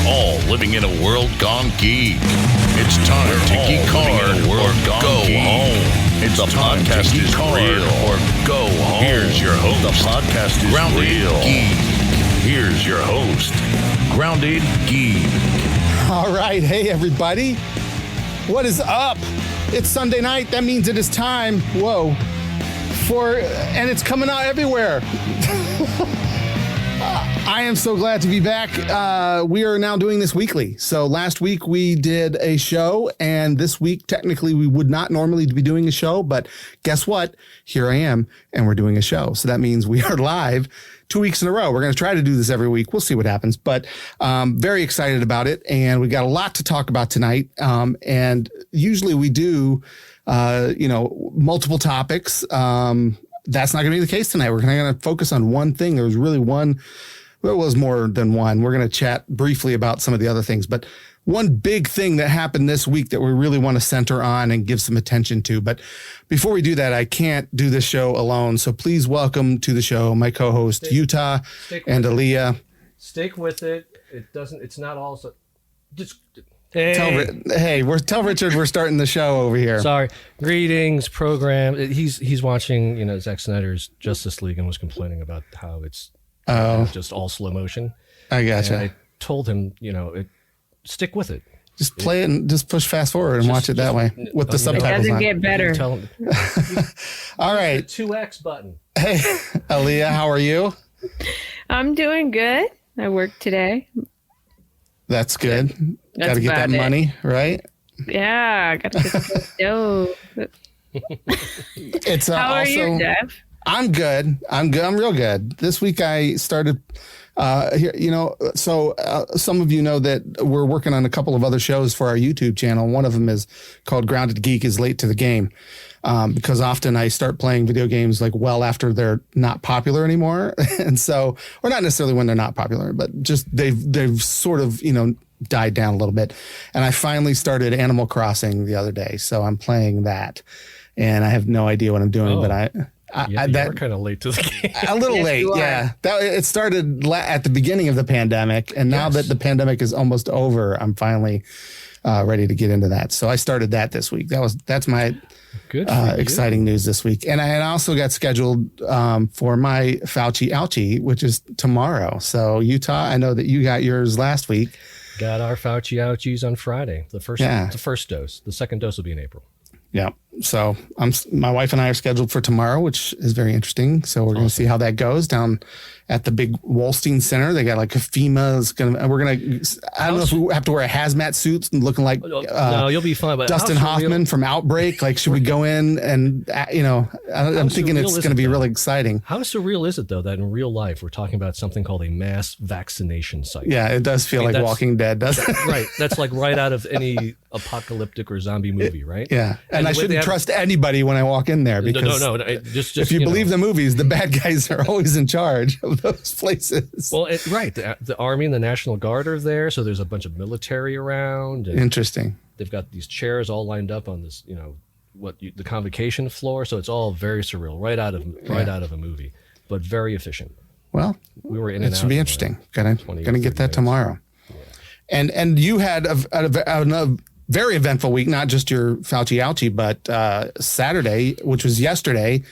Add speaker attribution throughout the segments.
Speaker 1: all living in a world gone geek. It's time to geek hard or go home. It's the podcast is real or go home. Here's your host. The podcast is Grounded real. Geek. Here's your host, Grounded Geek.
Speaker 2: All right, hey everybody, what is up? It's Sunday night. That means it is time. Whoa, and it's coming out everywhere. I am so glad to be back. We are now doing this weekly. So last week we did a show, and this week technically we would not normally be doing a show, but guess what? Here I am, and we're doing a show. So that means we are live 2 weeks in a row. We're going to try to do this every week. We'll see what happens, but very excited about it. And we got a lot to talk about tonight. And usually we do, multiple topics. That's not going to be the case tonight. We're going to focus on one thing. There was more than one. We're going to chat briefly about some of the other things, but one big thing that happened this week that we really want to center on and give some attention to. But before we do that, I can't do this show alone. So please welcome to the show my co-host Utah and Aaliyah.
Speaker 3: Stick with it. It's not all so. Just
Speaker 2: tell Richard we're starting the show over here.
Speaker 3: Sorry. Greetings, program. He's watching, Zack Snyder's Justice League and was complaining about how it's just all slow motion.
Speaker 2: I gotcha.
Speaker 3: And I told him, stick with it.
Speaker 2: Just play it and just push fast forward and watch it that way with the subtitles on.
Speaker 4: It doesn't get better.
Speaker 3: Tell him.
Speaker 2: All right.
Speaker 3: The 2X button.
Speaker 2: Hey, Aaliyah, how are you?
Speaker 4: I'm doing good. I worked today.
Speaker 2: That's good. Got to get that money, right?
Speaker 4: Yeah, got to get the dough.
Speaker 2: It's
Speaker 4: how are
Speaker 2: also,
Speaker 4: you, Jeff?
Speaker 2: I'm good. I'm real good. This week I started some of you know that we're working on a couple of other shows for our YouTube channel. One of them is called Grounded Geek is Late to the Game. Because often I start playing video games like well after they're not popular anymore. And so, or not necessarily when they're not popular, but just they've sort of, died down a little bit. And I finally started Animal Crossing the other day. So I'm playing that and I have no idea what I'm doing, but
Speaker 3: you're kind of late to the game.
Speaker 2: A little
Speaker 4: yes,
Speaker 2: late, yeah. It started at the beginning of the pandemic, and now that the pandemic is almost over, I'm finally ready to get into that. So I started that this week. That's my exciting news this week, and I also got scheduled for my Fauci Ouchie, which is tomorrow. So Utah, I know that you got yours last week.
Speaker 3: Got our Fauci Ouchies on Friday. The first dose. The second dose will be in April.
Speaker 2: Yeah. So my wife and I are scheduled for tomorrow, which is very interesting. So we're going to see how that goes down at the big Wolstein Center. They got like a FEMA I don't know if we have to wear a hazmat suit and looking like
Speaker 3: no, you'll be fine. But
Speaker 2: Dustin Hoffman from Outbreak. Like, should we go in and I'm thinking it's going to be really exciting.
Speaker 3: How surreal is it though that in real life we're talking about something called a mass vaccination site?
Speaker 2: Yeah, it does feel like Walking Dead, doesn't it?
Speaker 3: Right. That's like right out of any apocalyptic or zombie movie, right?
Speaker 2: Yeah. And I shouldn't trust anybody when I walk in there because
Speaker 3: just
Speaker 2: if you believe the movies, the bad guys are always in charge of those places.
Speaker 3: Well, the Army and the National Guard are there, so there's a bunch of military around. And
Speaker 2: interesting.
Speaker 3: They've got these chairs all lined up on this, the convocation floor, so it's all very surreal, right out of a movie, but very efficient.
Speaker 2: Well,
Speaker 3: we were in and out.
Speaker 2: It should be interesting. Gonna get that tomorrow. Yeah. And you had a very eventful week, not just your Fauci Ouchie, but Saturday, which was yesterday.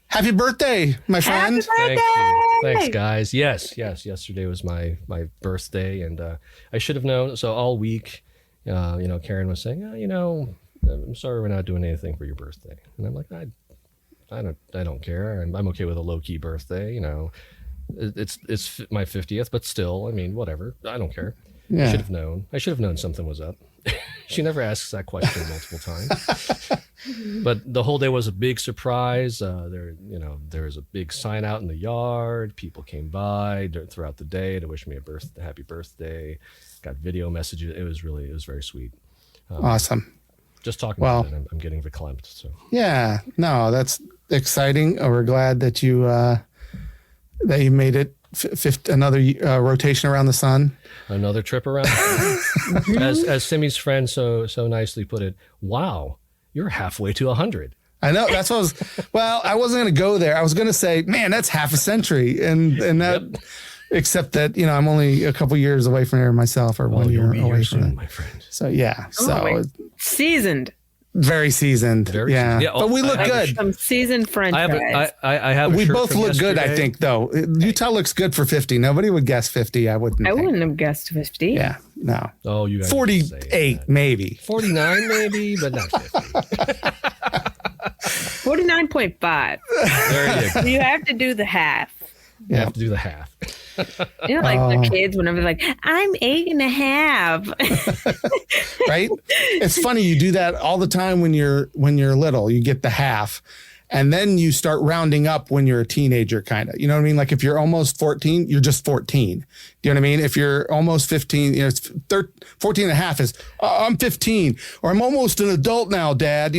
Speaker 2: Happy birthday, my friend.
Speaker 4: Happy birthday!
Speaker 3: Thank you. Thanks, guys. Yes. Yesterday was my birthday, and I should have known. So all week, Karen was saying, I'm sorry we're not doing anything for your birthday. And I'm like, I don't care. I'm okay with a low-key birthday. It's my 50th, but still, I mean, whatever. I don't care. Yeah. I should have known something was up. She never asks that question multiple times. But the whole day was a big surprise. There was a big sign out in the yard. People came by throughout the day to wish me a happy birthday. Got video messages. It was very sweet.
Speaker 2: Awesome.
Speaker 3: Just talking about it, I'm getting verklempt. So
Speaker 2: yeah, no, that's exciting. We're glad that you made it another rotation around the sun.
Speaker 3: Another trip around. As Simi's friend so nicely put it, wow, you're halfway to 100.
Speaker 2: I know. That's what I wasn't going to go there. I was going to say, man, that's half a century. And that, Except that, I'm only a couple years away from her myself, or 1 year away from it.
Speaker 3: my friend.
Speaker 2: So, yeah.
Speaker 4: Seasoned.
Speaker 2: Very seasoned.
Speaker 3: Very
Speaker 2: yeah.
Speaker 3: seasoned. Yeah,
Speaker 2: but we look good.
Speaker 4: Some seasoned French fries.
Speaker 3: I have.
Speaker 2: We both look good, I think, though. Utah looks good for 50. Nobody would guess 50. I wouldn't
Speaker 4: have guessed 50.
Speaker 2: Yeah. No.
Speaker 3: Oh, you guys
Speaker 2: 48, maybe.
Speaker 3: 49, maybe, but not 50.
Speaker 4: 49.5.
Speaker 3: There you go.
Speaker 4: You have to do the half.
Speaker 3: You have to do the half.
Speaker 4: Like the kids, whenever they're like, I'm 8.5.
Speaker 2: Right? It's funny. You do that all the time when you're little. You get the half. And then you start rounding up when you're a teenager, kind of. You know what I mean? Like if you're almost 14, you're just 14. Do you know what I mean? If you're almost 15, it's 14 and a half is, I'm 15, or I'm almost an adult now, Dad,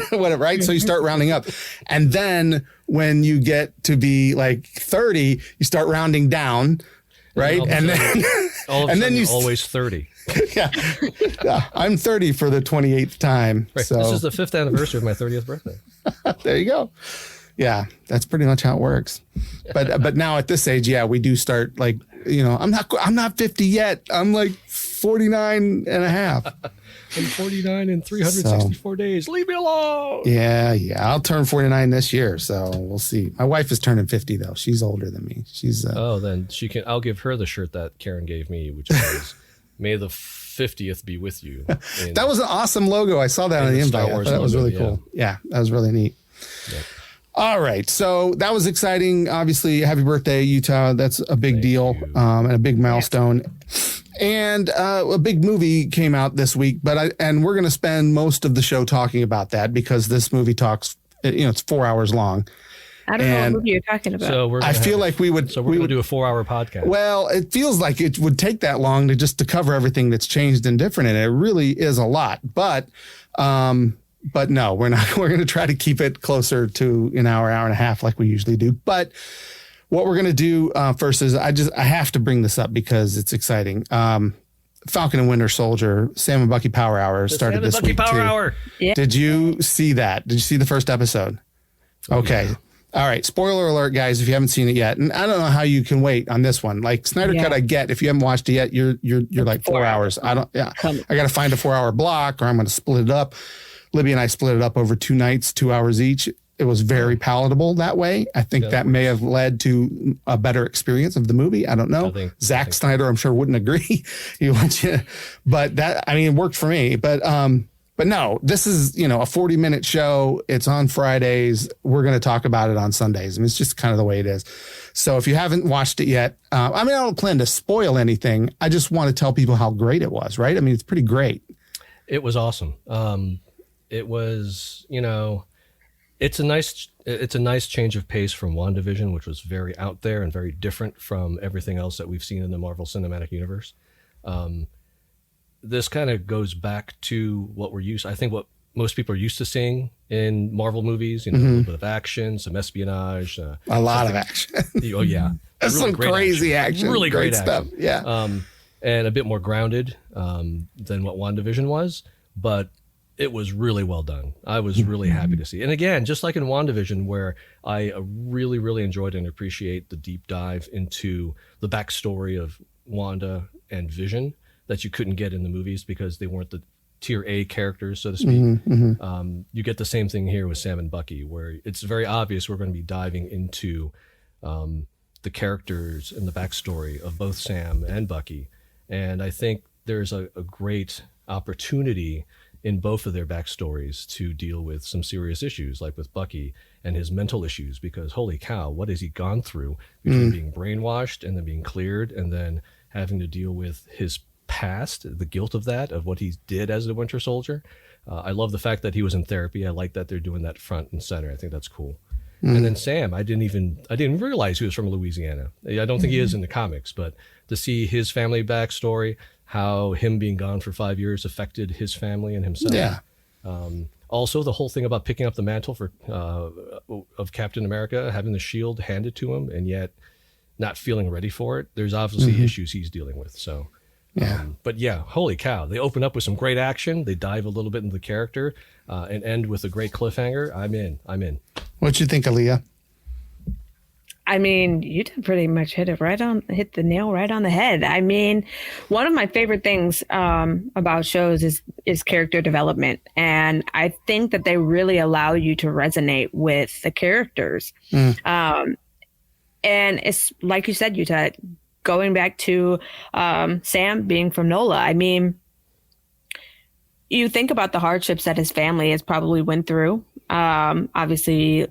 Speaker 2: whatever, right? So you start rounding up. And then when you get to be like 30, you start rounding down, right? And then you
Speaker 3: always 30.
Speaker 2: Yeah. I'm 30 for the 28th time.
Speaker 3: Right.
Speaker 2: So
Speaker 3: this is the 5th anniversary of my 30th birthday.
Speaker 2: There you go. Yeah, that's pretty much how it works. But now at this age, yeah, we do start like, I'm not 50 yet. I'm like 49 and a half.
Speaker 3: I'm 49 in 364 days. Leave me alone.
Speaker 2: Yeah. I'll turn 49 this year, so we'll see. My wife is turning 50 though. She's older than me. She's
Speaker 3: then she can. I'll give her the shirt that Karen gave me, which was "May the 50th be with you."
Speaker 2: That was an awesome logo. I saw that on the invite. That was really cool. Yeah, that was really neat. Yep. All right. So that was exciting. Obviously, happy birthday, Utah. That's a big deal and a big milestone. And a big movie came out this week, and we're going to spend most of the show talking about that because this movie talks, it's 4 hours long.
Speaker 4: I don't know what movie you're talking about.
Speaker 3: So
Speaker 2: I feel like we would.
Speaker 3: So we're going to do a 4-hour podcast.
Speaker 2: Well, it feels like it would take that long to cover everything that's changed and different, and it really is a lot. But no, we're not. We're going to try to keep it closer to an hour and a half, like we usually do. But what we're going to do first is I have to bring this up because it's exciting. Falcon and Winter Soldier, Sam and Bucky Power Hour started this week
Speaker 3: Power
Speaker 2: too.
Speaker 3: Hour.
Speaker 4: Yeah.
Speaker 2: Did you see that? Did you see the first episode? Okay. Yeah. All right. Spoiler alert, guys, if you haven't seen it yet. And I don't know how you can wait on this one. Like Snyder Cut, I get. If you haven't watched it yet, you're like 4 hours. I got to find a 4-hour block or I'm going to split it up. Libby and I split it up over 2 nights, 2 hours each. It was very palatable that way. I think that may have led to a better experience of the movie. I don't know. Zack Snyder, I'm sure, wouldn't agree. But it worked for me. But no, this is, a 40-minute show. It's on Fridays. We're going to talk about it on Sundays. It's just kind of the way it is. So if you haven't watched it yet, I don't plan to spoil anything. I just want to tell people how great it was, right? It's pretty great.
Speaker 3: It was awesome. It was, it's a nice change of pace from WandaVision, which was very out there and very different from everything else that we've seen in the Marvel Cinematic Universe. This kind of goes back to what we're used. I think what most people are used to seeing in Marvel movies. A little bit of action, some espionage,
Speaker 2: a lot of action.
Speaker 3: Oh yeah,
Speaker 2: that's really some crazy action.
Speaker 3: Really great
Speaker 2: stuff.
Speaker 3: Action.
Speaker 2: Yeah,
Speaker 3: and a bit more grounded than what WandaVision was, but it was really well done. I was really happy to see. And again, just like in WandaVision, where I really, really enjoyed and appreciate the deep dive into the backstory of Wanda and Vision that you couldn't get in the movies because they weren't the tier A characters, so to speak. You get the same thing here with Sam and Bucky, where it's very obvious we're going to be diving into the characters and the backstory of both Sam and Bucky. And I think there's a great opportunity in both of their backstories to deal with some serious issues, like with Bucky and his mental issues, because holy cow, what has he gone through between being brainwashed and then being cleared and then having to deal with his past, the guilt of that, of what he did as a Winter Soldier. I love the fact that he was in therapy. I like that they're doing that front and center. I think that's cool. And then Sam, I didn't realize he was from Louisiana. I don't think he is in the comics, but to see his family backstory, how him being gone for 5 years affected his family and himself.
Speaker 2: Yeah.
Speaker 3: Also, the whole thing about picking up the mantle of Captain America, having the shield handed to him, and yet not feeling ready for it. There's obviously issues he's dealing with. So, but yeah, holy cow! They open up with some great action. They dive a little bit into the character and end with a great cliffhanger. I'm in.
Speaker 2: What'd you think, Aaliyah?
Speaker 4: I mean, you did pretty much hit the nail right on the head. I mean, one of my favorite things about shows is character development, and I think that they really allow you to resonate with the characters. And it's like you said, Utah, going back to Sam being from NOLA. I mean, you think about the hardships that his family has probably went through. Obviously,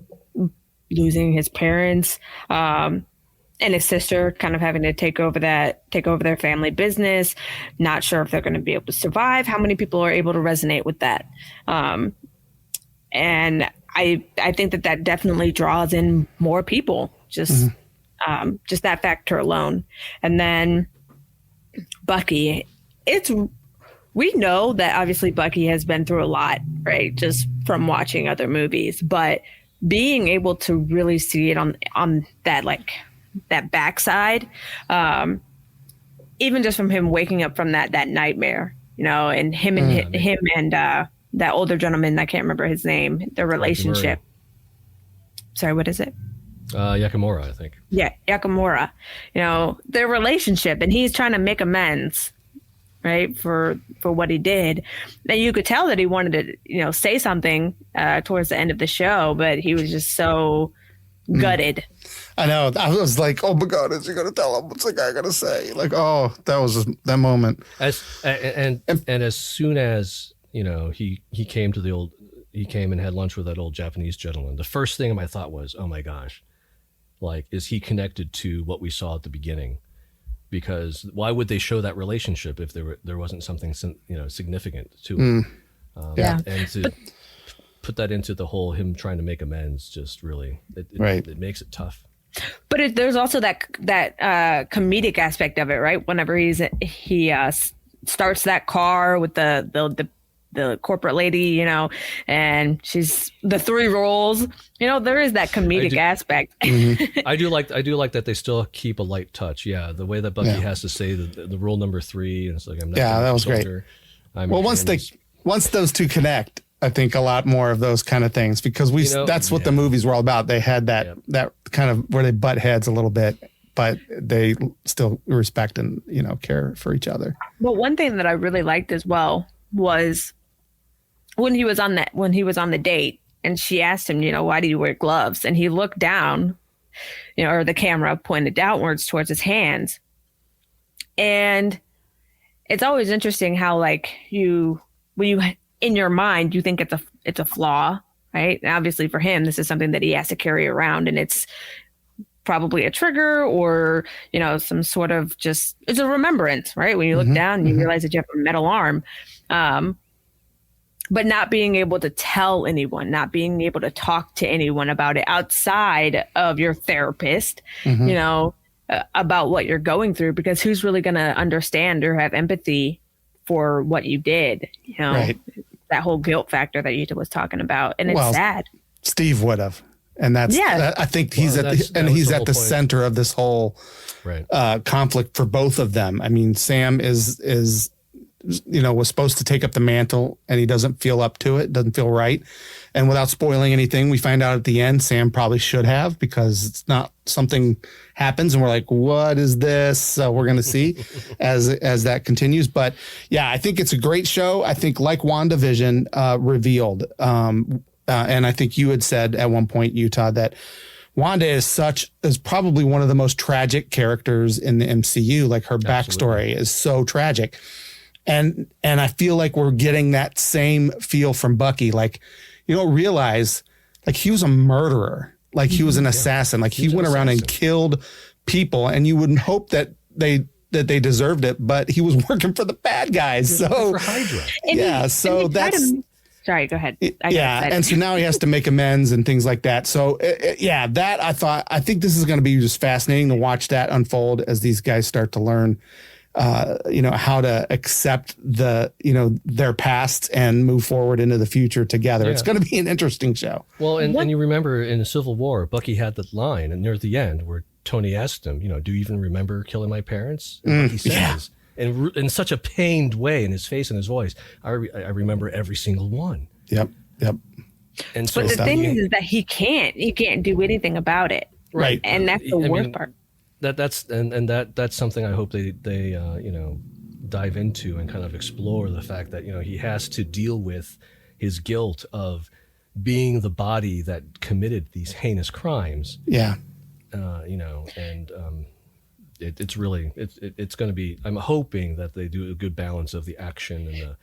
Speaker 4: losing his parents, and his sister kind of having to take over their family business, not sure if they're going to be able to survive. How many people are able to resonate with that? And I think that definitely draws in more people, just that factor alone. And then Bucky, we know that obviously Bucky has been through a lot, right? Just from watching other movies, but being able to really see it on that, like that backside, even just from him waking up from that nightmare, and him and that older gentleman, I can't remember his name, their relationship. Sorry, what is it?
Speaker 3: Yakamura, I think. Yeah,
Speaker 4: Yakamura. Their relationship, and he's trying to make amends, right, for what he did. And you could tell that he wanted to, say something towards the end of the show, but he was just so gutted.
Speaker 2: I know. I was like, oh my God, is he going to tell him? What's the guy going to say? Like, oh, that was just that moment.
Speaker 3: And as soon as, he came and had lunch with that old Japanese gentleman, the first thing my thought was, oh my gosh, like, is he connected to what we saw at the beginning? Because why would they show that relationship if there wasn't something significant to it? And to put that into the whole him trying to make amends, just really it makes it tough.
Speaker 4: But there's also that comedic aspect of it, right? Whenever he starts that car with the corporate lady, and she's the three rolls, there is that comedic aspect.
Speaker 3: I do like that they still keep a light touch. Yeah. The way that Bucky has to say the rule number 3, and it's like, I'm not.
Speaker 2: Yeah, that was great. Once those two connect, I think a lot more of those kind of things, because that's what the movies were all about. They had that kind of where they butt heads a little bit, but they still respect and, care for each other.
Speaker 4: But one thing that I really liked as well was when he was on the date and she asked him, why do you wear gloves? And he looked down, or the camera pointed downwards towards his hands. And it's always interesting how, like, when you in your mind, you think it's a flaw, right? And obviously for him, this is something that he has to carry around, and it's probably a trigger or, some sort of it's a remembrance, right? When you look down and you realize that you have a metal arm. But not being able to tell anyone, not being able to talk to anyone about it outside of your therapist, about what you're going through, because who's really going to understand or have empathy for what you did,
Speaker 2: Right.
Speaker 4: That whole guilt factor that Yuta was talking about. And it's sad.
Speaker 2: Steve would have. And I think he's at the center of this whole conflict for both of them. I mean, Sam is was supposed to take up the mantle, and he doesn't feel up to it, doesn't feel right. And without spoiling anything, we find out at the end, Sam probably should have, because it's not something happens and we're like, what is this? So we're going to see as that continues. But yeah, I think it's a great show. I think, like WandaVision revealed, and I think you had said at one point, Utah, that Wanda is probably one of the most tragic characters in the MCU. Like, her backstory is so tragic. And I feel like we're getting that same feel from Bucky. Like, you don't realize, like, he was a murderer. Like, he was an assassin. Like, he went around and killed people, and you wouldn't hope that they deserved it, but he was working for the bad guys. So,
Speaker 4: sorry, go ahead.
Speaker 2: And so now he has to make amends and things like that. So I think this is going to be just fascinating to watch that unfold as these guys start to learn how to accept their past and move forward into the future together. Yeah. It's going to be an interesting show.
Speaker 3: Well, and you remember in the Civil War, Bucky had that line, and near the end where Tony asked him, do you even remember killing my parents? And Bucky says, and in such a pained way in his face and his voice, I remember every single one.
Speaker 2: Yep.
Speaker 4: And so, but the thing is that he can't do anything about it.
Speaker 2: Right.
Speaker 4: And that's the worst part.
Speaker 3: That's something I hope they dive into and kind of explore the fact that he has to deal with his guilt of being the body that committed these heinous crimes.
Speaker 2: Yeah.
Speaker 3: It's going to be. I'm hoping that they do a good balance of the action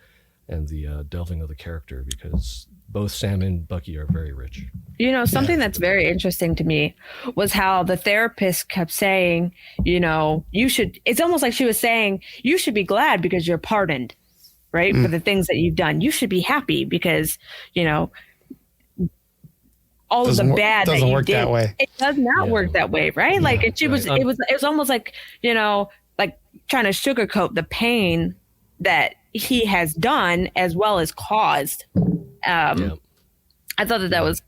Speaker 3: and the delving of the character, because both Sam and Bucky are very rich.
Speaker 4: Something that's very interesting to me was how the therapist kept saying, you should, it's almost like she was saying, you should be glad because you're pardoned, right? For the things that you've done. You should be happy because, all of the bad that you did. That way. It does not work that way, right? Yeah, like it was almost like, like trying to sugarcoat the pain that he has done as well as caused. I thought that was,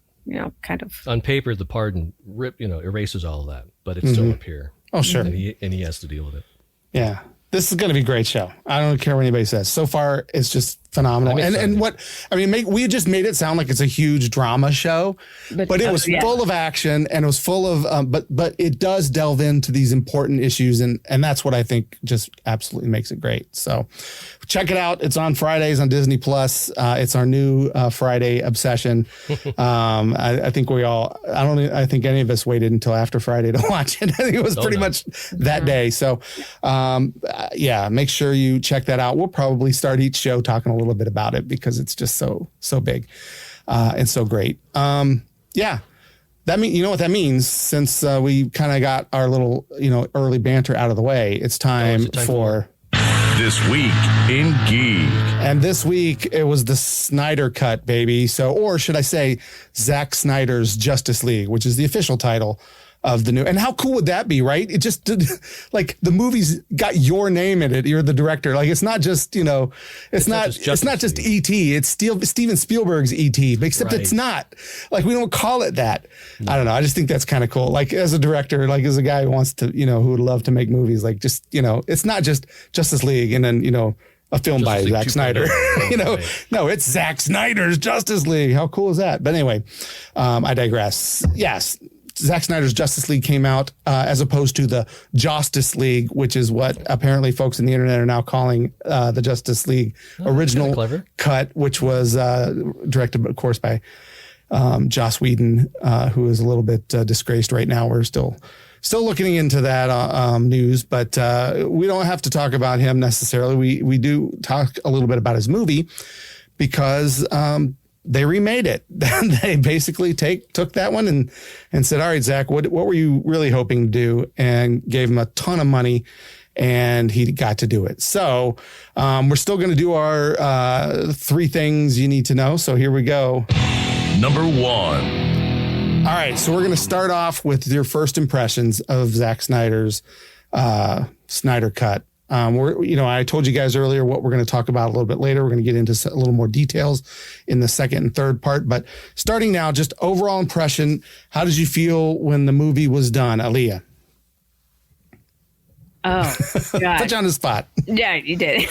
Speaker 4: kind of
Speaker 3: on paper, the pardon erases all of that, but it's still up here.
Speaker 2: Oh, sure.
Speaker 3: And he has to deal with it.
Speaker 2: Yeah. This is going to be a great show. I don't care what anybody says. So far, it's just phenomenal. We just made it sound like it's a huge drama show, but it was full of action, and it was full of, but it does delve into these important issues. And that's what I think just absolutely makes it great. So check it out. It's on Fridays on Disney Plus. It's our new Friday obsession. I think I think any of us waited until after Friday to watch it. I think it was pretty much that day. So, make sure you check that out. We'll probably start each show talking a little bit about it because it's just so big and so great. That mean, you know what that means, since we kind of got our little early banter out of the way, it's time for
Speaker 1: This Week in Geek.
Speaker 2: And this week it was the Snyder Cut, baby. So, or should I say Zack Snyder's Justice League, which is the official title of the new. And how cool would that be, right? It just did, like, the movie's got your name in it. You're the director. Like, it's not just, it's not just E.T. It's Steven Spielberg's E.T., except it's not. Like, we don't call it that. No. I don't know. I just think that's kind of cool. Like, as a director, like, as a guy who wants to, who would love to make movies, like, just, it's not just Justice League and then, a film by Zack Snyder. No, it's Zack Snyder's Justice League. How cool is that? But anyway, I digress. Yes. Zack Snyder's Justice League came out as opposed to the Justice League, which is what apparently folks on the internet are now calling the Justice League original cut, which was directed, of course, by Joss Whedon, who is a little bit disgraced right now. We're still looking into that news, but we don't have to talk about him necessarily. We do talk a little bit about his movie because they remade it. They basically took that one and said, all right, Zach, what were you really hoping to do? And gave him a ton of money, and he got to do it. So we're still going to do our 3 things you need to know. So here we go.
Speaker 1: Number 1.
Speaker 2: All right. So we're going to start off with your first impressions of Zack Snyder's Snyder Cut. I told you guys earlier what we're going to talk about a little bit later. We're going to get into a little more details in the second and third part. But starting now, just overall impression. How did you feel when the movie was done, Aaliyah?
Speaker 4: Oh, God.
Speaker 2: Put you on the spot.
Speaker 4: Yeah, you did.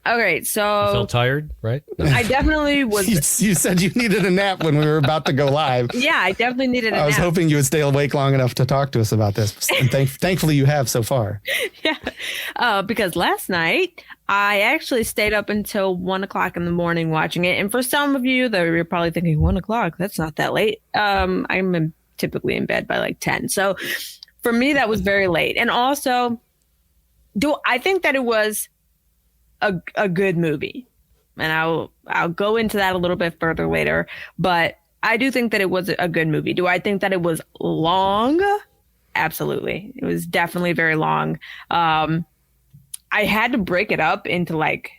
Speaker 4: Okay, so
Speaker 3: you felt tired, right? No.
Speaker 4: I definitely was.
Speaker 2: You said you needed a nap when we were about to go live.
Speaker 4: Yeah, I definitely needed a nap.
Speaker 2: I was hoping you would stay awake long enough to talk to us about this. And thankfully you have so far.
Speaker 4: Yeah, because last night I actually stayed up until 1:00 in the morning watching it. And for some of you, though, you're probably thinking 1:00, that's not that late. I'm typically in bed by like 10. So for me, that was very late. And also, I think that it was a good movie, and I'll go into that a little bit further later, but I do think that it was a good movie. Do I think that it was long? Absolutely. It was definitely very long. I had to break it up into like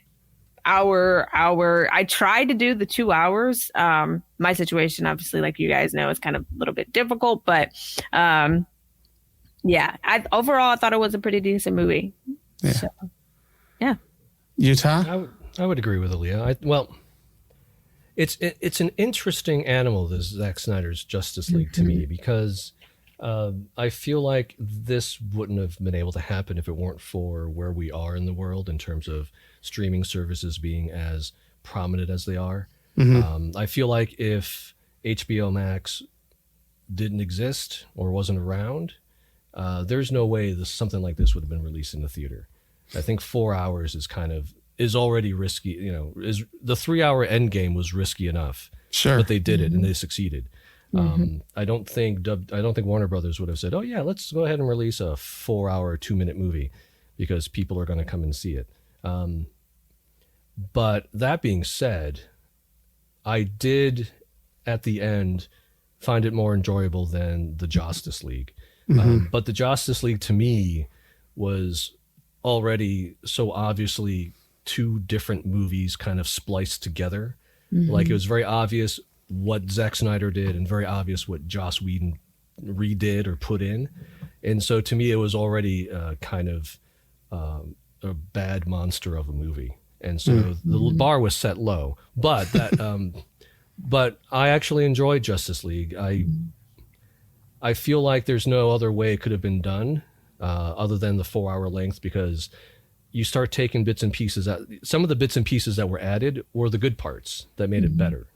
Speaker 4: hour. I tried to do the 2 hours. My situation, obviously, like you guys know, is kind of a little bit difficult, but overall I thought it was a pretty decent movie.
Speaker 2: Yeah.
Speaker 4: So, yeah.
Speaker 2: Utah?
Speaker 3: I would agree with Aaliyah. It's an interesting animal, this Zack Snyder's Justice League, to me, because I feel like this wouldn't have been able to happen if it weren't for where we are in the world in terms of streaming services being as prominent as they are. I feel like if HBO Max didn't exist or wasn't around, there's no way something like this would have been released in the theater. I think 4 hours is already risky. Is the 3 hour end game was risky enough.
Speaker 2: Sure.
Speaker 3: But they did it and they succeeded. I don't think Warner Brothers would have said, "Oh yeah, let's go ahead and release a 4 hour, 2-minute movie because people are going to come and see it." But that being said, I did at the end find it more enjoyable than the Justice League. But the Justice League to me was already so obviously two different movies kind of spliced together. Like it was very obvious what Zack Snyder did and very obvious what Joss Whedon redid or put in. And so to me, it was already kind of a bad monster of a movie. And so the bar was set low, but but I actually enjoyed Justice League. I feel like there's no other way it could have been done other than the 4 hour length, because you start taking bits and pieces out. Some of the bits and pieces that were added were the good parts that made it better.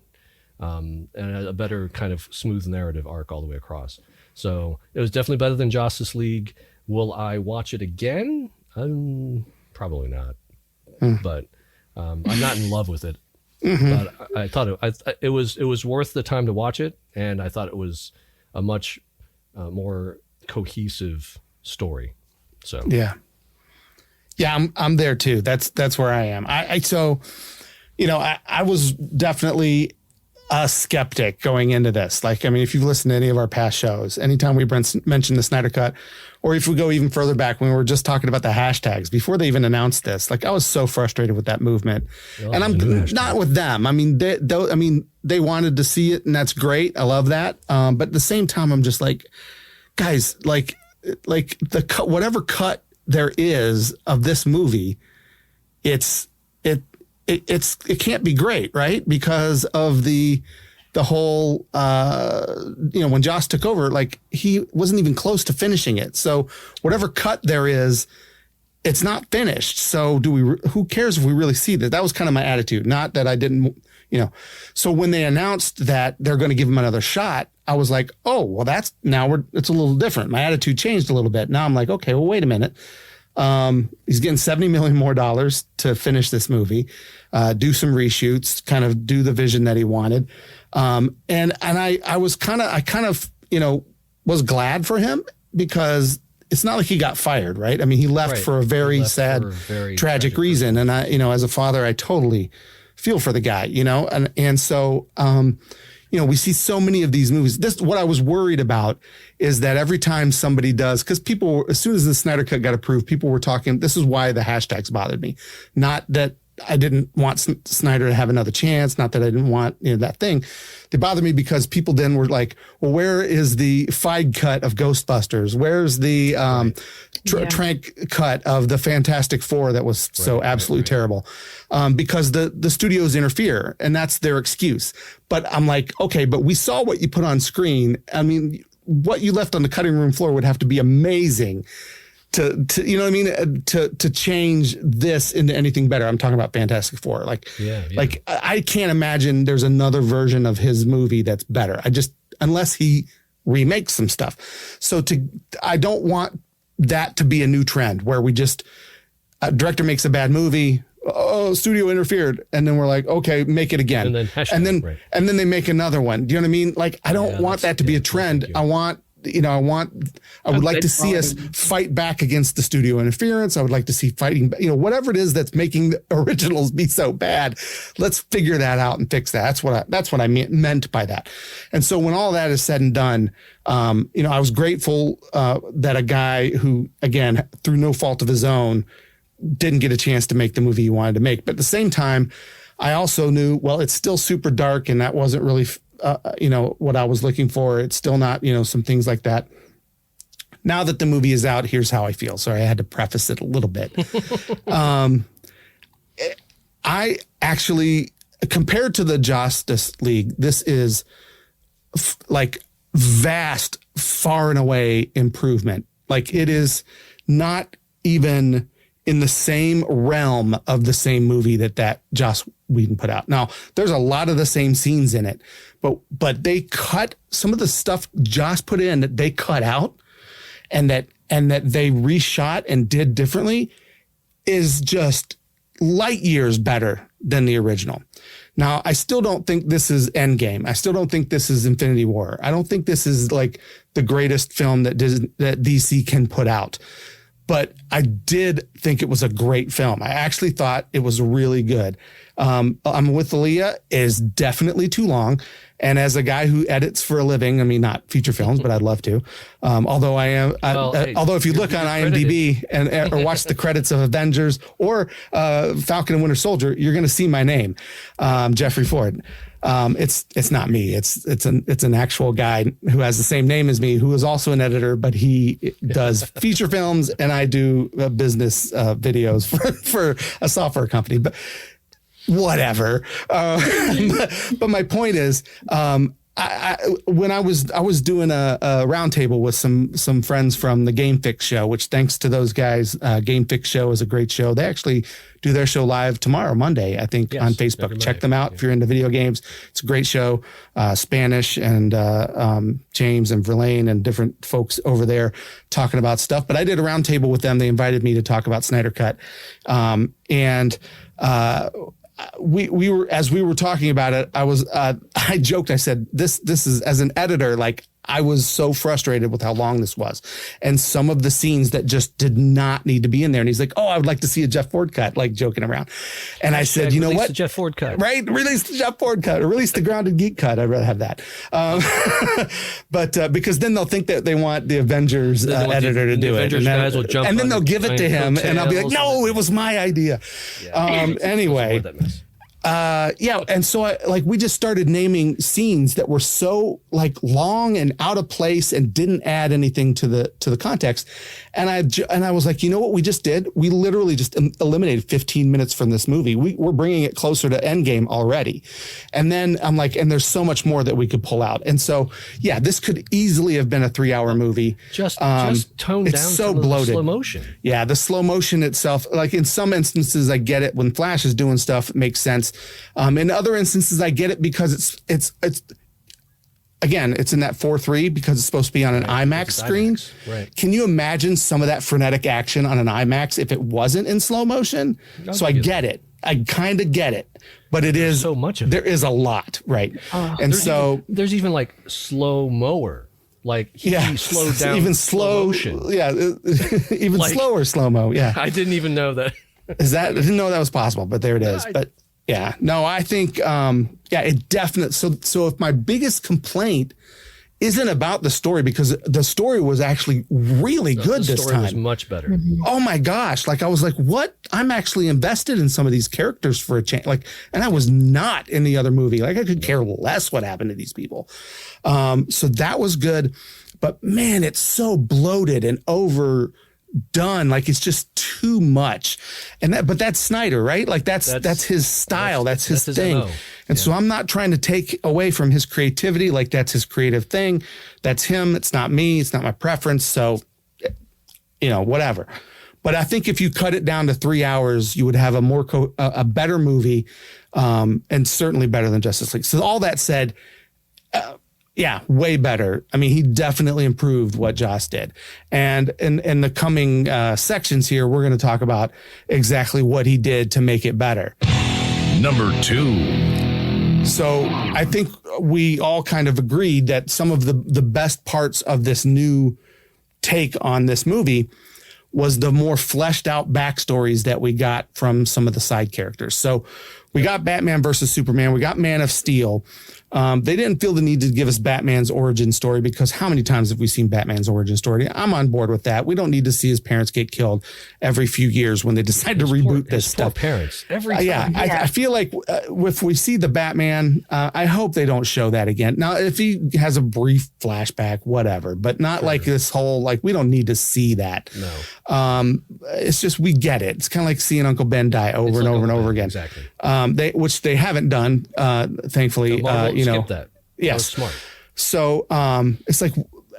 Speaker 3: And a better kind of smooth narrative arc all the way across. So it was definitely better than Justice League. Will I watch it again? Probably not. But I'm not in love with it. But I thought it was worth the time to watch it, and I thought it was a much more cohesive story. So
Speaker 2: yeah, I'm there too. That's where I am. I was definitely a skeptic going into this. Like, I mean, if you've listened to any of our past shows, anytime we mention the Snyder Cut, or if we go even further back when we were just talking about the hashtags before they even announced this, like I was so frustrated with that movement. And I'm not with them. I mean, they wanted to see it, and that's great. I love that. But at the same time, I'm just like, guys, like the cut, whatever cut there is of this movie, it can't be great, right? Because of the whole, when Joss took over, like he wasn't even close to finishing it. So whatever cut there is, it's not finished. So who cares if we really see that? That was kind of my attitude. Not that I didn't, so when they announced that they're going to give him another shot, I was like, oh, well, it's a little different. My attitude changed a little bit. Now I'm like, okay, well, wait a minute. He's getting $70 million more to finish this movie, do some reshoots, kind of do the vision that he wanted. And I was glad for him, because it's not like he got fired, right? I mean, he left for a very sad, tragic reason. And as a father, I totally feel for the guy, and so, we see so many of these movies. What I was worried about is that every time somebody does, because people, as soon as the Snyder Cut got approved, people were talking, this is why the hashtags bothered me. Not that I didn't want Snyder to have another chance, not that I didn't want that thing. They bothered me because people then were like, well, where is the Feige cut of Ghostbusters? Where's the Trank cut of the Fantastic Four that was so absolutely terrible? Because the studios interfere, and that's their excuse. But I'm like, okay, but we saw what you put on screen. I mean, what you left on the cutting room floor would have to be amazing to to change this into anything better. I'm talking about Fantastic Four. Like I can't imagine there's another version of his movie that's better. Unless he remakes some stuff. So I don't want that to be a new trend where we just, a director makes a bad movie, studio interfered, and then we're like, okay, make it again. And then they make another one. Do you know what I mean? Like, I don't want that to be a trend. I would like to see us fight back against the studio interference. I would like to see fighting, whatever it is that's making the originals be so bad. Let's figure that out and fix that. That's what I meant by that. And so when all that is said and done, I was grateful that a guy who, again, through no fault of his own, didn't get a chance to make the movie he wanted to make. But at the same time, I also knew, well, it's still super dark, and that wasn't really what I was looking for. It's still not, some things like that. Now that the movie is out, here's how I feel. Sorry, I had to preface it a little bit. I actually, compared to the Justice League, this is vast, far and away improvement. Like, it is not even in the same realm of the same movie that Joss Whedon put out. Now, there's a lot of the same scenes in it, but they cut some of the stuff Joss put in that they cut out and that they reshot and did differently is just light years better than the original. Now, I still don't think this is Endgame. I still don't think this is Infinity War. I don't think this is like the greatest film that DC can put out. But I did think it was a great film. I actually thought it was really good. I'm with Aaliyah is definitely too long. And as a guy who edits for a living, I mean, not feature films, but I'd love to. Although although if you look on IMDb or watch the credits of Avengers or Falcon and Winter Soldier, you're going to see my name, Jeffrey Ford. It's not me. It's an actual guy who has the same name as me, who is also an editor, but he does feature films and I do business videos for a software company. But whatever. But my point is, when I was doing a roundtable with some friends from the Game Fix show, which thanks to those guys, Game Fix show is a great show. They actually do their show live tomorrow, Monday, I think, on Facebook. Check them out if you're into video games. It's a great show. Spanish and James and Verlaine and different folks over there talking about stuff. But I did a roundtable with them. They invited me to talk about Snyder Cut. We were, as we were talking about it, I joked, I said, this is, as an editor, like, I was so frustrated with how long this was and some of the scenes that just did not need to be in there. And he's like, oh, I would like to see a Jeff Ford cut, like joking around. And I said, you know what?
Speaker 3: The Jeff Ford cut.
Speaker 2: Right? Release the Jeff Ford cut or release the Grounded Geek cut. I'd rather have that. But because then they'll think that they want the Avengers editor to do it. And then they'll give it to him and I'll be like, no, it was my idea. Yeah. Anyway. And so we just started naming scenes that were so like long and out of place and didn't add anything to the context. And I was like, you know what we just did? We literally just eliminated 15 minutes from this movie. We're bringing it closer to Endgame already. And then I'm like, and there's so much more that we could pull out. And so, yeah, this could easily have been a 3-hour movie.
Speaker 3: Just toned down
Speaker 2: so
Speaker 3: some
Speaker 2: bloated.
Speaker 3: Of the slow motion.
Speaker 2: Yeah, the slow motion itself, like in some instances, I get it when Flash is doing stuff, it makes sense. In other instances, I get it because it's again, it's in that 4:3 because it's supposed to be on an IMAX screen.
Speaker 3: Right.
Speaker 2: Can you imagine some of that frenetic action on an IMAX if it wasn't in slow motion? So I get it. I kind of get it, but there's
Speaker 3: so much of it.
Speaker 2: There is a lot, right? And
Speaker 3: there's even like slow mower. Like he slowed down
Speaker 2: even
Speaker 3: slow motion.
Speaker 2: Yeah, even like, slower slow mo. Yeah,
Speaker 3: I didn't even know that.
Speaker 2: I didn't know that was possible, but there it is. But yeah, no, I think it definitely. So if my biggest complaint isn't about the story, because the story was actually really good this time. The story was
Speaker 3: much better.
Speaker 4: Mm-hmm.
Speaker 2: Oh my gosh. Like I was like, what? I'm actually invested in some of these characters for a change. Like, and I was not in the other movie. Like I could care less what happened to these people. So that was good, but man, it's so bloated and overdone. Like it's just too much. But that's Snyder, right? Like that's his style. That's his thing. MO. And so I'm not trying to take away from his creativity. Like that's his creative thing. That's him. It's not me. It's not my preference. So, whatever. But I think if you cut it down to 3 hours, you would have a better movie, and certainly better than Justice League. So all that said, way better. I mean, he definitely improved what Joss did. And in the coming sections here, we're going to talk about exactly what he did to make it better.
Speaker 1: Number 2.
Speaker 2: So I think we all kind of agreed that some of the best parts of this new take on this movie was the more fleshed out backstories that we got from some of the side characters. So we got Batman versus Superman. We got Man of Steel. They didn't feel the need to give us Batman's origin story because how many times have we seen Batman's origin story? I'm on board with that. We don't need to see his parents get killed every few years when they decide to reboot this stuff.
Speaker 3: Parents every time.
Speaker 2: I feel like if we see the Batman, I hope they don't show that again. Now, if he has a brief flashback, whatever, but not like this whole, like, we don't need to see that.
Speaker 3: No.
Speaker 2: It's just, we get it. It's kind of like seeing Uncle Ben die over and over and over again.
Speaker 3: Exactly.
Speaker 2: Which they haven't done, thankfully.
Speaker 3: Skip that.
Speaker 2: Yes.
Speaker 3: That was smart.
Speaker 2: So it's like,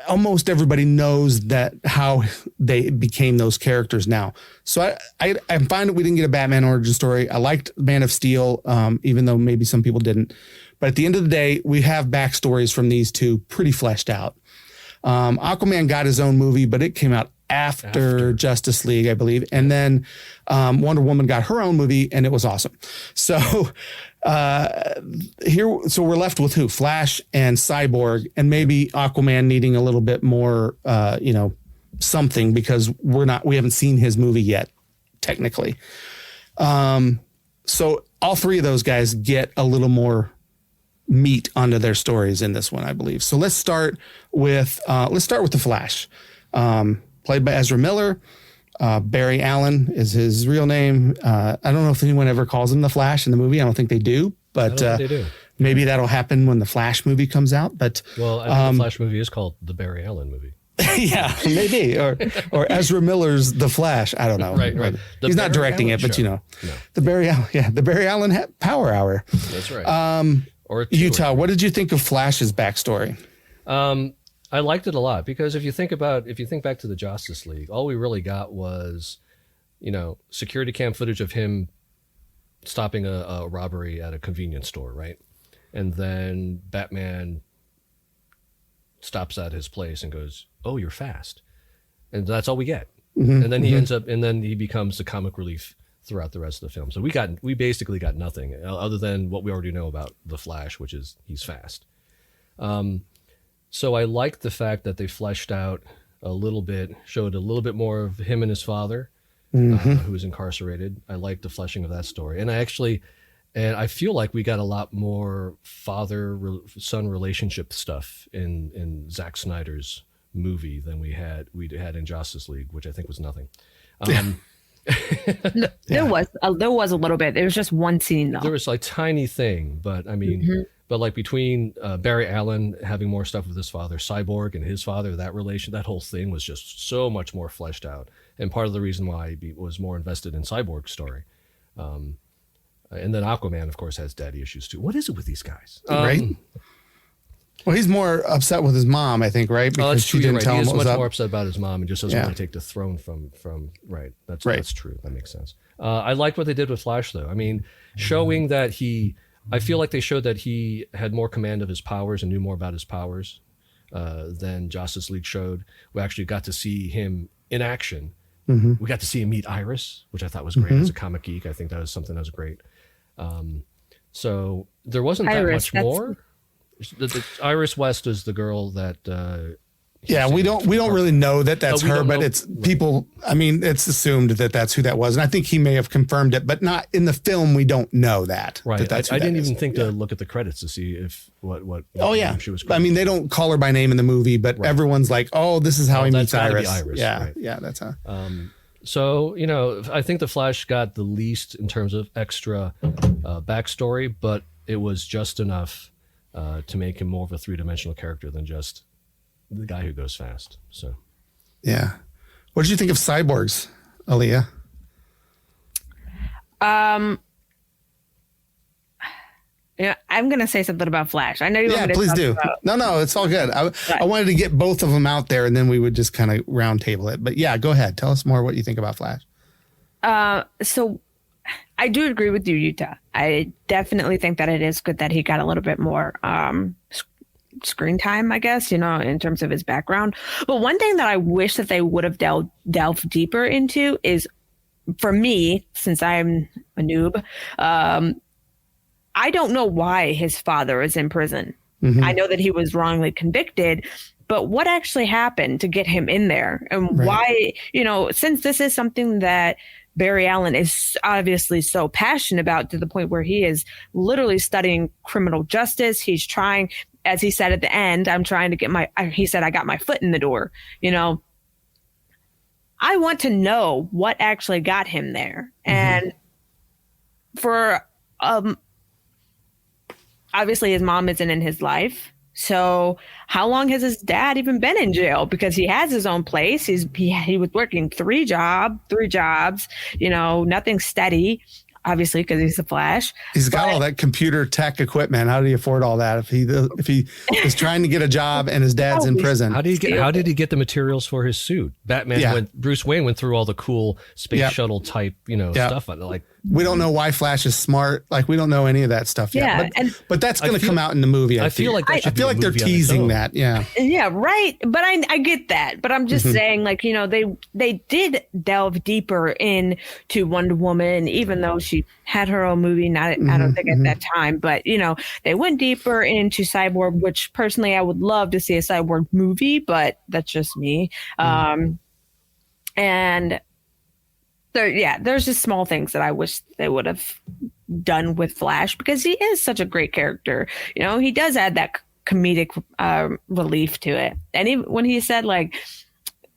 Speaker 2: almost everybody knows that how they became those characters now. So I'm fine that we didn't get a Batman origin story. I liked Man of Steel, even though maybe some people didn't. But at the end of the day, we have backstories from these two pretty fleshed out. Aquaman got his own movie, but it came out after Justice League, I believe. And then Wonder Woman got her own movie, and it was awesome. So so we're left with who? Flash and Cyborg, and maybe Aquaman needing a little bit more, something, because we haven't seen his movie yet, technically. So all three of those guys get a little more meat onto their stories in this one, I believe. So let's start with the Flash, played by Ezra Miller. Barry Allen is his real name. I don't know if anyone ever calls him the Flash in the movie. I don't think they do, but
Speaker 3: they do.
Speaker 2: Maybe that'll happen when the Flash movie comes out. But
Speaker 3: well, I think the Flash movie is called the Barry Allen movie.
Speaker 2: Yeah, maybe, or Ezra Miller's The Flash. I don't know.
Speaker 3: Right.
Speaker 2: He's not directing it, but
Speaker 3: No.
Speaker 2: the Barry Allen Power Hour.
Speaker 3: That's right. Or
Speaker 2: Utah, what did you think of Flash's backstory?
Speaker 3: I liked it a lot, because if you think back to the Justice League, all we really got was, security cam footage of him stopping a robbery at a convenience store, right? And then Batman stops at his place and goes, "Oh, you're fast," and that's all we get. Mm-hmm. And then he becomes the comic relief throughout the rest of the film. So we basically got nothing other than what we already know about the Flash, which is he's fast. So I liked the fact that they fleshed out a little bit, showed a little bit more of him and his father, who was incarcerated. I liked the fleshing of that story. And I feel like we got a lot more father-son relationship stuff in Zack Snyder's movie than we had in Justice League, which I think was nothing.
Speaker 4: There was a little bit. There was just one scene though.
Speaker 3: There was like tiny thing, but I mean, but like between Barry Allen having more stuff with his father, Cyborg and his father, that whole thing was just so much more fleshed out. And part of the reason why I was more invested in Cyborg's story. And then Aquaman, of course, has daddy issues too. What is it with these guys?
Speaker 2: Right. Well, he's more upset with his mom, I think, right? Because she didn't tell him what was up. He is much
Speaker 3: more upset about his mom and just doesn't want to take the throne from right. That's true. That makes sense. I liked what they did with Flash, though. I mean, showing that I feel like they showed that he had more command of his powers and knew more about his powers than Justice League showed. We actually got to see him in action. Mm-hmm. We got to see him meet Iris, which I thought was great. As a comic geek, I think that was something that was great. So there wasn't that much more. The Iris West is the girl that.
Speaker 2: We don't really know that that's her, but it's people. I mean, it's assumed that that's who that was, and I think he may have confirmed it, but not in the film. We don't know that.
Speaker 3: Right.
Speaker 2: I
Speaker 3: didn't even think to look at the credits to see if what she was.
Speaker 2: I mean, they don't call her by name in the movie, but everyone's like, "Oh, this is how he meets Iris." Yeah,
Speaker 3: right.
Speaker 2: Yeah, that's how.
Speaker 3: So, I think the Flash got the least in terms of extra backstory, but it was just enough to make him more of a three-dimensional character than just the guy who goes fast. So,
Speaker 2: yeah. What did you think of Cyborgs, Aaliyah?
Speaker 4: I'm going to say something about Flash. I know you want me to
Speaker 2: please do.
Speaker 4: About...
Speaker 2: No, it's all good. I wanted to get both of them out there, and then we would just kind of round table it. But yeah, go ahead. Tell us more what you think about Flash.
Speaker 4: So I do agree with you, Utah. I definitely think that it is good that he got a little bit more screen time, I guess, in terms of his background. But one thing that I wish that they would have delved deeper into is, for me, since I'm a noob, I don't know why his father is in prison. Mm-hmm. I know that he was wrongly convicted, but what actually happened to get him in there? And why, since this is something that Barry Allen is obviously so passionate about, to the point where he is literally studying criminal justice. He's trying, as he said at the end, I'm trying to get he said, I got my foot in the door. I want to know what actually got him there. Mm-hmm. And for, obviously his mom isn't in his life. So how long has his dad even been in jail? Because he has his own place. He was working three jobs, nothing steady. obviously, because he's the Flash.
Speaker 2: He's got all that computer tech equipment. How did he afford all that? If he is trying to get a job and his dad's in prison,
Speaker 3: how did he get the materials for his suit? Bruce Wayne went through all the cool space shuttle type, stuff. Like,
Speaker 2: we don't know why Flash is smart. Like, we don't know any of that stuff yet. But that's going to come out in the movie.
Speaker 3: I feel like
Speaker 2: they're teasing that. Yeah.
Speaker 4: Yeah. Right. But I get that. But I'm just saying, like, they did delve deeper into Wonder Woman, even though she had her own movie. I don't think at that time, but they went deeper into Cyborg, which personally I would love to see a Cyborg movie, but that's just me. And there's just small things that I wish they would have done with Flash, because he is such a great character. He does add that comedic relief to it. And even when he said, like,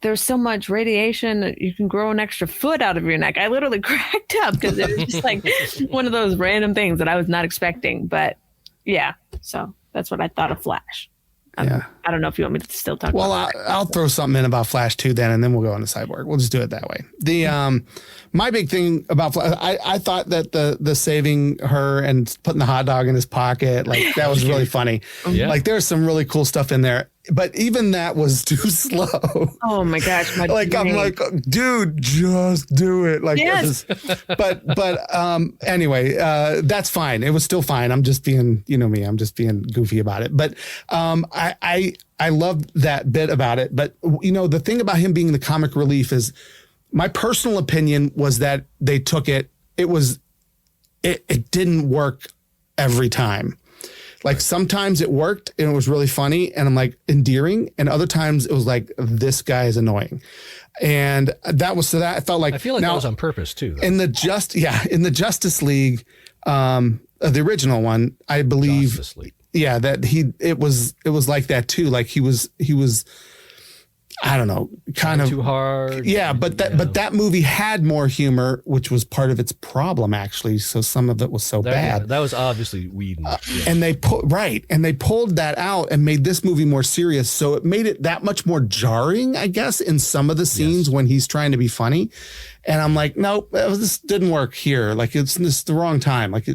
Speaker 4: there's so much radiation that you can grow an extra foot out of your neck, I literally cracked up, because it was just like one of those random things that I was not expecting. But yeah, so that's what I thought of Flash. I don't know if you want me to still talk about it.
Speaker 2: I'll throw something in about Flash too then, and then we'll go into Cyborg. We'll just do it that way. My big thing about Flash, I thought that the saving her and putting the hot dog in his pocket, like, that was really funny.
Speaker 3: Yeah.
Speaker 2: Like, there's some really cool stuff in there. But even that was too slow.
Speaker 4: Oh my gosh!
Speaker 2: I'm like, dude, just do it. Like,
Speaker 4: yes.
Speaker 2: but anyway, that's fine. It was still fine. I'm just being, me. I'm just being goofy about it. But I love that bit about it. But the thing about him being the comic relief is, my personal opinion was that they took it. It didn't work every time. Like, sometimes it worked and it was really funny and I'm like endearing, and other times it was like, this guy is annoying. And that was, so that I felt like,
Speaker 3: I feel like that was on purpose too, though.
Speaker 2: In the Justice League, the original one, I believe,
Speaker 3: Justice League.
Speaker 2: Yeah, that it was like that too. Like, he was, I don't know, kind of
Speaker 3: too hard.
Speaker 2: Yeah, but that movie had more humor, which was part of its problem, actually. So some of it was so bad.
Speaker 3: Yeah, that was obviously Whedon.
Speaker 2: And they pulled that out and made this movie more serious. So it made it that much more jarring, I guess, in some of the scenes when he's trying to be funny. And I'm like, nope, this didn't work here. Like, it's the wrong time. Like,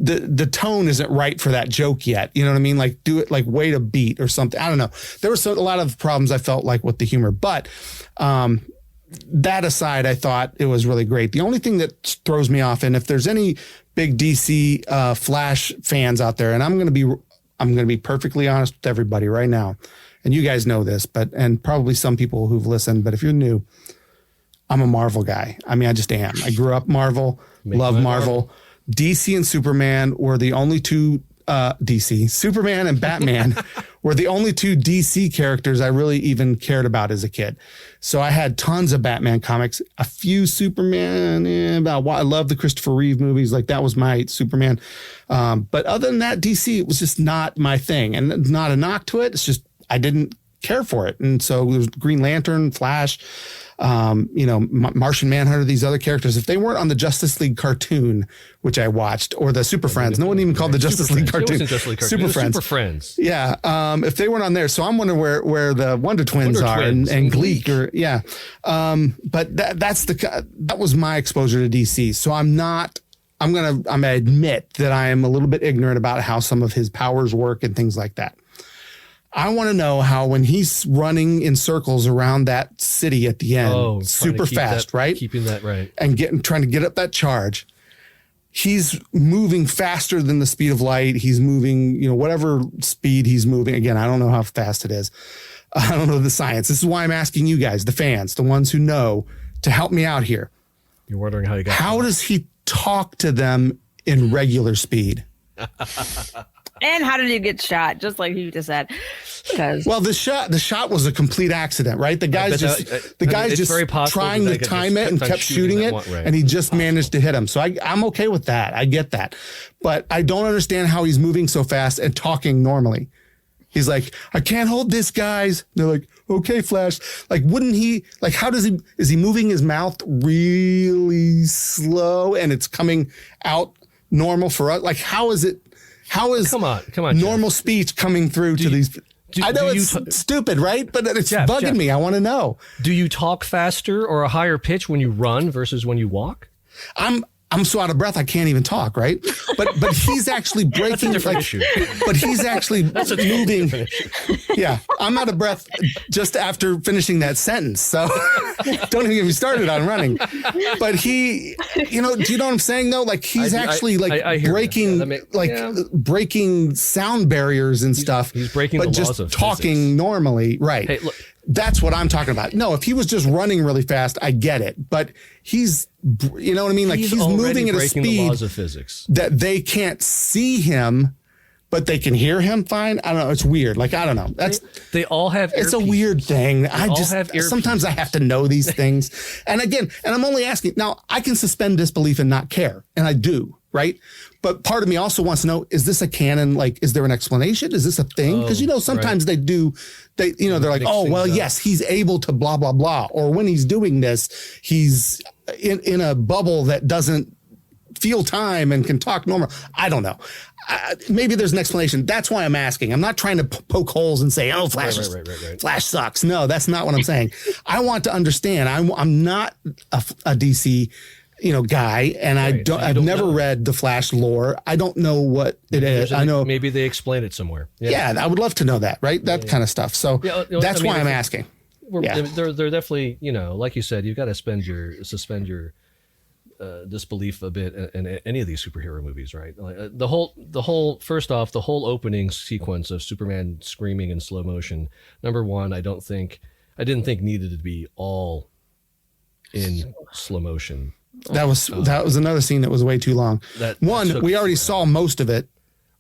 Speaker 2: the tone isn't right for that joke yet. You know what I mean? Like, do it, like, wait a beat or something. I don't know. There were a lot of problems I felt like with the humor, but that aside, I thought it was really great. The only thing that throws me off, and if there's any big DC Flash fans out there, and I'm going to be perfectly honest with everybody right now, and you guys know this, and probably some people who've listened, but if you're new, I'm a Marvel guy. I mean, I just am. I grew up Marvel, love Marvel. DC and Superman were the only two Superman and Batman were the only two DC characters I really even cared about as a kid. So I had tons of Batman comics, a few Superman, I love the Christopher Reeve movies. Like, that was my Superman. But other than that, DC, it was just not my thing, and not a knock to it. It's just, I didn't care for it. And so there was Green Lantern, Flash, Martian Manhunter, these other characters, if they weren't on the Justice League cartoon, which I watched, or the Super Friends, no one even called the Justice League cartoon. Super Friends. Yeah. If they weren't on there. So I'm wondering where the Wonder Twins are and Gleek or, yeah. But that was my exposure to DC. So I'm going to admit that I am a little bit ignorant about how some of his powers work and things like that. I want to know how, when he's running in circles around that city at the end, super fast, right?
Speaker 3: Keeping that right.
Speaker 2: And trying to get up that charge. He's moving faster than the speed of light. He's moving, whatever speed he's moving. Again, I don't know how fast it is. I don't know the science. This is why I'm asking you guys, the fans, the ones who know, to help me out here.
Speaker 3: You're wondering how you got.
Speaker 2: How does he talk to them in regular speed?
Speaker 4: And how did he get shot? Just like you just said.
Speaker 2: Well, the shot was a complete accident, right? The guy's just trying to time it and kept shooting it, and he just managed to hit him. So I'm okay with that. I get that, but I don't understand how he's moving so fast and talking normally. He's like, I can't hold this, guys. And they're like, okay, Flash. Like, wouldn't he? Like, how does he? Is he moving his mouth really slow and it's coming out normal for us? Like, how is it? How is
Speaker 3: come on,
Speaker 2: normal
Speaker 3: Jeff.
Speaker 2: Speech coming through to these? I know it's stupid, right? But it's bugging me. I want to know.
Speaker 3: Do you talk faster or a higher pitch when you run versus when you walk?
Speaker 2: I'm so out of breath I can't even talk, right? But he's actually breaking.
Speaker 3: That's a different issue.
Speaker 2: But he's actually moving. Yeah, I'm out of breath just after finishing that sentence. So don't even get me started on running. But he, do you know what I'm saying though? Like he's actually breaking breaking sound barriers and stuff.
Speaker 3: He's breaking
Speaker 2: but
Speaker 3: the
Speaker 2: just
Speaker 3: laws of
Speaker 2: talking
Speaker 3: physics.
Speaker 2: Normally, right?
Speaker 3: Hey, look.
Speaker 2: That's what I'm talking about. No, if he was just running really fast, I get it. But he's, you know what I mean? Like he's moving at a speed
Speaker 3: the laws of physics
Speaker 2: that they can't see him, but they can hear him fine. I don't know. It's weird. Like, I don't know.
Speaker 3: They all have
Speaker 2: It's a weird thing. Sometimes I have to know these things. And again, I'm only asking. Now, I can suspend disbelief and not care. And I do, right? But part of me also wants to know, is this a canon? Like, is there an explanation? Is this a thing? Because, sometimes right. They're like, oh, well, yes, he's able to blah, blah, blah. Or when he's doing this, he's in a bubble that doesn't feel time and can talk normal. I don't know. Maybe there's an explanation. That's why I'm asking. I'm not trying to poke holes and say, oh, Flash sucks. No, that's not what I'm saying. I want to understand. I'm not a DC guy, and right. I've never read the Flash lore. I don't know what it is. I know
Speaker 3: maybe they explain it somewhere.
Speaker 2: Yeah, I would love to know that, right? That kind of stuff. So that's why I'm asking.
Speaker 3: They're definitely, like you said, you've got to suspend your disbelief a bit in any of these superhero movies, right? Like the whole first off, the whole opening sequence of Superman screaming in slow motion. Number one, I didn't think needed to be all in slow motion.
Speaker 2: That was another scene that was way too long. We already saw most of it.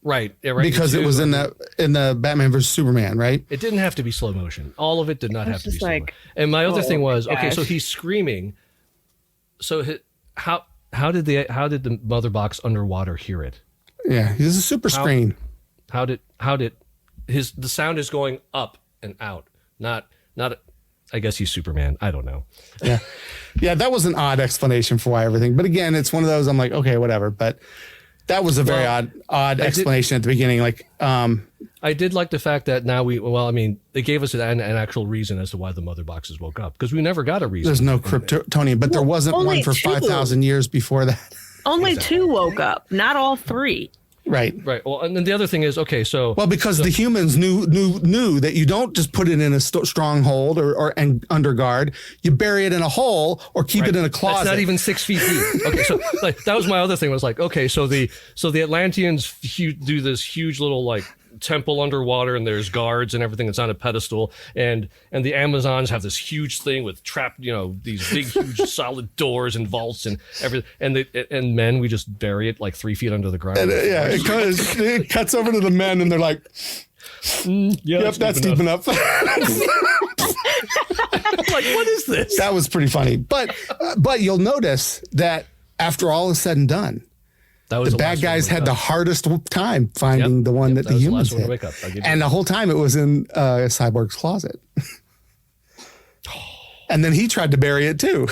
Speaker 3: Right.
Speaker 2: Because it was in the Batman vs Superman, right?
Speaker 3: It didn't have to be slow motion. All of it did not have to be slow motion. And my other thing was, okay, so he's screaming. So how did the mother box underwater hear it?
Speaker 2: Yeah, he's a super screen.
Speaker 3: How did the sound is going up and out, not I guess he's Superman. I don't know.
Speaker 2: Yeah, that was an odd explanation for why everything. But again, it's one of those I'm like, okay, whatever. But that was a very odd explanation at the beginning. Like,
Speaker 3: I did like the fact that now they gave us an actual reason as to why the mother boxes woke up, because we never got a reason.
Speaker 2: There's no Kryptonian, but there wasn't one for 5,000 years before that.
Speaker 4: Only two woke up, not all three.
Speaker 2: Right.
Speaker 3: Well, and then the other thing is, okay,
Speaker 2: because the humans knew that you don't just put it in a stronghold or under guard. You bury it in a hole or keep it in a closet.
Speaker 3: That's not even 6 feet deep. Okay, so that was my other thing. Was like, okay, so the Atlanteans do this huge little temple underwater, and there's guards and everything that's on a pedestal, and the Amazons have this huge thing with trapped, these big huge solid doors and vaults and everything, and men, we just bury it 3 feet under the ground. And,
Speaker 2: it cuts over to the men, and they're like, yep, that's deep enough.
Speaker 3: Like, what is this?
Speaker 2: That was pretty funny, but you'll notice that after all is said and done, the bad guys had the hardest time finding the one that the humans hit. And the whole time it was in Cyborg's closet. And then he tried to bury it too.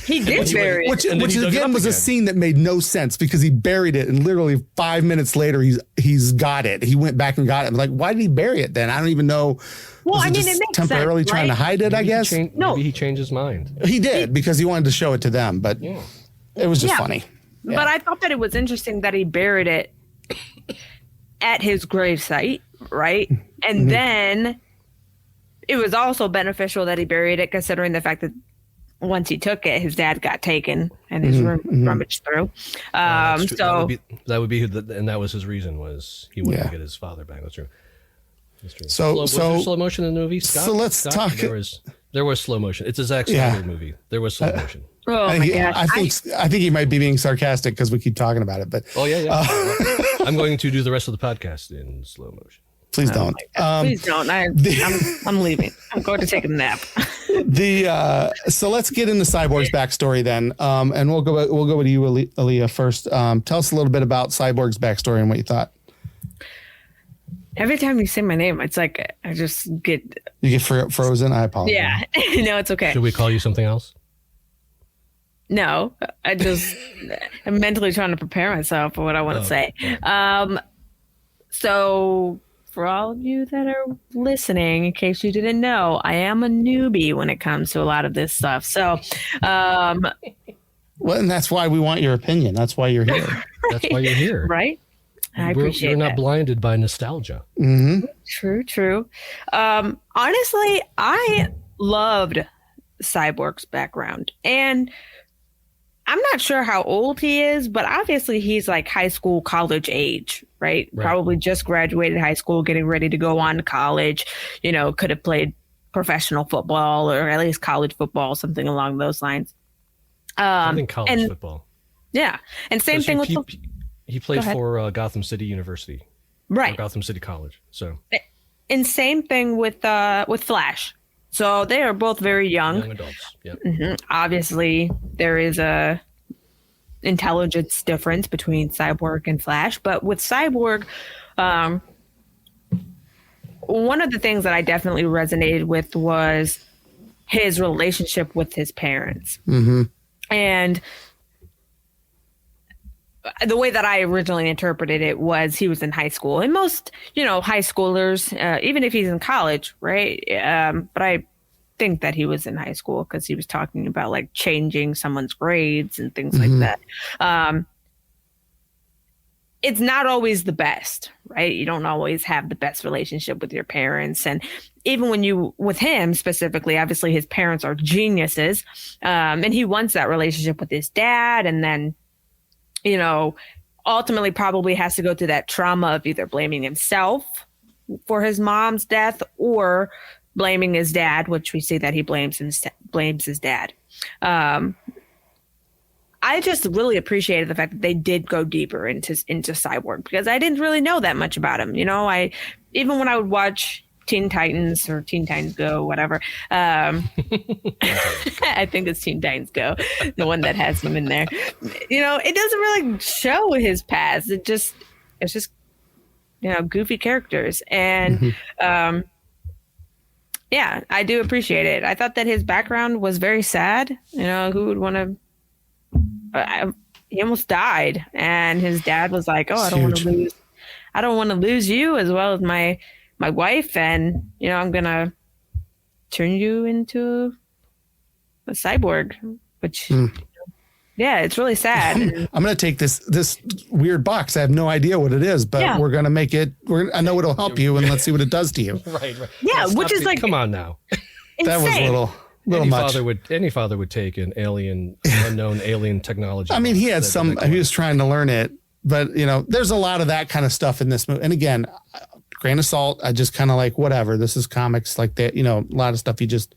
Speaker 4: He did bury it.
Speaker 2: Which again was a scene that made no sense, because he buried it and literally 5 minutes later he's got it. He went back and got it. I'm like, why did he bury it then? I don't even know.
Speaker 4: Well, it makes
Speaker 2: temporarily
Speaker 4: sense,
Speaker 2: trying to hide it, I guess.
Speaker 3: Maybe he changed his mind.
Speaker 2: He did, because he wanted to show it to them, but it was just funny. Yeah.
Speaker 4: But I thought that it was interesting that he buried it at his gravesite, right? And then it was also beneficial that he buried it, considering the fact that once he took it, his dad got taken and his room rummaged through. So
Speaker 3: that would be, and that was his reason, was he wanted to get his father back. That's true.
Speaker 2: So
Speaker 3: was there slow motion in the movie? Scott?
Speaker 2: So let's talk.
Speaker 3: There was slow motion. It's a Zack Snyder movie. There was slow motion.
Speaker 4: Oh my gosh.
Speaker 2: I think he might be being sarcastic because we keep talking about it. But
Speaker 3: I'm going to do the rest of the podcast in slow motion.
Speaker 2: Please don't.
Speaker 4: Please don't. I'm leaving. I'm going to take a nap.
Speaker 2: So let's get into Cyborg's backstory then, and we'll go with you, Aaliyah, first. Tell us a little bit about Cyborg's backstory and what you thought.
Speaker 4: Every time you say my name, it's like I just get...
Speaker 2: You get frozen? I apologize.
Speaker 4: Yeah. No, it's okay.
Speaker 3: Should we call you something else?
Speaker 4: No. I'm mentally trying to prepare myself for what I want to say. So for all of you that are listening, in case you didn't know, I am a newbie when it comes to a lot of this stuff. So
Speaker 2: Well, and that's why we want your opinion. That's why you're here.
Speaker 4: Right.
Speaker 3: That's why you're here.
Speaker 4: Right. I appreciate
Speaker 3: You're not
Speaker 4: that.
Speaker 3: blinded by nostalgia.
Speaker 2: Mm-hmm.
Speaker 4: True. Honestly, I loved Cyborg's background, and I'm not sure how old he is, but obviously he's like high school, college age, right? Probably just graduated high school, getting ready to go on to college. You know, could have played professional football or at least college football, something along those lines.
Speaker 3: I think college football.
Speaker 4: Yeah, and same thing with
Speaker 3: he played for Gotham City University,
Speaker 4: right?
Speaker 3: Or Gotham City College. So,
Speaker 4: and same thing with Flash. So they are both very young
Speaker 3: adults. Yeah.
Speaker 4: Mm-hmm. Obviously, there is a intelligence difference between Cyborg and Flash, but with Cyborg, one of the things that I definitely resonated with was his relationship with his parents.
Speaker 2: Mm-hmm.
Speaker 4: And the way that I originally interpreted it was he was in high school, and most, high schoolers, even if he's in college, right? But I think that he was in high school because he was talking about like changing someone's grades and things like that. It's not always the best, right? You don't always have the best relationship with your parents. And even with him specifically, obviously his parents are geniuses. And he wants that relationship with his dad. And then, ultimately probably has to go through that trauma of either blaming himself for his mom's death or blaming his dad, which we see that he blames his dad. I just really appreciated the fact that they did go deeper into Cyborg, because I didn't really know that much about him. Even when I would watch Teen Titans or Teen Titans Go, whatever. I think it's Teen Titans Go, the one that has him in there. It doesn't really show his past. It's just goofy characters. And yeah, I do appreciate it. I thought that his background was very sad. Who would want to? He almost died, and his dad was like, "Oh, I don't want to lose you as well as my wife, and I'm gonna turn you into a cyborg." Which, yeah, it's really sad.
Speaker 2: I'm gonna take this weird box. I have no idea what it is, but we're gonna make it. I know it'll help you, and let's see what it does to you.
Speaker 3: Right.
Speaker 4: Yeah, which is like,
Speaker 3: come on now.
Speaker 2: That was a little much.
Speaker 3: Any father would take an unknown alien technology.
Speaker 2: I mean, he was trying to learn it, but there's a lot of that kind of stuff in this movie. And again, grain of salt. I just kind of like, whatever. This is comics like that. A lot of stuff you just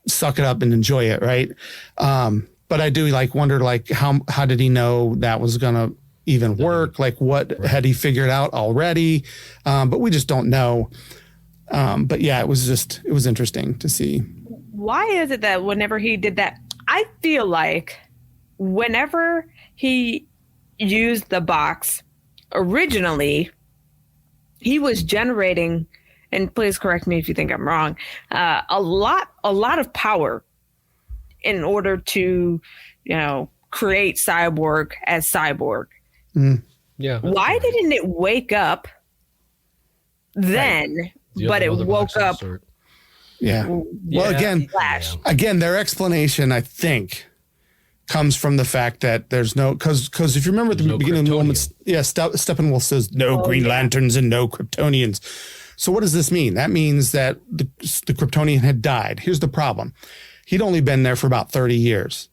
Speaker 2: suck it up and enjoy it, right? But I do wonder how did he know that was gonna even work? Like, what had he figured out already? But we just don't know. But yeah, it was interesting to see.
Speaker 4: Why is it that whenever he did that, I feel like whenever he used the box originally, he was generating, and please correct me if you think I'm wrong, a lot of power in order to, create Cyborg as Cyborg.
Speaker 3: Yeah.
Speaker 4: Why didn't it wake up then, but it woke up?
Speaker 2: Yeah. Well, again, their explanation, I think, comes from the fact that there's because if you remember at the beginning of the moment, Steppenwolf says no Green Lanterns and no Kryptonians. So what does this mean? That means that the Kryptonian had died. Here's the problem. He'd only been there for about 30 years.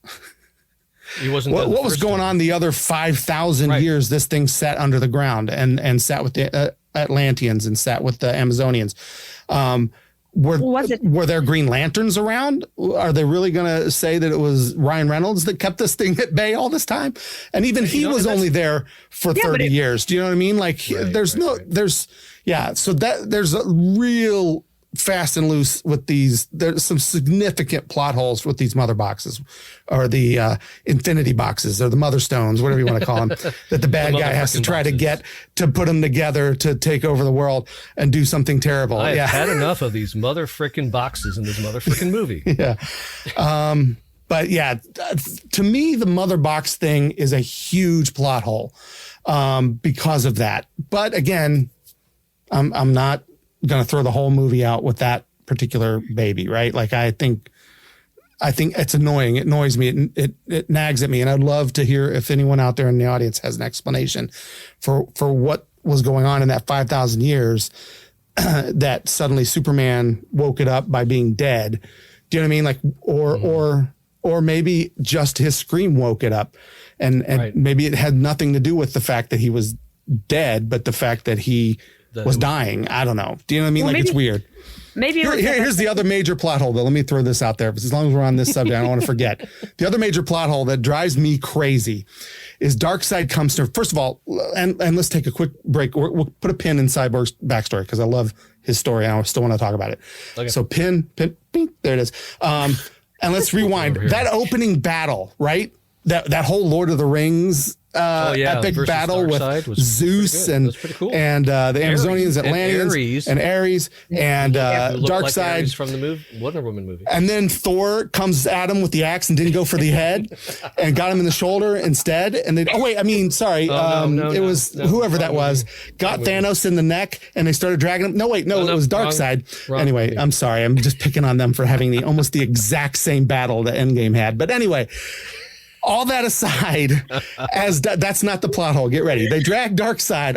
Speaker 3: He wasn't.
Speaker 2: What was going on the other 5,000 years this thing sat under the ground and sat with the Atlanteans and sat with the Amazonians? Were there Green Lanterns around? Are they really going to say that it was Ryan Reynolds that kept this thing at bay all this time? And even he was only there for 30 years. Do you know what I mean? So there's a real fast and loose with these. There's some significant plot holes with these mother boxes, or the infinity boxes, or the mother stones, whatever you want to call them, that the bad guy has to try to get to put them together to take over the world and do something terrible.
Speaker 3: I've had enough of these mother frickin' boxes in this mother frickin' movie.
Speaker 2: Yeah. But yeah, to me, the mother box thing is a huge plot hole because of that. But again, I'm not going to throw the whole movie out with that particular baby, right? Like, I think I think it's annoying. It annoys me. It nags at me. And I'd love to hear if anyone out there in the audience has an explanation for what was going on in that 5,000 years that suddenly Superman woke it up by being dead. Do you know what I mean? Like, or maybe just his scream woke it up, and right. Maybe it had nothing to do with the fact that he was dead, but the fact that he was dying. I don't know. Do you know what I mean? Well, like, it's weird.
Speaker 4: Maybe
Speaker 2: here's the other major plot hole, though. Let me throw this out there, because as long as we're on this subject, I don't want to forget. The other major plot hole that drives me crazy is Darkseid comes to, first of all, and let's take a quick break. We'll put a pin in Cyborg's backstory, because I love his story, and I still want to talk about it. Okay. So pin, bing, there it is. And let's rewind. That opening battle, right? That whole Lord of the Rings epic battle with Zeus and
Speaker 3: cool.
Speaker 2: And the Amazonians, Atlanteans, and Ares, and Darkseid
Speaker 3: like from the movie, Wonder Woman movie.
Speaker 2: And then Thor comes at him with the axe and didn't go for the head and got him in the shoulder instead. And then, it was whoever that was, got Thanos in the neck and they started dragging him. It was Darkseid. Anyway, I'm sorry. I'm just picking on them for having almost the exact same battle that Endgame had. But anyway, all that aside, that's not the plot hole. Get ready. They drag Darkseid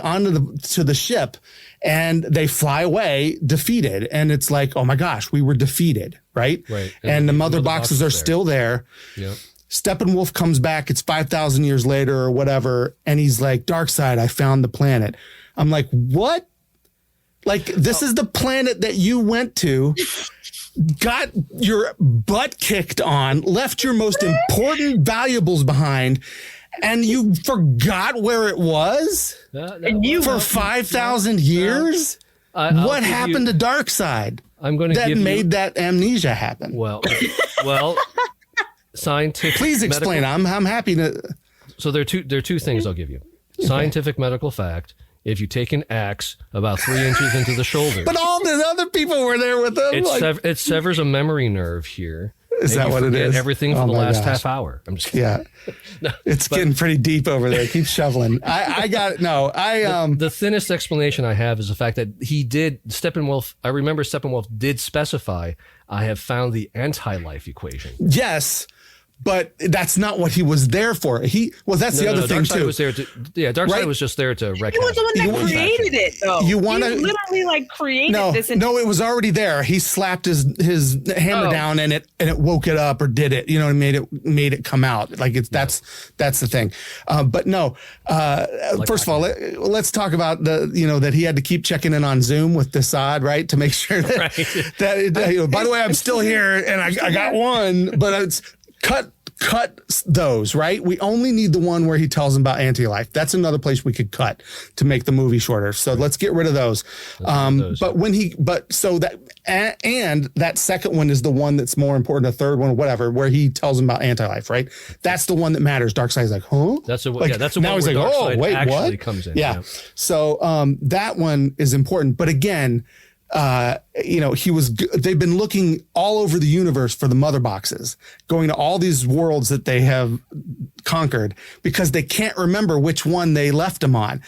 Speaker 2: to the ship, and they fly away defeated. And it's like, oh my gosh, we were defeated, right? Right. And the mother boxes are still there. Yep. Steppenwolf comes back. It's 5,000 years later or whatever, and he's like, Darkseid, I found the planet. I'm like, what? Like, this is the planet that you went to, got your butt kicked on, left your most important valuables behind, and you forgot where it was for 5,000 years? What happened to Darkseid that made that amnesia happen?
Speaker 3: Well, scientific.
Speaker 2: Please explain. I'm happy to.
Speaker 3: So there are two things I'll give you. Scientific medical fact. If you take an axe about 3 inches into the shoulder.
Speaker 2: But all the other people were there with them.
Speaker 3: It severs a memory nerve here.
Speaker 2: Is that what it is?
Speaker 3: Everything for the last half hour. I'm just kidding.
Speaker 2: Yeah. Getting pretty deep over there. Keep shoveling. I got it. No,
Speaker 3: the thinnest explanation I have is the fact that Steppenwolf, I remember Steppenwolf did specify, I have found the anti-life equation.
Speaker 2: Yes. But that's not what he was there for. That's the other thing too.
Speaker 3: Darkseid was just there to recognize.
Speaker 4: He was the one that created it, though. He literally created this.
Speaker 2: No, it was already there. He slapped his hammer down and it woke it up or did it. You know, and made it come out. Like that's the thing. But no. First of all, let's talk about that he had to keep checking in on Zoom with Desaad, right, to make sure that by the way, I'm still here and I got one, but it's. Cut those, right? We only need the one where he tells them about anti-life. That's another place we could cut to make the movie shorter. So let's get rid of those. That second one is the one that's more important, the third one or whatever, where he tells them about anti-life, right? That's the one that matters. Darkseid's like, huh?
Speaker 3: That's the one now he's like, oh, wait, what? Comes in.
Speaker 2: Yeah. So that one is important. But again, they've been looking all over the universe for the mother boxes, going to all these worlds that they have conquered because they can't remember which one they left them on.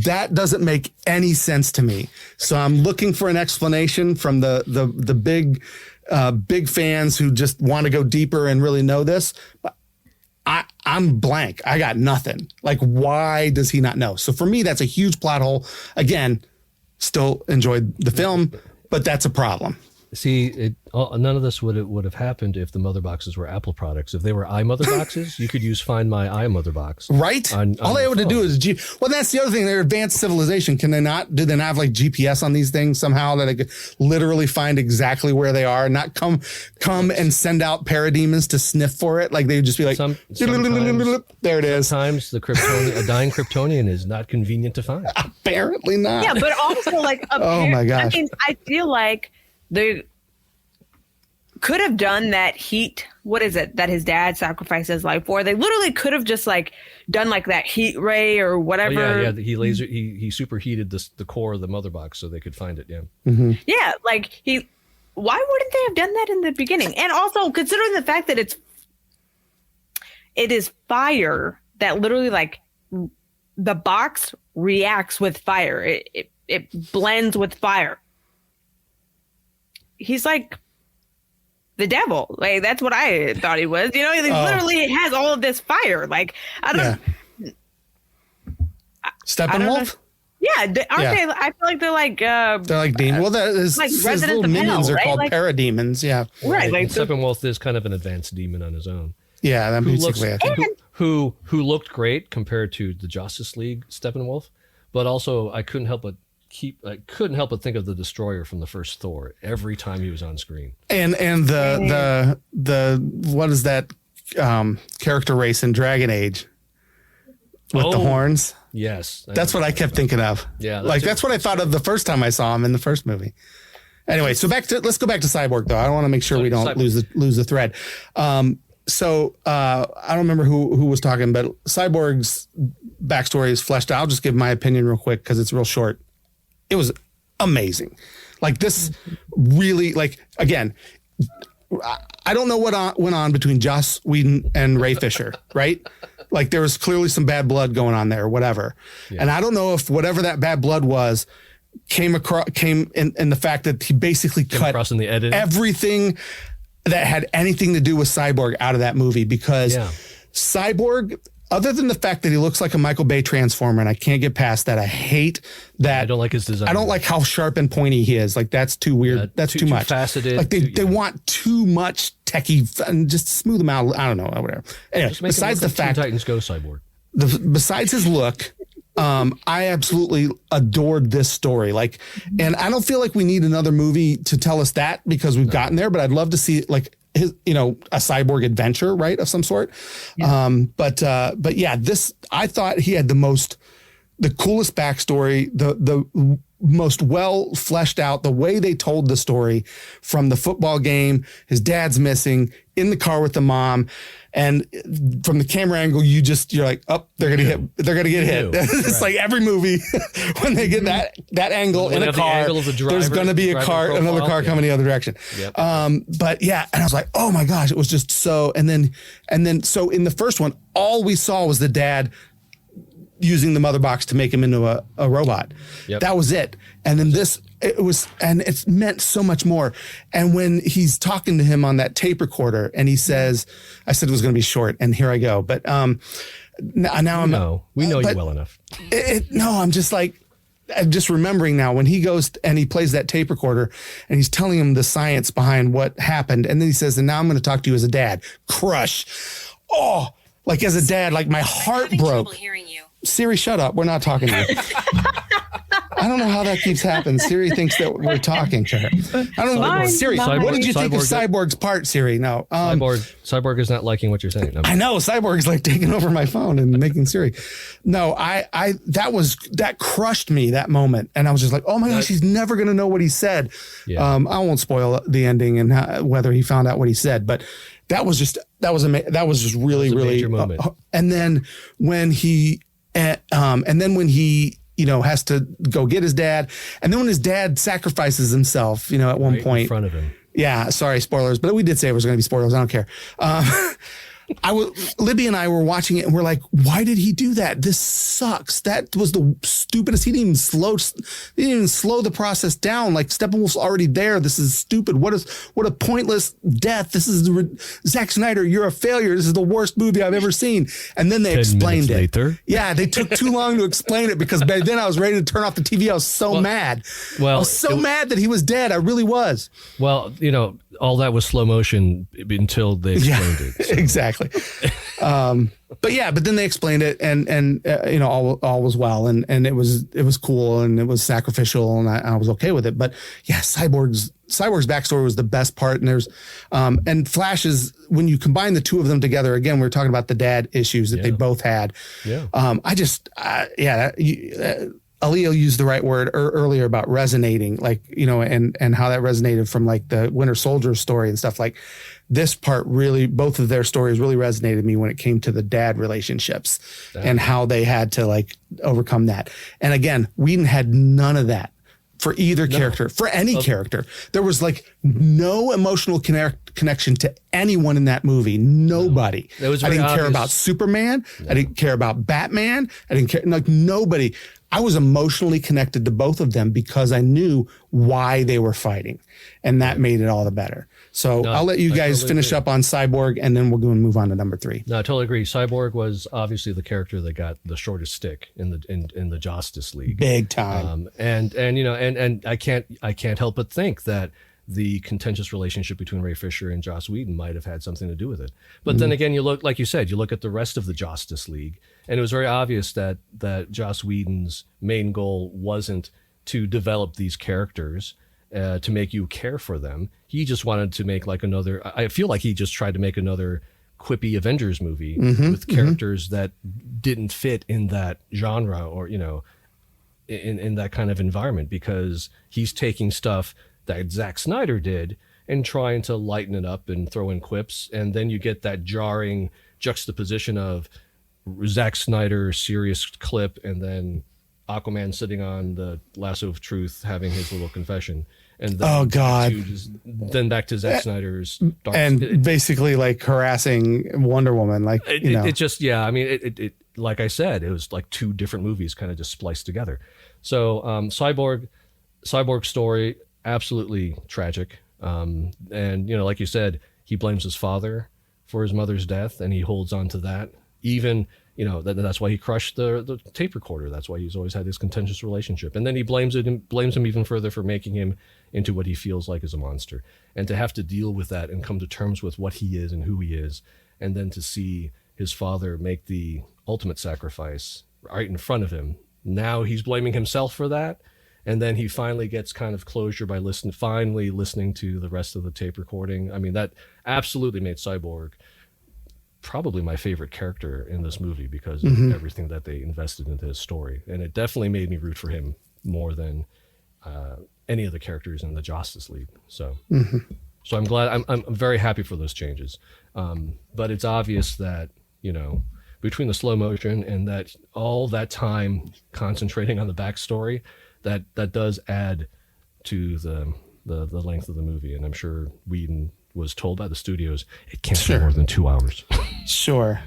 Speaker 2: That doesn't make any sense to me. So I'm looking for an explanation from the big fans who just want to go deeper and really know this. But I'm blank. I got nothing. Like, why does he not know? So for me, that's a huge plot hole. Again, still enjoyed the film, but that's a problem.
Speaker 3: See, none of this would have happened if the mother boxes were Apple products. If they were iMother boxes, you could use Find My iMother box.
Speaker 2: Right? All they would do is that's the other thing. They're advanced civilization. Do they not have like GPS on these things somehow that they could literally find exactly where they are, not come and send out parademons to sniff for it? Like they'd just be like, there it is.
Speaker 3: Sometimes a dying Kryptonian is not convenient to find.
Speaker 2: Apparently not.
Speaker 4: Yeah, but also like,
Speaker 2: oh my gosh.
Speaker 4: I mean, I feel like they could have done that heat. What is it that his dad sacrificed his life for? They literally could have just like done like that heat ray or whatever.
Speaker 3: Oh, yeah. He superheated the core of the mother box so they could find it. Yeah.
Speaker 2: Mm-hmm.
Speaker 4: Yeah. Like why wouldn't they have done that in the beginning? And also considering the fact that it is fire that literally like the box reacts with fire. It blends with fire. He's like the devil. Like, that's what I thought he was. He literally has all of this fire. Like, I don't.
Speaker 2: Yeah. Steppenwolf.
Speaker 4: Yeah, aren't they? I feel like they're like
Speaker 2: demons. Well, his little minions are called parademons. Yeah,
Speaker 4: right. Like
Speaker 3: Steppenwolf is kind of an advanced demon on his own.
Speaker 2: Yeah, that basically.
Speaker 3: Who looked great compared to the Justice League Steppenwolf, but also I couldn't help but think of the Destroyer from the first Thor every time he was on screen. And
Speaker 2: the what is that character race in Dragon Age with the horns?
Speaker 3: Yes.
Speaker 2: That's what I kept thinking of.
Speaker 3: Yeah.
Speaker 2: That's what I thought of the first time I saw him in the first movie. Anyway, so let's go back to Cyborg though. I want to make sure we don't lose the thread. So I don't remember who was talking, but Cyborg's backstory is fleshed out. I'll just give my opinion real quick because it's real short. It was amazing. Like this really, like, again, I don't know what went on between Joss Whedon and Ray Fisher, right? Like there was clearly some bad blood going on there, whatever. Yeah. And I don't know if whatever that bad blood was came in the fact that he basically cut
Speaker 3: in the editing.
Speaker 2: Everything that had anything to do with Cyborg out of that movie because Cyborg, other than the fact that he looks like a Michael Bay Transformer, and I can't get past that. I hate that.
Speaker 3: I don't like his design.
Speaker 2: I don't like how sharp and pointy he is. Like that's too weird. That's too much.
Speaker 3: Faceted.
Speaker 2: Like they want too much techie and just smooth him out. I don't know, whatever. Anyway, besides the fact,
Speaker 3: Teen Titans Go Cyborg.
Speaker 2: Besides his look, I absolutely adored this story. Like, and I don't feel like we need another movie to tell us that because we've gotten there. But I'd love to see like his, a cyborg adventure, right, of some sort. Yeah. But yeah, I thought he had the coolest backstory, the most well fleshed out, the way they told the story from the football game, his dad's missing, in the car with the mom. And from the camera angle, you're like, oh, they're gonna get hit. It's like every movie when they get that angle in a car, there's gonna be another car coming the other direction. Yep. But yeah, and I was like, oh my gosh, it was just so. And then so in the first one, all we saw was the dad using the mother box to make him into a robot. Yep. That was it. And then it's meant so much more. And when he's talking to him on that tape recorder and he says, I said it was going to be short and here I go. But we know you well enough. I'm just remembering now when he goes and he plays that tape recorder and he's telling him the science behind what happened. And then he says, and now I'm going to talk to you as a dad. Crush. Oh, like as a dad, like my heart broke. Hearing you. Siri, shut up. We're not talking to you. I don't know how that keeps happening. Siri thinks that we're talking to her. I don't know. Siri, what did you think of Cyborg's part, Siri? No.
Speaker 3: Cyborg is not liking what you're saying. No.
Speaker 2: I know. Cyborg's like taking over my phone and making Siri. No, that crushed me, that moment. And I was just like, oh my gosh, he's never going to know what he said. Yeah. I won't spoil the ending and whether he found out what he said, but that was just really, really.
Speaker 3: Moment.
Speaker 2: And then when he has to go get his dad. And then when his dad sacrifices himself, at one point
Speaker 3: in front of him.
Speaker 2: Yeah. Sorry, spoilers, but we did say it was going to be spoilers. I don't care. Libby and I were watching it and we're like, why did he do that? This sucks. That was the stupidest. He didn't even slow the process down. Like Steppenwolf's already there. This is stupid. What a pointless death. This is Zack Snyder. You're a failure. This is the worst movie I've ever seen. And then they explained it. Later. Yeah. They took too long to explain it because by then I was ready to turn off the TV. I was so mad. I was so mad that he was dead. I really was.
Speaker 3: Well, all that was slow motion until they explained it. So.
Speaker 2: Exactly. But then they explained it and all was well and it was cool and it was sacrificial and I was okay with it. But yeah, Cyborg's backstory was the best part. And there's and Flash's, when you combine the two of them together, again, we were talking about the dad issues that they both had. Yeah. Aaliyah used the right word earlier about resonating, and how that resonated from like the Winter Soldier story and stuff. Like this part really, both of their stories really resonated with me when it came to the dad relationships and how they had to like overcome that. And again, Whedon had none of that for either character, for any character. There was like no emotional connection to anyone in that movie. Nobody. I didn't care about Superman. No. I didn't care about Batman. I didn't care, like nobody. I was emotionally connected to both of them because I knew why they were fighting, and that made it all the better. So
Speaker 3: No,
Speaker 2: I'll let you
Speaker 3: I
Speaker 2: guys
Speaker 3: totally
Speaker 2: finish
Speaker 3: agree.
Speaker 2: up on Cyborg, and then we'll go and move on to number 3.
Speaker 3: No, I totally agree. Cyborg was obviously the character that got the shortest stick in the Justice League.
Speaker 2: Big time.
Speaker 3: And I can't help but think that the contentious relationship between Ray Fisher and Joss Whedon might have had something to do with it. But then again, you look, like you said, you look at the rest of the Justice League, and it was very obvious that Joss Whedon's main goal wasn't to develop these characters to make you care for them. He just wanted to make like another. I feel like he just tried to make another quippy Avengers movie with characters that didn't fit in that genre, or in that kind of environment, because he's taking stuff that Zack Snyder did and trying to lighten it up and throw in quips, and then you get that jarring juxtaposition of Zack Snyder's serious clip and then Aquaman sitting on the lasso of truth having his little confession, and then
Speaker 2: Oh, God.
Speaker 3: then back to Zack Snyder's dark,
Speaker 2: And basically like harassing Wonder Woman, like,
Speaker 3: it just, yeah, I mean, it like I said, it was like two different movies kind of just spliced together. So Cyborg story, absolutely tragic. And like you said, he blames his father for his mother's death, and he holds on to that. Even that's why he crushed the tape recorder. That's why he's always had this contentious relationship. And then he blames him even further for making him into what he feels like is a monster. And to have to deal with that and come to terms with what he is and who he is, and then to see his father make the ultimate sacrifice right in front of him. Now he's blaming himself for that. And then he finally gets kind of closure by listening to the rest of the tape recording. I mean, that absolutely made Cyborg probably my favorite character in this movie because of everything that they invested into his story. And it definitely made me root for him more than any of the characters in the Justice League. So I'm glad, I'm very happy for those changes. But it's obvious that, between the slow motion and that all that time concentrating on the backstory, that does add to the length of the movie. And I'm sure Whedon was told by the studios it can't be more than 2 hours.
Speaker 2: Sure.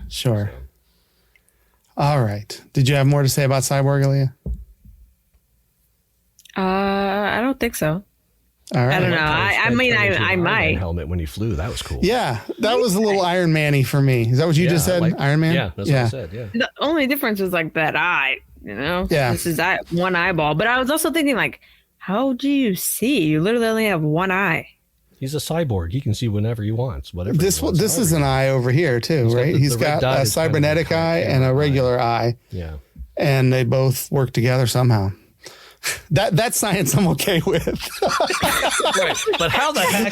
Speaker 2: All right. Did you have more to say about Cyborg, Aaliyah?
Speaker 4: I don't think so.
Speaker 2: All right.
Speaker 4: I don't know. I might.
Speaker 3: Helmet when he flew, that was cool.
Speaker 2: Yeah, that was a little Iron Man-y for me. Is that what you just said? Iron Man?
Speaker 3: Yeah, that's what I said. Yeah.
Speaker 4: The only difference was like that eye, Yeah. This is one eyeball. But I was also thinking, like, how do you see? You literally only have one eye.
Speaker 3: He's a cyborg. He can see whenever he wants, whatever.
Speaker 2: This is an eye over here too, right? He's got a cybernetic eye and a regular eye.
Speaker 3: Yeah.
Speaker 2: And they both work together somehow. That science I'm okay with.
Speaker 3: Right. But how the heck?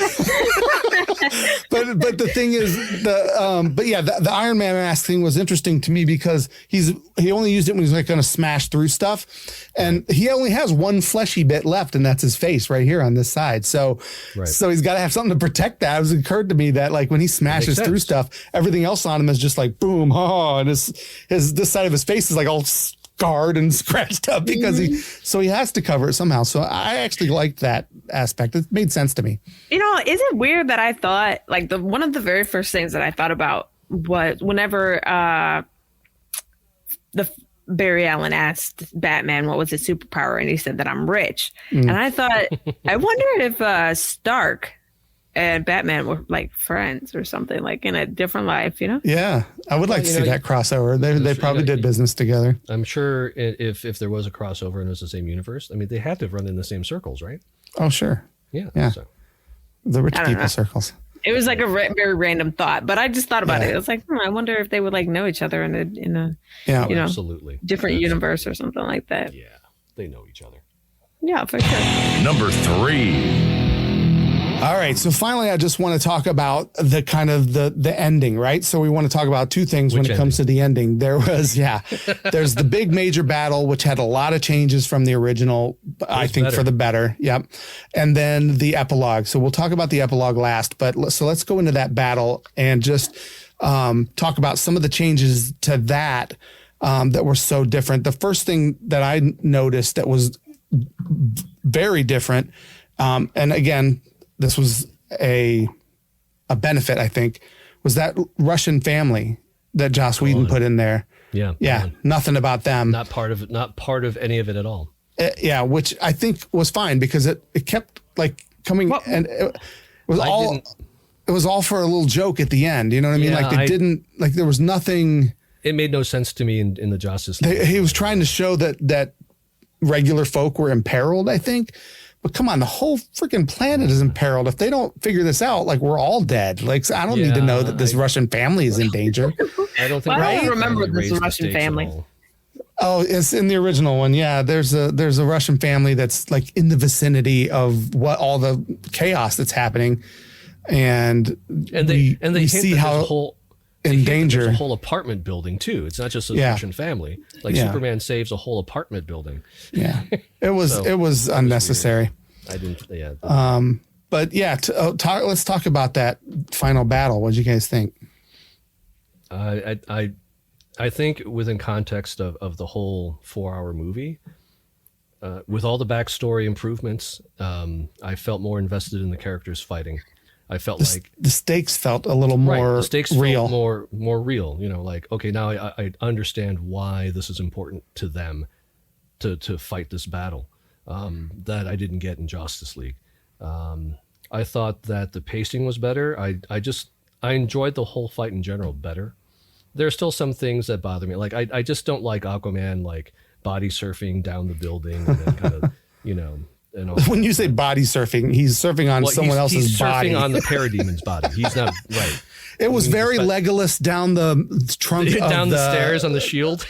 Speaker 2: but the thing is, the Iron Man mask thing was interesting to me because he only used it when he's like going to smash through stuff, and he only has one fleshy bit left, and that's his face right here on this side. So he's got to have something to protect that. It was occurred to me that like when he smashes through stuff, everything else on him is just like boom, and this side of his face is like all scarred and scratched up because he has to cover it somehow. So I actually liked that aspect. It made sense to me.
Speaker 4: Is it weird that I thought like one of the very first things that I thought about was whenever the Barry Allen asked Batman what was his superpower, and he said that I'm rich. And I thought, I wonder if Stark and Batman were like friends or something, like in a different life,
Speaker 2: Yeah, I would like to see that crossover. They probably did business together.
Speaker 3: I'm sure if there was a crossover and it was the same universe, I mean, they had to run in the same circles, right?
Speaker 2: Oh, sure.
Speaker 3: Yeah. So.
Speaker 2: The rich people circles.
Speaker 4: It was like a very random thought, but I just thought about it. It was like, I wonder if they would like know each other in a
Speaker 3: absolutely
Speaker 4: different universe or something like that.
Speaker 3: Yeah, they know each other.
Speaker 4: Yeah, for sure.
Speaker 1: Number 3.
Speaker 2: All right. So finally, I just want to talk about the kind of the ending, right? So we want to talk about two things when it comes to the ending. There was, there's the big major battle, which had a lot of changes from the original, I think for the better. Yep. And then the epilogue. So we'll talk about the epilogue last, but let's go into that battle and just talk about some of the changes to that were so different. The first thing that I noticed that was very different, and again, this was a benefit, I think, was that Russian family that Joss Whedon put in there.
Speaker 3: Yeah.
Speaker 2: Nothing about them.
Speaker 3: Not part of any of it at all.
Speaker 2: Which I think was fine because it kept like coming It was all for a little joke at the end. You know what I mean?
Speaker 3: Yeah,
Speaker 2: like there was nothing.
Speaker 3: It made no sense to me in the Justice League.
Speaker 2: He was trying to show that regular folk were imperiled, I think. But come on, the whole freaking planet is imperiled. If they don't figure this out, like we're all dead. Like I don't need to know that this Russian family is in danger.
Speaker 3: I don't think.
Speaker 4: I don't remember this Russian family.
Speaker 2: Oh, it's in the original one. Yeah, there's a Russian family that's like in the vicinity of what all the chaos that's happening, and they
Speaker 3: see how
Speaker 2: in danger.
Speaker 3: A whole apartment building too. It's not just a Russian family. Like Superman saves a whole apartment building.
Speaker 2: Yeah, it was unnecessary.
Speaker 3: I didn't. Yeah.
Speaker 2: But yeah, let's talk about that final battle. What did you guys think?
Speaker 3: I think within context of the whole 4-hour movie, with all the backstory improvements, I felt more invested in the characters fighting. I felt like
Speaker 2: the stakes felt a little more
Speaker 3: the stakes
Speaker 2: real,
Speaker 3: felt more real. You know, like, okay, now I understand why this is important to them to fight this battle that I didn't get in Justice League. I thought that the pacing was better. I enjoyed the whole fight in general better. There are still some things that bother me. Like I just don't like Aquaman like body surfing down the building and then kind of, you know.
Speaker 2: When you say body surfing, he's surfing on someone else's body.
Speaker 3: He's surfing on the Parademon's body. He's not right.
Speaker 2: It was very Legolas down the trunk
Speaker 3: down the stairs on the shield.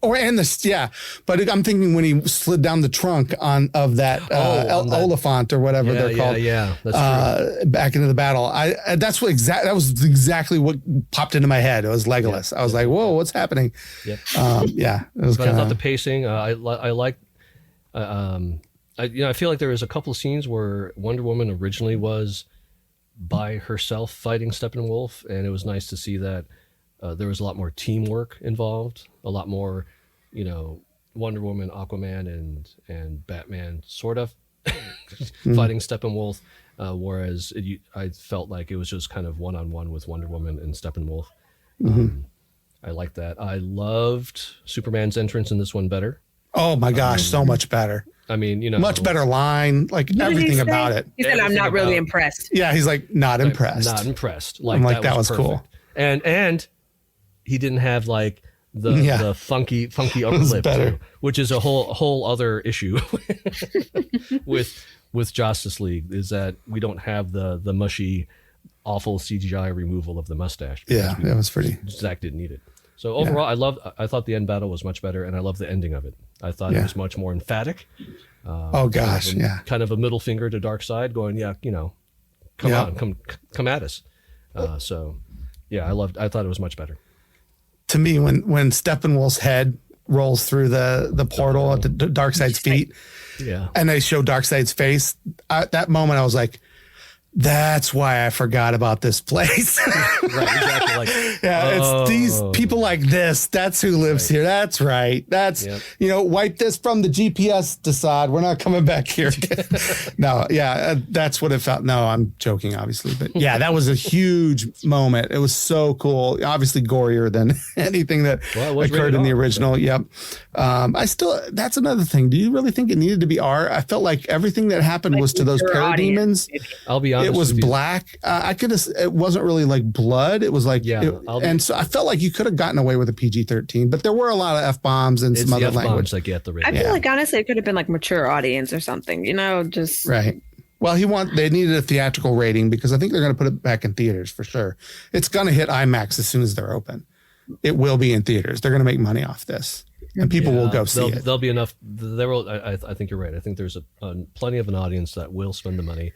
Speaker 2: But I'm thinking when he slid down the trunk of that Oliphant or whatever they're called. Yeah, that's true. Back into the battle. That was exactly what popped into my head. It was Legolas. Yeah. I was like, whoa, what's happening?
Speaker 3: Yeah.
Speaker 2: It was.
Speaker 3: But I thought the pacing. I liked. I feel like there was a couple of scenes where Wonder Woman originally was by herself fighting Steppenwolf, and it was nice to see that there was a lot more teamwork involved, a lot more, Wonder Woman, Aquaman, and Batman sort of fighting Steppenwolf, whereas I felt like it was just kind of one-on-one with Wonder Woman and Steppenwolf. Mm-hmm. I liked that. I loved Superman's entrance in this one better.
Speaker 2: Oh my gosh, so much better.
Speaker 3: I mean,
Speaker 2: much better line, like everything about it.
Speaker 4: He said, "I'm not really impressed."
Speaker 2: Yeah, he's like, not impressed.
Speaker 3: Not impressed.
Speaker 2: Like, that was cool.
Speaker 3: And he didn't have like the funky upper lip, too, which is a whole other issue with Justice League, is that we don't have the mushy, awful CGI removal of the mustache.
Speaker 2: Yeah, that was pretty.
Speaker 3: Zack didn't need it. So overall, I thought the end battle was much better, and I love the ending of it. I thought it was much more emphatic. Kind of a middle finger to Darkseid, going, come on, come at us. I thought it was much better.
Speaker 2: To me, when Steppenwolf's head rolls through the portal at the Darkseid's feet, and they show Darkseid's face, at that moment I was like, that's why I forgot about this place.
Speaker 3: Right, exactly.
Speaker 2: It's these people like this. That's who lives here. That's right. That's, wipe this from the GPS, Desaad. We're not coming back here. No, that's what it felt. No, I'm joking, obviously. But yeah, that was a huge moment. It was so cool. Obviously gorier than anything that occurred in the original. Yep. That's another thing. Do you really think it needed to be R? I felt like everything that happened was to those parademons.
Speaker 3: I'll be honest.
Speaker 2: It was black. It wasn't really like blood. It was like, so I felt like you could have gotten away with a PG-13, but there were a lot of F-bombs and some other language.
Speaker 3: Like you have to read.
Speaker 4: I feel like honestly, it could have been like mature audience or something, just.
Speaker 2: Right. Well, they needed a theatrical rating because I think they're going to put it back in theaters for sure. It's going to hit IMAX as soon as they're open. It will be in theaters. They're going to make money off this. And people will go see it.
Speaker 3: There'll be enough. I think you're right. I think there's plenty of an audience that will spend the money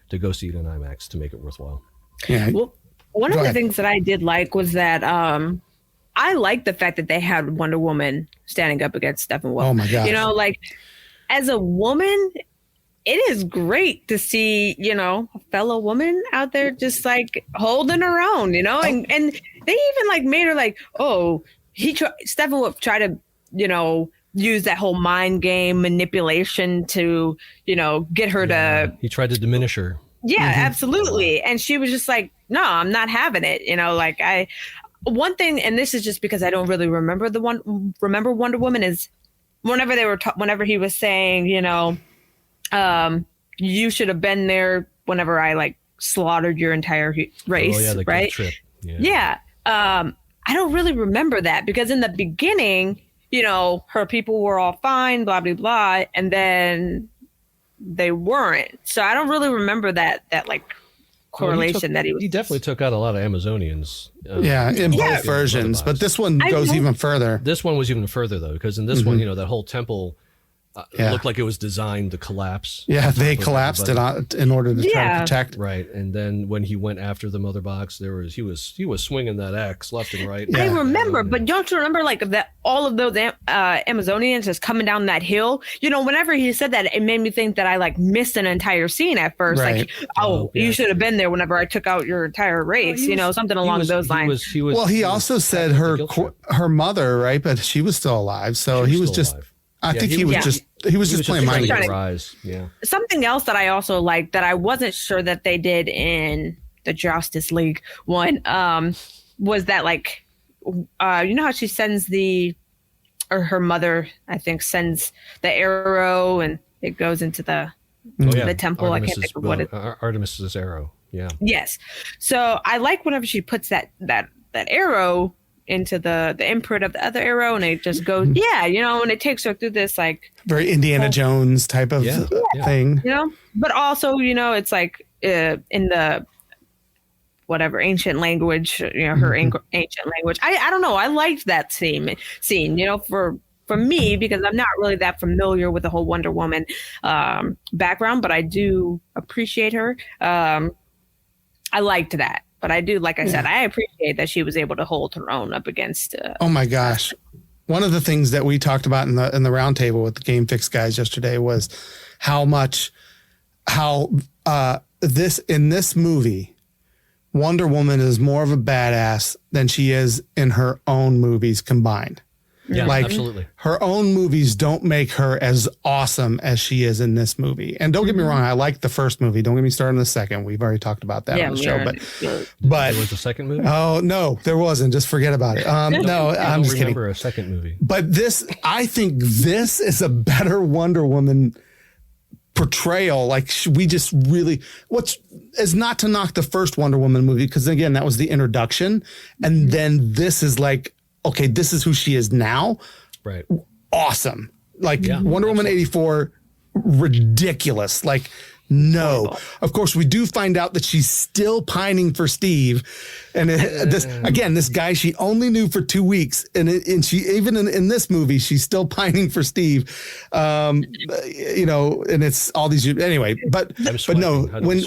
Speaker 3: to go see it in IMAX to make it worthwhile.
Speaker 2: Yeah.
Speaker 4: Well, one of the things that I did like was that I liked the fact that they had Wonder Woman standing up against Steppenwolf.
Speaker 2: Oh my gosh.
Speaker 4: As a woman, it is great to see, a fellow woman out there just like holding her own, and they even made her Steppenwolf tried to, use that whole mind game manipulation to, get her to.
Speaker 3: He tried to diminish her.
Speaker 4: Yeah, absolutely. And she was just like, no, I'm not having it. One thing, and this is just because I don't really remember Wonder Woman, is whenever he was saying, you should have been there whenever I slaughtered your entire race,
Speaker 3: Oh yeah, the
Speaker 4: right?
Speaker 3: guilt trip.
Speaker 4: Yeah. I don't really remember that because in the beginning, her people were all fine, blah, blah, blah. And then they weren't. So I don't really remember that like correlation that he was.
Speaker 3: He definitely took out a lot of Amazonians.
Speaker 2: In both versions. But this one goes even further.
Speaker 3: This one was even further, though, because in this one, that whole temple it looked like it was designed to collapse.
Speaker 2: Yeah, they collapsed it in order to try to protect.
Speaker 3: Right, and then when he went after the mother box, he was swinging that axe left and right.
Speaker 4: I remember, but don't you remember like that? All of those Amazonians just coming down that hill. Whenever he said that, it made me think that I like missed an entire scene at first.
Speaker 2: Right.
Speaker 4: Like, you should have been there whenever I took out your entire race. Something along those lines.
Speaker 2: He also said her mother, right? But she was still alive, so he was just. Alive. I think he was just playing mind games.
Speaker 3: Yeah.
Speaker 4: Something else that I also liked that I wasn't sure that they did in the Justice League one was that like how she sends her mother I think sends the arrow and it goes into the temple. I can't think of what it.
Speaker 3: Artemis's arrow. Yeah.
Speaker 4: Yes. So I like whenever she puts that arrow into the imprint of the other arrow and it just goes and it takes her through this like
Speaker 2: very Indiana Jones type of thing,
Speaker 4: but also it's like in the whatever ancient language, her ancient language. I don't know, I liked that scene for me because I'm not really that familiar with the whole Wonder Woman background, but I do appreciate her. I liked that. But I do, like I said, I appreciate that she was able to hold her own up against.
Speaker 2: Oh my gosh! One of the things that we talked about in the roundtable with the Game Fix guys yesterday was how this movie, Wonder Woman is more of a badass than she is in her own movies combined.
Speaker 3: Yeah, absolutely.
Speaker 2: Her own movies don't make her as awesome as she is in this movie. And don't get me wrong, I like the first movie. Don't get me started on the second. We've already talked about that on the show. But
Speaker 3: there was a second movie?
Speaker 2: Oh no, there wasn't. Just forget about it. No, I'm just kidding.
Speaker 3: I remember a second movie.
Speaker 2: But I think this is a better Wonder Woman portrayal. Like we just really, is not to knock the first Wonder Woman movie because again that was the introduction, and then this is like. Okay, this is who she is now.
Speaker 3: Right.
Speaker 2: Awesome. Like Wonder Woman 84, ridiculous. Like, no. Of course, we do find out that she's still pining for Steve. And this guy she only knew for 2 weeks. And she, even in this movie, she's still pining for Steve. And it's all these, anyway, but no, when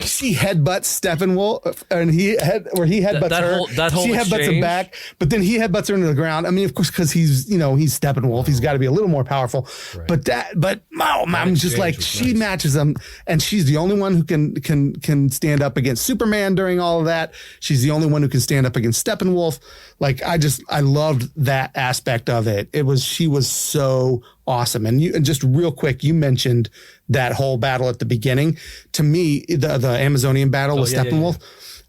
Speaker 2: she headbutts Steppenwolf and he headbutts her, she headbutts him back, but then he headbutts her into the ground. I mean, of course, because he's Steppenwolf, he's got to be a little more powerful, right. I'm just like, she matches him. And she's the only one who can stand up against Superman during all of that. She's the only one who can stand up against Steppenwolf. Like I loved that aspect of it. She was so awesome. And just real quick, you mentioned that whole battle at the beginning. To me, the Amazonian battle with Steppenwolf.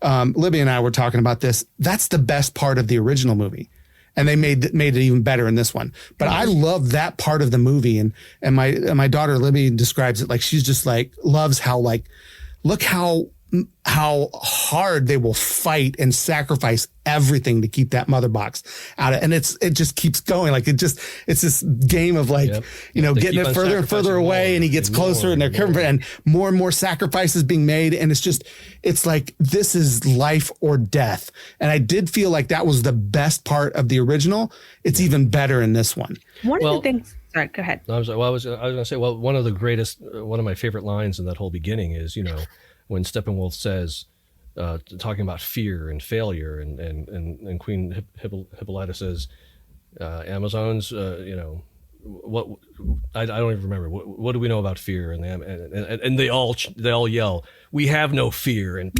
Speaker 2: Yeah. Libby and I were talking about this. That's the best part of the original movie. And they made it even better in this one. But I love that part of the movie. And my daughter Libby describes it like she's just like loves how like look how hard they will fight and sacrifice everything to keep that mother box out of, and it just keeps going. Like it's this game of like, getting it further and further away and he gets closer and they're coming and more sacrifices being made. And it's like, this is life or death. And I did feel like that was the best part of the original. It's even better in this one.
Speaker 4: One of the things, sorry, go ahead.
Speaker 3: I was going to say, one of my favorite lines in that whole beginning is, when Steppenwolf says, talking about fear and failure, and Queen Hippolyta says, Amazons, what I don't even remember. What do we know about fear? And they all yell, "We have no fear!" And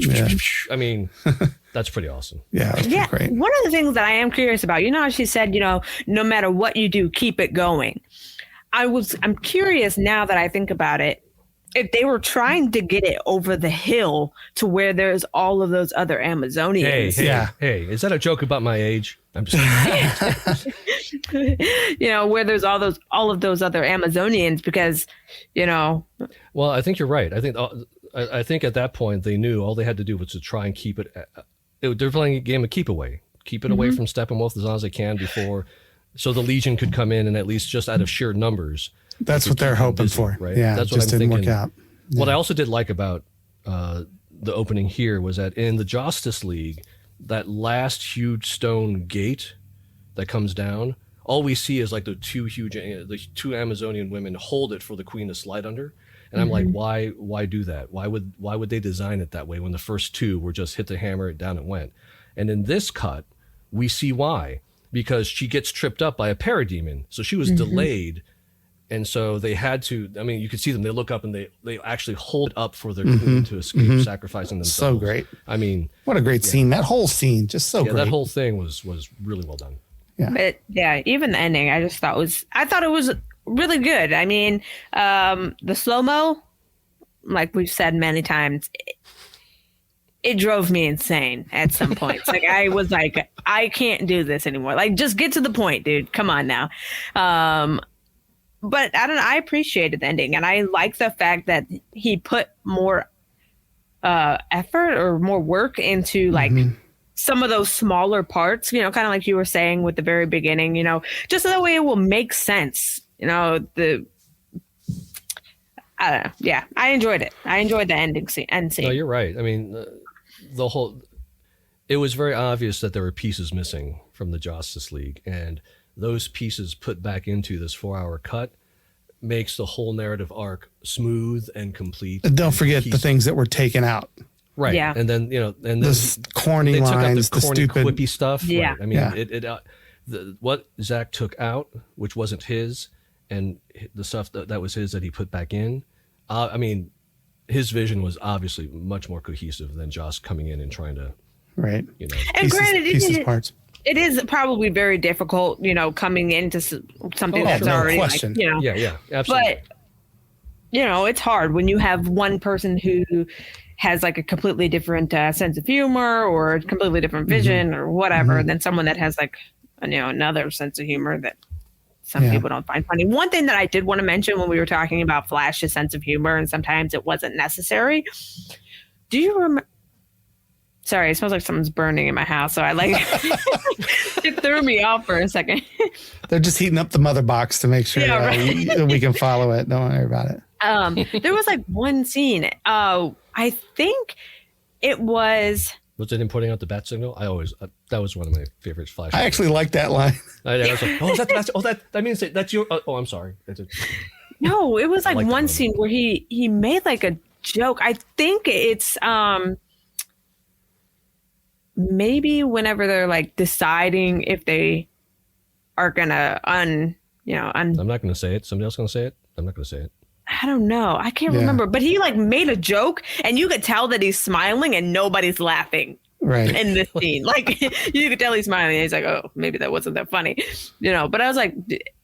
Speaker 3: I mean, that's pretty awesome.
Speaker 2: Yeah, great.
Speaker 4: One of the things that I am curious about, how she said, no matter what you do, keep it going. I'm curious now that I think about it. If they were trying to get it over the hill to where there's all of those other Amazonians.
Speaker 3: Hey, is that a joke about my age? I'm just
Speaker 4: where there's all of those other Amazonians because,
Speaker 3: Well, I think you're right. I think I think at that point they knew all they had to do was to try and keep it. They're playing a game of keep away. Keep it away from Steppenwolf as long as they can before, so the Legion could come in and at least just out of sheer numbers.
Speaker 2: That's what they're hoping for.
Speaker 3: Right?
Speaker 2: Yeah,
Speaker 3: that's
Speaker 2: what just didn't work out. Yeah.
Speaker 3: What I also did like about the opening here was that in the Justice League, that last huge stone gate that comes down, all we see is like the two Amazonian women hold it for the Queen to slide under. And I'm like, why do that? Why would they design it that way when the first two were just hit the hammer, it down and went? And in this cut, we see why, because she gets tripped up by a parademon. So she was delayed. And so they had to, I mean, you could see them, they look up and they actually hold up for their queen to escape, sacrificing themselves.
Speaker 2: So great.
Speaker 3: I mean,
Speaker 2: what a great scene. That whole scene, just so great.
Speaker 3: That whole thing was really well done.
Speaker 2: Yeah.
Speaker 4: But yeah, even the ending, I thought it was really good. I mean, the slow-mo, like we've said many times, it drove me insane at some points. Like I was like, I can't do this anymore. Like, just get to the point, dude. Come on now. But I don't know. I appreciated the ending, and I like the fact that he put more effort or more work into like some of those smaller parts. You know, kind of like you were saying with the very beginning. You know, just so that way it will make sense. You know, I don't know. Yeah, I enjoyed it. I enjoyed the end scene.
Speaker 3: No, you're right. I mean, it was very obvious that there were pieces missing from the Justice League, and those pieces put back into this 4-hour cut makes the whole narrative arc smooth and complete.
Speaker 2: And don't forget the things that were taken out.
Speaker 3: Right.
Speaker 4: Yeah.
Speaker 3: And then, you know, and
Speaker 2: the corny lines,
Speaker 3: the corny,
Speaker 2: stupid
Speaker 3: quippy stuff.
Speaker 4: Yeah.
Speaker 3: Right. I mean, what Zack took out, which wasn't his, and the stuff that was his that he put back in. I mean, his vision was obviously much more cohesive than Joss coming in and trying to,
Speaker 2: right.
Speaker 3: You know,
Speaker 4: and granted,
Speaker 2: parts.
Speaker 4: It is probably very difficult, you know, coming into something that's already, like, you know.
Speaker 3: Yeah, absolutely.
Speaker 4: But, you know, it's hard when you have one person who has like a completely different sense of humor or a completely different vision or whatever than someone that has like, you know, another sense of humor that some people don't find funny. One thing that I did want to mention when we were talking about Flash's sense of humor, and sometimes it wasn't necessary. Do you remember? Sorry, it smells like someone's burning in my house, so I like it threw me off for a second.
Speaker 2: They're just heating up the mother box to make sure we can follow it. Don't worry about it.
Speaker 4: There was like one scene. I think it was.
Speaker 3: Was it him putting out the bat signal? That was one of my favorite Flash.
Speaker 2: I actually like that line.
Speaker 3: I was like, oh, is that the bat? Oh, that means that's your. Oh, I'm sorry.
Speaker 4: No, it was like one scene where he made like a joke. I think it's maybe whenever they're like deciding if they are gonna I'm
Speaker 3: not gonna say it. Somebody else gonna say it. I'm not gonna say it.
Speaker 4: I don't know. I can't remember. But he like made a joke, and you could tell that he's smiling, and nobody's laughing.
Speaker 2: Right.
Speaker 4: In this scene, like you could tell he's smiling. And he's like, "Oh, maybe that wasn't that funny," you know. But I was like,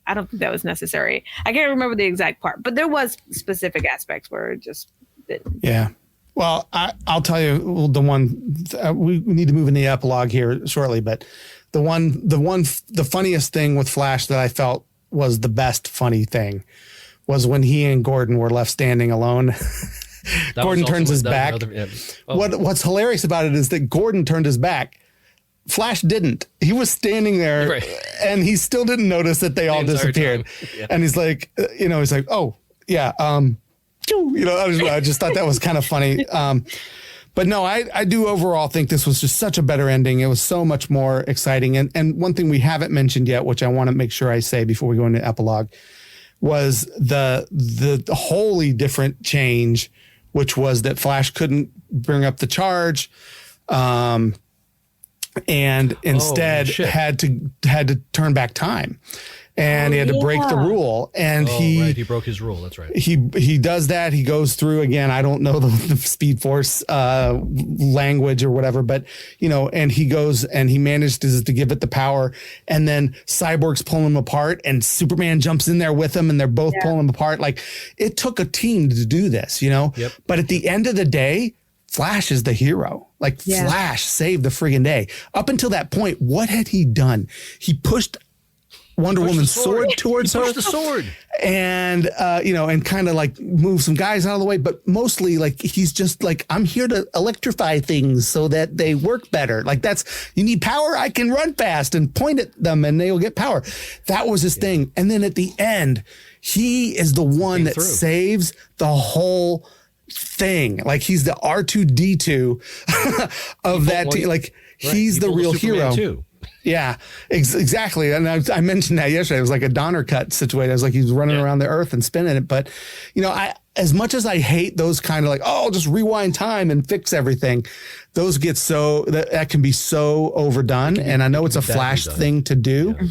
Speaker 4: I don't think that was necessary. I can't remember the exact part, but there was specific aspects where it just didn't.
Speaker 2: Yeah. Well, I'll tell you the one we need to move in the epilogue here shortly, but the funniest thing with Flash that I felt was the best funny thing was when he and Gordon were left standing alone. Gordon turns his back. What's hilarious about it is that Gordon turned his back. Flash didn't. He was standing there and he still didn't notice that they all disappeared. Yeah. And he's like, oh, yeah. I just thought that was kind of funny. But no, I do overall think this was just such a better ending. It was so much more exciting. And one thing we haven't mentioned yet, which I want to make sure I say before we go into epilogue, was the wholly different change, which was that Flash couldn't bring up the charge, and instead had to turn back time. And he had to break the rule, and he
Speaker 3: broke his rule. That's right.
Speaker 2: He does that. He goes through again. I don't know the Speed Force language or whatever, but and he goes and he manages to give it the power, and then Cyborg's pulling him apart, and Superman jumps in there with him, and they're both pulling him apart. Like, it took a team to do this, Yep. But at the end of the day, Flash is the hero. Flash saved the friggin' day. Up until that point, what had he done? He pushed Wonder Woman's sword towards her.
Speaker 3: The sword.
Speaker 2: and and kind of like move some guys out of the way, but mostly like he's just like, I'm here to electrify things so that they work better. Like you need power, I can run fast and point at them and they'll get power. That was his thing. And then at the end, he is the one that saves the whole thing. Like he's the R2D2 of that team. Like he's the real hero too. Yeah, exactly. And I mentioned that yesterday. It was like a Donner cut situation. I was like, he's running around the earth and spinning it. But, as much as I hate those kind of like, just rewind time and fix everything, those get that can be so overdone. And I know it's a Flash thing to do. Yeah.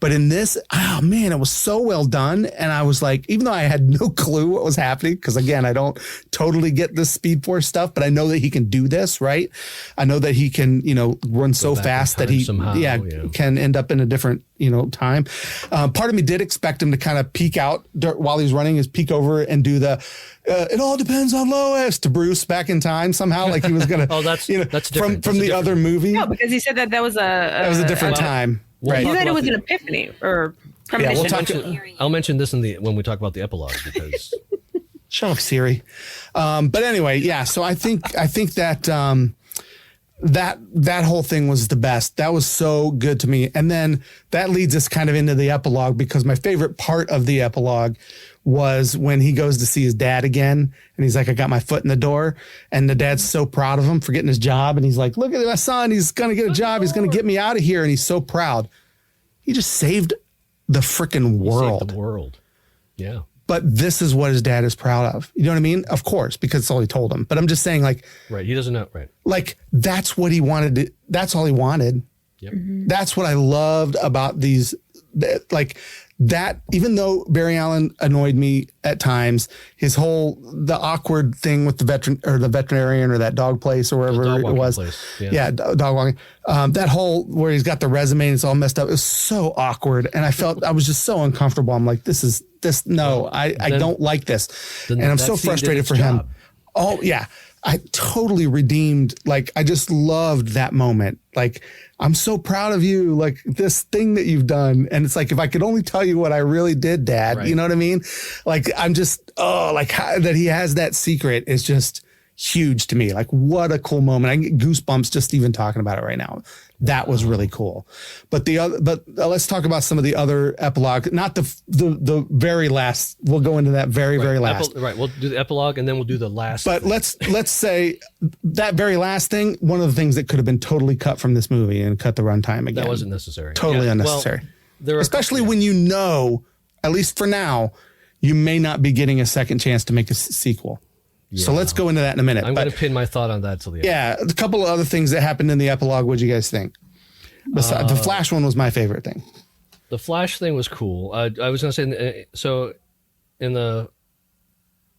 Speaker 2: But in this, it was so well done. And I was like, even though I had no clue what was happening, because again, I don't totally get this Speed Force stuff, but I know that he can do this, right? I know that he can, run so fast that he can end up in a different, time. Part of me did expect him to kind of peek out while he's running, peek over and do the, it all depends on Lois to Bruce back in time somehow. Like he was going to,
Speaker 3: that's different.
Speaker 2: From the other movie.
Speaker 4: No, because he said that was a
Speaker 2: different time. Right.
Speaker 4: He said it was an epiphany or premonition.
Speaker 3: Yeah, I'll mention this when we talk about the epilogue because
Speaker 2: shut up, Siri. But anyway, yeah. So I think that that whole thing was the best. That was so good to me. And then that leads us kind of into the epilogue, because my favorite part of the epilogue was when he goes to see his dad again and he's like, I got my foot in the door, and the dad's so proud of him for getting his job. And he's like, look at my son. He's going to get a job. He's going to get me out of here. And he's so proud. He just saved the freaking world.
Speaker 3: Saved the world. Yeah.
Speaker 2: But this is what his dad is proud of. You know what I mean? Of course, because it's all he told him. But I'm just saying, like,
Speaker 3: right. He doesn't know. Right.
Speaker 2: Like, that's what he wanted. That's all he wanted.
Speaker 3: Yep.
Speaker 4: Mm-hmm.
Speaker 2: That's what I loved about these, like, that, even though Barry Allen annoyed me at times, the awkward thing with the veterinarian or that dog place or wherever it was. Dog walking. That whole, where he's got the resume and it's all messed up. It was so awkward. And I was just so uncomfortable. I'm like, I don't like this. And I'm so frustrated for him. Oh yeah. I totally redeemed. Like, I just loved that moment. Like, I'm so proud of you. Like, this thing that you've done. And it's like, if I could only tell you what I really did, Dad, right. You know what I mean? Like, I'm just, that he has that secret is just huge to me. Like, what a cool moment. I get goosebumps just even talking about it right now. That was really cool. But let's talk about some of the other epilogue, not the very last. We'll go into that very last.
Speaker 3: Right. We'll do the epilogue and then we'll do the last.
Speaker 2: But let's say that very last thing, one of the things that could have been totally cut from this movie and cut the runtime again.
Speaker 3: That wasn't necessary.
Speaker 2: Totally unnecessary. Well, especially when at least for now, you may not be getting a second chance to make a sequel. Yeah. So let's go into that in a minute.
Speaker 3: I'm going to pin my thought on that till the end.
Speaker 2: Yeah, a couple of other things that happened in the epilogue. What do you guys think? The Flash one was my favorite thing.
Speaker 3: The Flash thing was cool. I was going to say, so in the...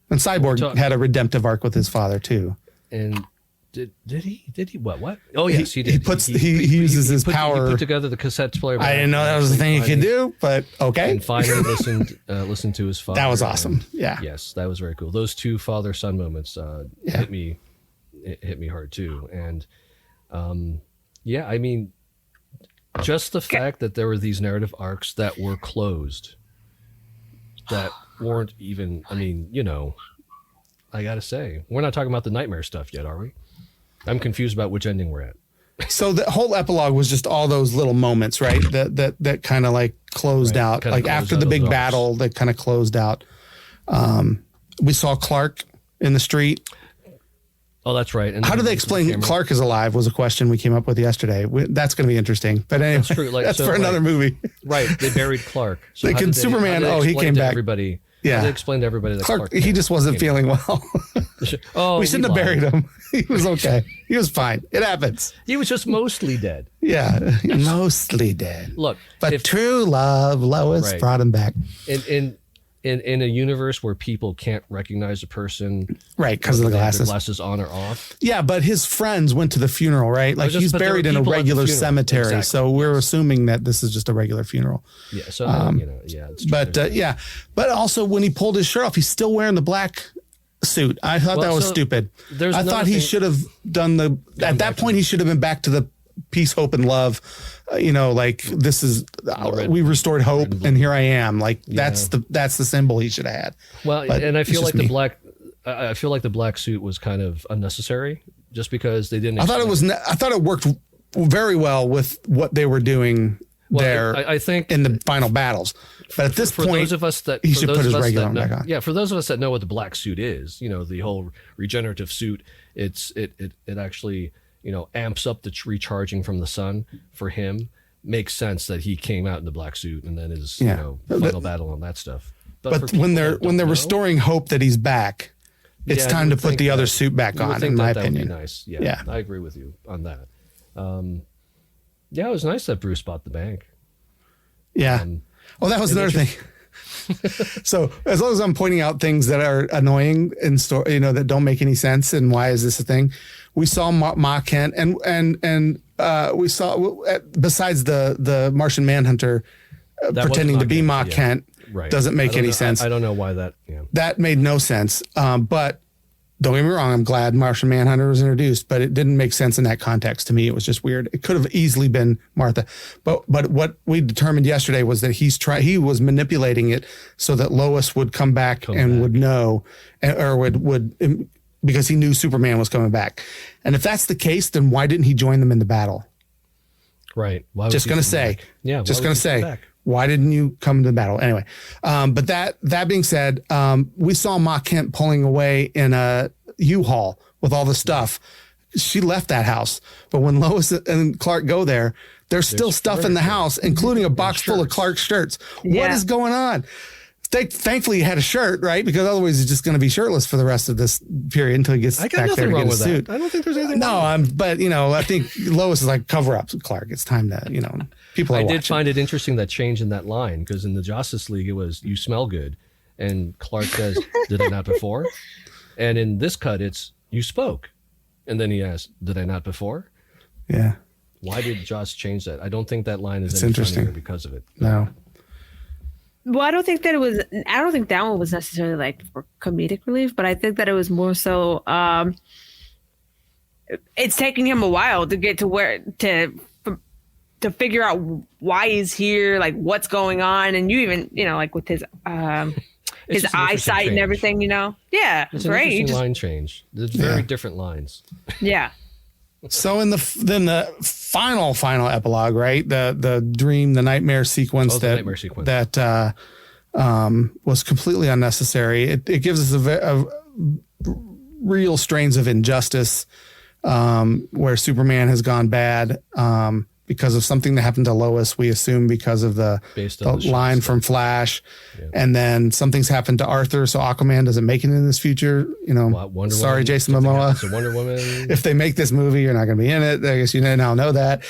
Speaker 2: And Cyborg had a redemptive arc with his father too.
Speaker 3: And did he what? Oh yes, he did.
Speaker 2: He uses his power.
Speaker 3: He put together the cassette player.
Speaker 2: I didn't know that was the thing he could do, but okay.
Speaker 3: And finally listened to his father.
Speaker 2: That was awesome. Yeah.
Speaker 3: Yes, that was very cool. Those two father-son moments hit me hard too. And I mean, just the fact that there were these narrative arcs that were closed, that weren't even. I mean, I gotta say, we're not talking about the nightmare stuff yet, are we? I'm confused about which ending we're at.
Speaker 2: So the whole epilogue was just all those little moments, right? That kind of like closed out, like after the big battle, that kind of closed out. We saw Clark in the street.
Speaker 3: Oh, that's right. And
Speaker 2: how do they explain Clark is alive was a question we came up with yesterday. That's going to be interesting. But anyway, that's true. That's for another movie.
Speaker 3: Right. They buried Clark. So
Speaker 2: Superman. He came back.
Speaker 3: Everybody.
Speaker 2: Yeah.
Speaker 3: They explained to everybody that Clark
Speaker 2: he just wasn't feeling well. We shouldn't have buried him. He was okay. He was fine. It happens.
Speaker 3: He was just mostly dead.
Speaker 2: Yeah, mostly dead.
Speaker 3: Look,
Speaker 2: but true love, Lois brought him back.
Speaker 3: In a universe where people can't recognize a person,
Speaker 2: right, because of the glasses.
Speaker 3: Glasses on or off.
Speaker 2: Yeah, but his friends went to the funeral, right? Like he's buried in a regular cemetery, exactly. So we're assuming that this is just a regular funeral.
Speaker 3: Yeah. So it's
Speaker 2: true. But also when he pulled his shirt off, he's still wearing the black suit. I thought that was stupid. I thought he should have done at that point he should have been back to the peace, hope, and love. Like this is we restored hope, and here I am. Like that's the symbol he should have had.
Speaker 3: Well, but and I feel like the black suit was kind of unnecessary, just because they didn't.
Speaker 2: I thought it worked very well with what they were doing there. I think in the final battles. But at this point,
Speaker 3: those of us that
Speaker 2: he should put his regular back on.
Speaker 3: Yeah, for those of us that know what the black suit is, the whole regenerative suit, it actually amps up the recharging from the sun for him. Makes sense that he came out in the black suit and then his final battle on that stuff.
Speaker 2: But when they're restoring hope that he's back, it's time to put the other suit back on. In my opinion,
Speaker 3: would be nice. Yeah, I agree with you on that. It was nice that Bruce bought the bank.
Speaker 2: Yeah. That was another thing. So as long as I'm pointing out things that are annoying and that don't make any sense, and why is this a thing? We saw Ma Kent and we saw besides the Martian Manhunter pretending to be Ma Kent doesn't make any sense.
Speaker 3: I don't know why that. Yeah.
Speaker 2: That made no sense. But don't get me wrong, I'm glad Martian Manhunter was introduced, but it didn't make sense in that context to me. It was just weird. It could have easily been Martha. But what we determined yesterday was that he was manipulating it so that Lois would come back would know, or would because he knew Superman was coming back. And if that's the case, then why didn't he join them in the battle?
Speaker 3: Right.
Speaker 2: Just going to say. Yeah. Just going to say. Why didn't you come to the battle? Anyway, but that being said, we saw Ma Kent pulling away in a U-Haul with all the stuff. She left that house. But when Lois and Clark go there, there's still stuff in the house, including a box full of Clark's shirts. Yeah. What is going on? Thankfully, he had a shirt, right? Because otherwise, he's just going to be shirtless for the rest of this period until he gets back there to get a suit.
Speaker 3: I don't think there's anything wrong with that.
Speaker 2: But I think Lois is like, cover up, Clark. It's time to, people are watching.
Speaker 3: I did find it interesting, that change in that line, because in the Justice League, it was, you smell good. And Clark says, did I not before? And in this cut, it's, you spoke. And then he asks, did I not before?
Speaker 2: Yeah.
Speaker 3: Why did Joss change that? I don't think that line is
Speaker 2: interesting
Speaker 3: because of it.
Speaker 2: No.
Speaker 4: Well, I don't think that one was necessarily like for comedic relief, but I think that it was more so, it's taking him a while to get to figure out why he's here, like what's going on. And you even, like with his eyesight and everything, Yeah.
Speaker 3: It's an interesting line change. It's very different lines.
Speaker 4: Yeah.
Speaker 2: So in the final epilogue, right? The nightmare sequence that was completely unnecessary. It gives us a real strains of injustice, where Superman has gone bad because of something that happened to Lois. We assume because of the line from Flash, and then something's happened to Arthur, so Aquaman doesn't make it in this future. Sorry, Jason Momoa.
Speaker 3: It's a Wonder Woman.
Speaker 2: If they make this movie, you're not going to be in it. I guess you now know that.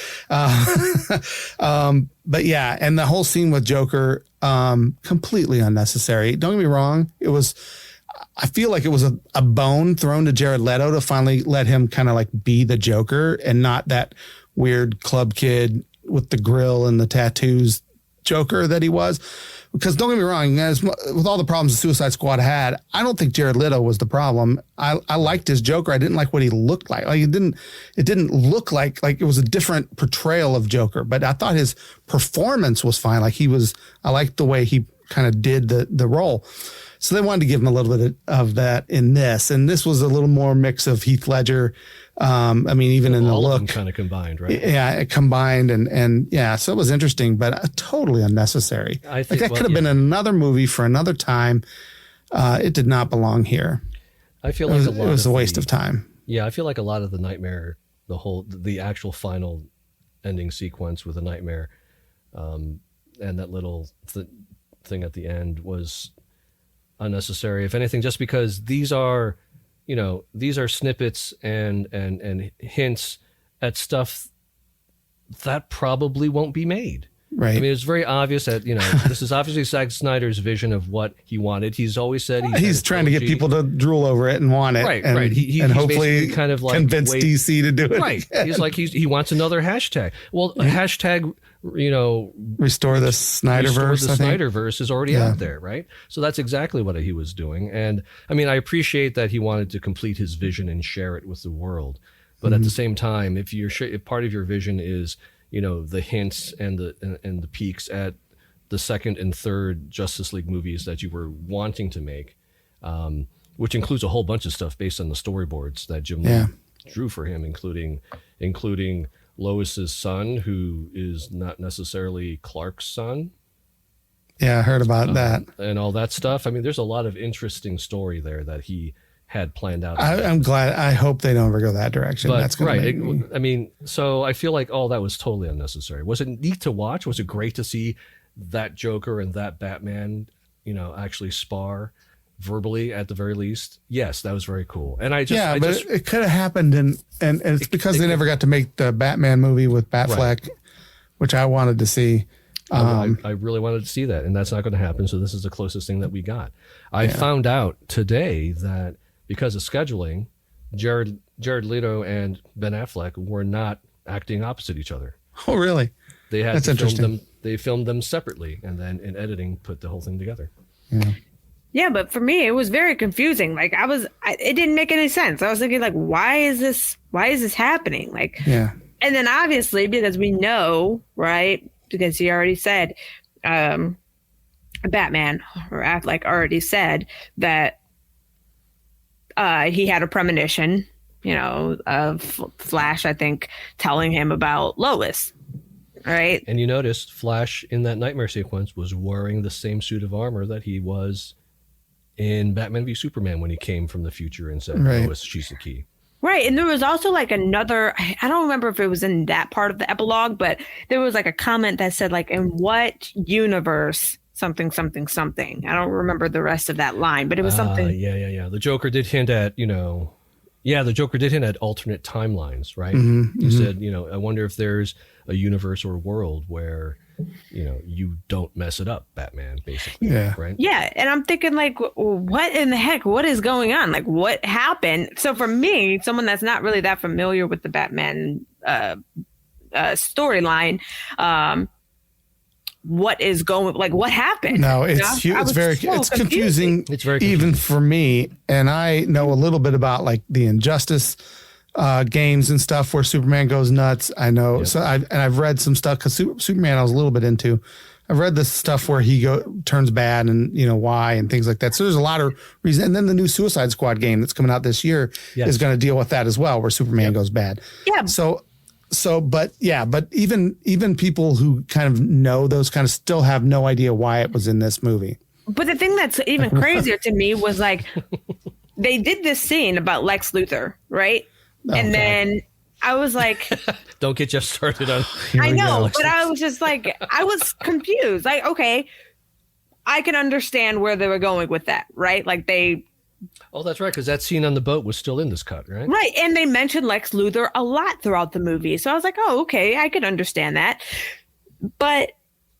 Speaker 2: But yeah, and the whole scene with Joker, completely unnecessary. Don't get me wrong. I feel like it was a bone thrown to Jared Leto to finally let him kind of like be the Joker and not that weird club kid with the grill and the tattoos Joker that he was. Because don't get me wrong, with all the problems the Suicide Squad had, I don't think Jared Leto was the problem. I liked his Joker. I didn't like what he looked like. Like it didn't look like it was a different portrayal of Joker, but I thought his performance was fine. I liked the way he kind of did the role. So they wanted to give him a little bit of that in this. And this was a little more mix of Heath Ledger. Even in the look,
Speaker 3: kind of combined, right?
Speaker 2: Yeah, it combined, and so it was interesting, but totally unnecessary. I think that could have been another movie for another time. It did not belong here.
Speaker 3: I feel like
Speaker 2: it was a waste of time.
Speaker 3: Yeah, I feel like a lot of the Nightmare, the actual final ending sequence with the Nightmare, and that little thing at the end was unnecessary. If anything, just because these are snippets and hints at stuff that probably won't be made.
Speaker 2: Right.
Speaker 3: I mean, it's very obvious that, this is obviously Zack Snyder's vision of what he wanted. He's always said
Speaker 2: he's trying to get people to drool over it and want it.
Speaker 3: Right,
Speaker 2: and,
Speaker 3: right.
Speaker 2: And hopefully kind of like convince DC to do it.
Speaker 3: Right. He's like, he wants another hashtag. Well, hashtag,
Speaker 2: restore the Snyderverse.
Speaker 3: The Snyderverse is already out there, right? So that's exactly what he was doing. And I mean, I appreciate that he wanted to complete his vision and share it with the world. But at the same time, if part of your vision is, the hints and the peaks at the second and third Justice League movies that you were wanting to make, which includes a whole bunch of stuff based on the storyboards that Jim Lee drew for him, including Lois's son, who is not necessarily Clark's son.
Speaker 2: Yeah, I heard about that.
Speaker 3: And all that stuff. I mean, there's a lot of interesting story there that he had planned out.
Speaker 2: I'm glad. I hope they don't ever go that direction.
Speaker 3: But,
Speaker 2: that's right.
Speaker 3: So I feel like all that was totally unnecessary. Was it neat to watch? Was it great to see that Joker and that Batman, actually spar verbally at the very least? Yes, that was very cool. And it could have happened, and it's because they never got to make the Batman movie with Batfleck, which I wanted to see. I really wanted to see that, and that's not going to happen. So this is the closest thing that we got. I found out today that because of scheduling, Jared Leto and Ben Affleck were not acting opposite each other.
Speaker 2: Oh, really?
Speaker 3: They had to film them. They filmed them separately, and then in editing, put the whole thing together.
Speaker 2: Yeah.
Speaker 4: Yeah, but for me, it was very confusing. Like it didn't make any sense. I was thinking, like, why is this happening? Like, and then obviously because we know, right? Because he already said, Batman or Affleck already said that he had a premonition, of Flash, I think, telling him about Lois. Right.
Speaker 3: And you noticed Flash in that nightmare sequence was wearing the same suit of armor that he was in Batman v Superman when he came from the future and said, Lois, she's the key.
Speaker 4: Right. And there was also like another, I don't remember if it was in that part of the epilogue, but there was like a comment that said, like, in what universe something. I don't remember the rest of that line, but it was something.
Speaker 3: Yeah. The Joker did hint at, the Joker did hint at alternate timelines, right? He said, I wonder if there's a universe or world where, you don't mess it up, Batman, basically.
Speaker 2: Yeah.
Speaker 3: Right.
Speaker 4: Yeah. And I'm thinking, like, what in the heck? What is going on? Like, what happened? So for me, someone that's not really that familiar with the Batman storyline, what happened?
Speaker 2: No, it's confusing. It's very confusing. Even for me. And I know a little bit about like the Injustice games and stuff where Superman goes nuts. I know. Yep. So I've read some stuff because Superman I was a little bit into. I've read this stuff where he turns bad and why and things like that. So there's a lot of reasons. And then the new Suicide Squad game that's coming out this year is going to deal with that as well, where Superman goes bad.
Speaker 4: Yeah.
Speaker 2: But even people who kind of know those kind of still have no idea why it was in this movie.
Speaker 4: But the thing that's even crazier to me was like, they did this scene about Lex Luthor, right? And then I was like,
Speaker 3: don't get just started on.
Speaker 4: I know, but I was just like, I was confused. Like, okay, I can understand where they were going with that, right? Like
Speaker 3: Oh, that's right, because that scene on the boat was still in this cut, right?
Speaker 4: Right, and they mentioned Lex Luthor a lot throughout the movie. So I was like, oh, okay, I could understand that. But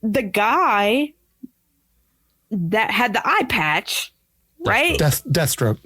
Speaker 4: the guy that had the eye patch, right?
Speaker 2: Deathstroke.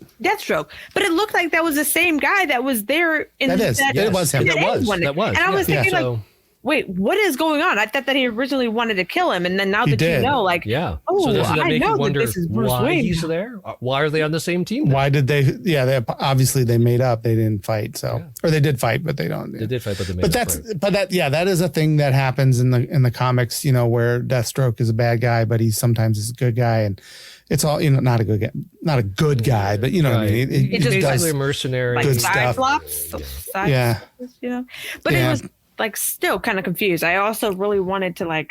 Speaker 4: But it looked like that was the same guy that was there in
Speaker 2: It was him.
Speaker 3: That was.
Speaker 4: And I was thinking, like, wait, what is going on? I thought that he originally wanted to kill him, and then now that you know, like,
Speaker 3: so does that make you wonder why he's there? Why are they on the same team then?
Speaker 2: Why did they? Yeah, they obviously they made up. They didn't fight, or they did fight, but they don't.
Speaker 3: They did fight, but they made up.
Speaker 2: That is a thing that happens in the comics. Where Deathstroke is a bad guy, but he sometimes is a good guy, and it's all not a good guy, but you know what I mean.
Speaker 3: It just does mercenary,
Speaker 4: like
Speaker 2: good stuff.
Speaker 4: But it was like still kind of confused. I also really wanted to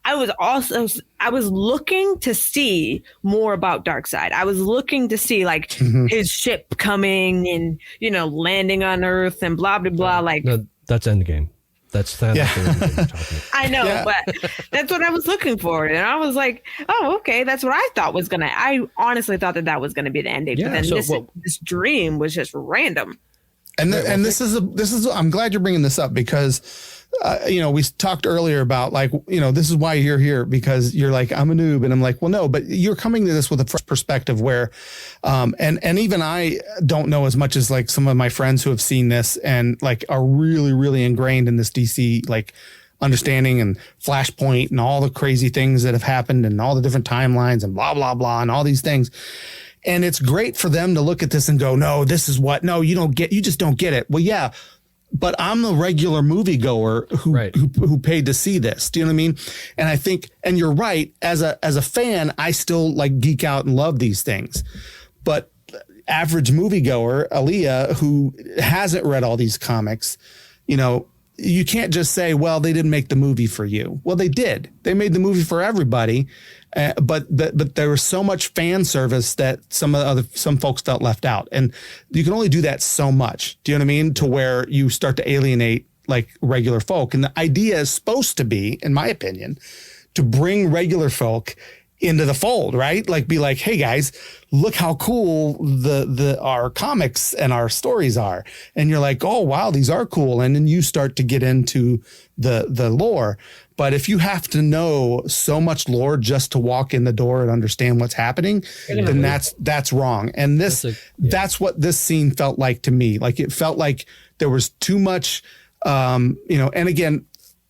Speaker 4: I was looking to see more about Darkseid. I was looking to see his ship coming and landing on Earth and blah blah blah.
Speaker 3: No, that's Endgame. That's Thanos.
Speaker 4: I know, but that's what I was looking for, and I was like, "Oh, okay, that's what I thought was gonna." I honestly thought that was gonna be the ending, but then this dream was just random.
Speaker 2: And this is I'm glad you're bringing this up because we talked earlier about this is why you're here because you're like, I'm a noob. And I'm like, well, no, but you're coming to this with a fresh perspective where, and even I don't know as much as some of my friends who have seen this and are really, really ingrained in this DC, understanding and Flashpoint and all the crazy things that have happened and all the different timelines and blah, blah, blah, and all these things. And it's great for them to look at this and go, no, this is what, no, you just don't get it. Well, yeah. but I'm a regular moviegoer who paid to see this. Do you know what I mean? And I think, and you're right, as a fan, I still like geek out and love these things. But average moviegoer, Aaliyah, who hasn't read all these comics, you know, you can't just say, well, they didn't make the movie for you. Well, they did. They made the movie for everybody. But there was so much fan service that some folks felt left out. And you can only do that so much. Do you know what I mean? To where you start to alienate like regular folk. And the idea is supposed to be, in my opinion, to bring regular folk into the fold, right? Like be like, hey guys, look how cool our comics and our stories are. And you're like, oh wow, these are cool. And then you start to get into the lore. But if you have to know so much lore just to walk in the door and understand what's happening, then that's wrong. And that's what this scene felt like to me. Like it felt like there was too much, and again,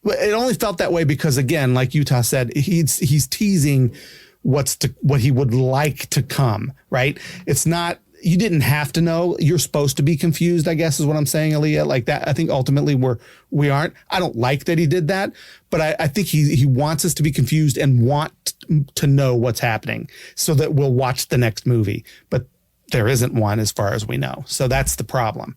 Speaker 2: it only felt that way because, again, like Utah said, he's teasing what he would like to come, right? It's not, you didn't have to know. You're supposed to be confused, I guess is what I'm saying, Aaliyah. Like that, I think ultimately we aren't. I don't like that he did that, but I think he wants us to be confused and want to know what's happening so that we'll watch the next movie. But there isn't one as far as we know. So that's the problem.